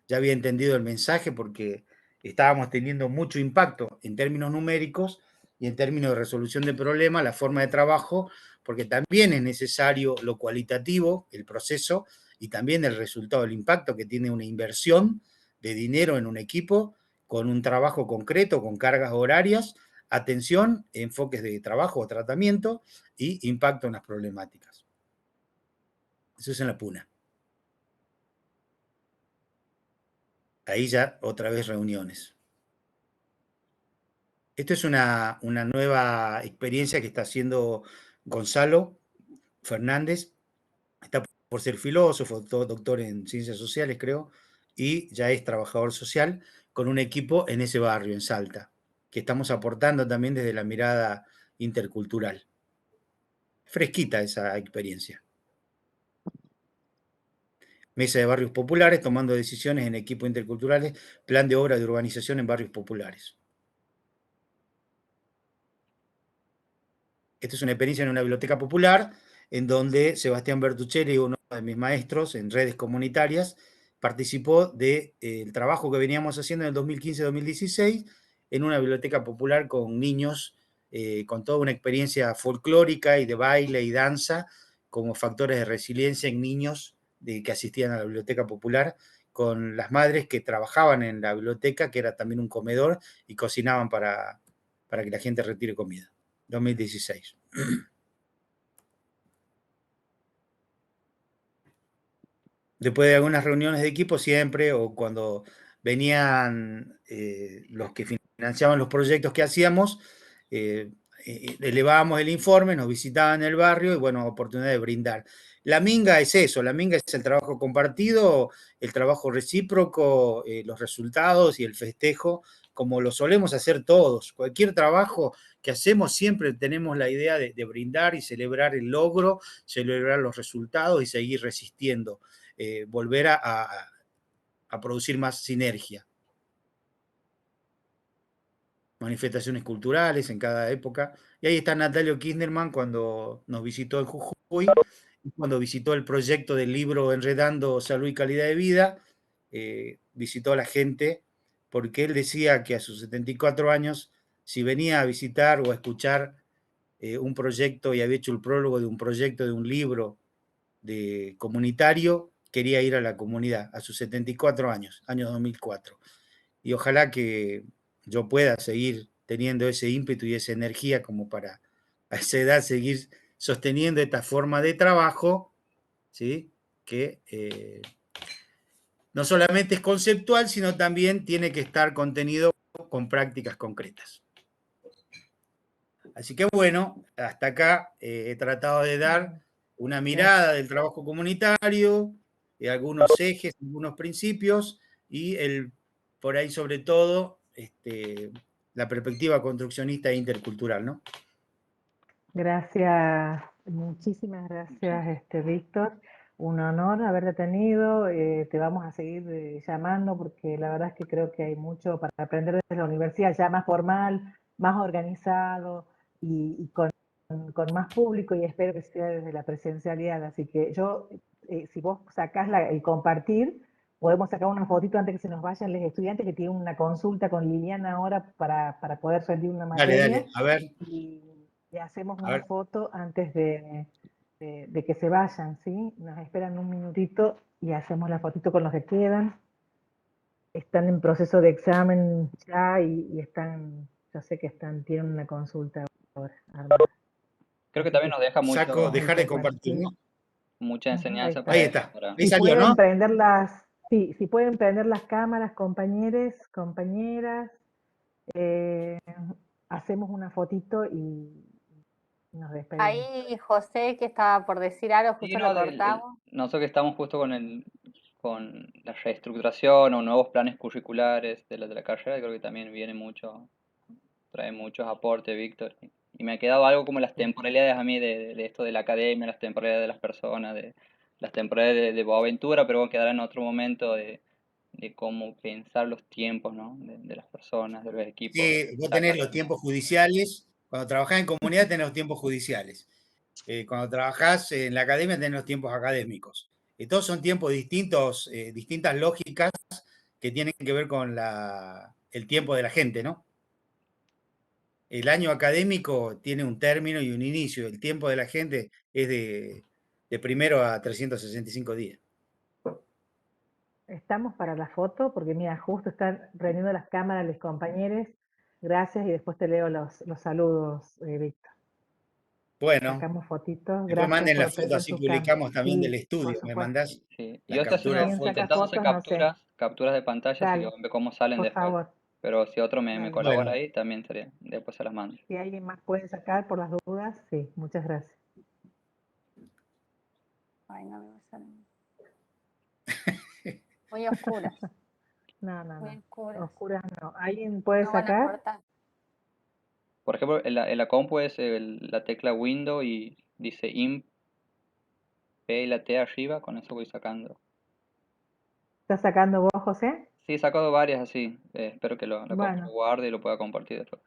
Ya había entendido el mensaje porque estábamos teniendo mucho impacto en términos numéricos y en términos de resolución de problemas, la forma de trabajo, porque también es necesario lo cualitativo, el proceso, y también el resultado, el impacto que tiene una inversión de dinero en un equipo con un trabajo concreto, con cargas horarias, atención, enfoques de trabajo o tratamiento y impacto en las problemáticas. Eso es en la Puna. Ahí ya otra vez reuniones. Esto es una nueva experiencia que está haciendo Gonzalo Fernández. Está por ser filósofo, doctor en ciencias sociales, creo, y ya es trabajador social con un equipo en ese barrio, en Salta, que estamos aportando también desde la mirada intercultural. Fresquita esa experiencia. Mesa de barrios populares, tomando decisiones en equipos interculturales, plan de obra de urbanización en barrios populares. Esta es una experiencia en una biblioteca popular, en donde Sebastián Bertuccelli, uno de mis maestros en redes comunitarias, participó del trabajo que veníamos haciendo en el 2015-2016 en una biblioteca popular con niños, con toda una experiencia folclórica y de baile y danza como factores de resiliencia en niños que asistían a la biblioteca popular, con las madres que trabajaban en la biblioteca, que era también un comedor, y cocinaban para que la gente retire comida. 2016. Después de algunas reuniones de equipo siempre, o cuando venían los que financiaban los proyectos que hacíamos, elevábamos el informe, nos visitaban el barrio y bueno, oportunidad de brindar. La minga es eso, la minga es el trabajo compartido, el trabajo recíproco, los resultados y el festejo, como lo solemos hacer todos. Cualquier trabajo que hacemos siempre tenemos la idea de brindar y celebrar el logro, celebrar los resultados y seguir resistiendo. Volver a producir más sinergia. Manifestaciones culturales en cada época. Y ahí está Natalio Kinderman cuando nos visitó en Jujuy, cuando visitó el proyecto del libro Enredando Salud y Calidad de Vida, visitó a la gente, porque él decía que a sus 74 años, si venía a visitar o a escuchar un proyecto y había hecho el prólogo de un proyecto, de un libro de comunitario, quería ir a la comunidad a sus 74 años, año 2004. Y ojalá que yo pueda seguir teniendo ese ímpetu y esa energía como para a esa edad seguir sosteniendo esta forma de trabajo, ¿sí? Que no solamente es conceptual, sino también tiene que estar contenido con prácticas concretas. Así que bueno, hasta acá he tratado de dar una mirada del trabajo comunitario, algunos ejes, algunos principios y por ahí sobre todo la perspectiva construccionista e intercultural, ¿no? Gracias, muchísimas gracias, Víctor. Un honor haberte tenido. Te vamos a seguir llamando porque la verdad es que creo que hay mucho para aprender desde la universidad, ya más formal, más organizado y con más público, y espero que sea desde la presencialidad. Así que yo, si vos sacás el compartir, podemos sacar una fotito antes que se nos vayan los estudiantes que tienen una consulta con Liliana ahora para poder rendir una materia. Dale, a ver. Y hacemos una foto antes de que se vayan, ¿sí? Nos esperan un minutito y hacemos la fotito con los que quedan. Están en proceso de examen ya y están, yo sé que tienen una consulta ahora. Creo que también nos deja mucho, dejar de compartir, ¿no? Mucha enseñanza. Ahí está. Si salió, pueden, ¿no? Prender si pueden prender las cámaras, compañeros, compañeras, hacemos una fotito y nos despedimos. Ahí José, que estaba por decir algo, justo Sí, lo cortamos. nosotros que estamos justo con la reestructuración o nuevos planes curriculares de la carrera, creo que también trae muchos aportes, Víctor. Y me ha quedado algo como las temporalidades a mí de esto de la academia, las temporalidades de las personas, las temporalidades de Boaventura, pero bueno, quedará en otro momento de cómo pensar los tiempos, ¿no? De las personas, de los equipos. Sí, vos tenés los tiempos judiciales. Cuando trabajás en comunidad tenés los tiempos judiciales. Cuando trabajás en la academia tenés los tiempos académicos. Todos son tiempos distintos, distintas lógicas que tienen que ver con el tiempo de la gente, ¿no? El año académico tiene un término y un inicio. El tiempo de la gente es de 1 a 365 días. Estamos para la foto, porque mira, justo están prendiendo las cámaras los compañeros. Gracias, y después te leo los saludos, Víctor. Bueno, sacamos fotitos. Después manden la foto, así publicamos también del estudio. Me mandás. Sí. La Yo estoy intentando hacer capturas de pantalla, así que ven cómo salen por después. favor. Pero si otro me Dale. colabora Bueno, ahí, también sería, después se las mando. Si alguien más puede sacar por las dudas, sí, muchas gracias. Ay, no me va a salir. Muy oscuras, No, no, muy no. oscuras. Oscuras no. ¿Alguien puede No van a sacar? cortar. Por ejemplo, en la compu es la tecla Windows y dice IMP P y la T arriba, con eso voy sacando. ¿Estás sacando vos, José? Sí, he sacado varias así. Espero que la compu Bueno, guarde y lo pueda compartir después.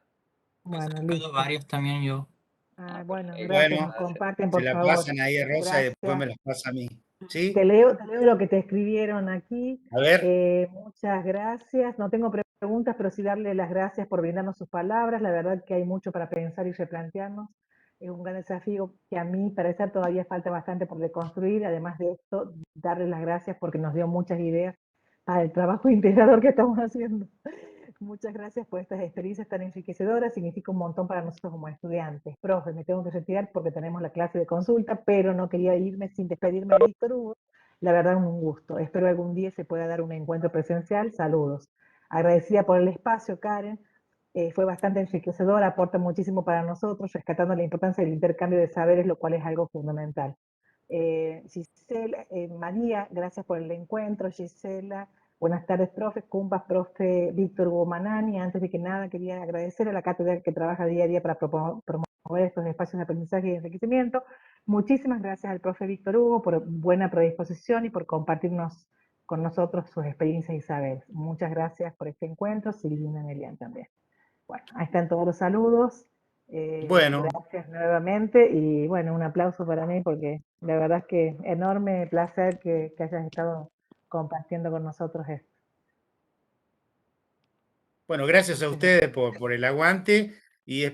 He bueno, sacado listo. varios también yo. Ah, bueno, Perfecto. gracias. bueno, Nos Gracias. comparten, se por la favor. pasan ahí a Rosa y después me Gracias. las pasa a mí. ¿Sí? Te leo lo que te escribieron aquí. A ver, Muchas gracias. No tengo preguntas, pero sí darle las gracias por brindarnos sus palabras. La verdad que hay mucho para pensar y replantearnos. Es un gran desafío que a mí parecer todavía falta bastante por reconstruir. Además de esto, darle las gracias porque nos dio muchas ideas para el trabajo integrador que estamos haciendo. Muchas gracias por estas experiencias tan enriquecedoras, significa un montón para nosotros como estudiantes. Profe, me tengo que retirar porque tenemos la clase de consulta, pero no quería irme sin despedirme de Víctor Hugo. La verdad, un gusto. Espero algún día se pueda dar un encuentro presencial. Saludos. Agradecida por el espacio, Karen. Fue bastante enriquecedor, aporta muchísimo para nosotros, rescatando la importancia del intercambio de saberes, lo cual es algo fundamental. Gisela, María, gracias por el encuentro. Gisela, buenas tardes, profe. Cumbas, profe Víctor Hugo Manani. Antes de que nada, quería agradecer a la cátedra que trabaja día a día para promover estos espacios de aprendizaje y enriquecimiento. Muchísimas gracias al profe Víctor Hugo por buena predisposición y por compartirnos con nosotros sus experiencias y saberes. Muchas gracias por este encuentro. Silvina Melian también. Bueno, ahí están todos los saludos. bueno, Gracias nuevamente y bueno, un aplauso para mí porque la verdad es que enorme placer que hayas estado compartiendo con nosotros esto. bueno, gracias a Muchas gracias. ustedes por el aguante y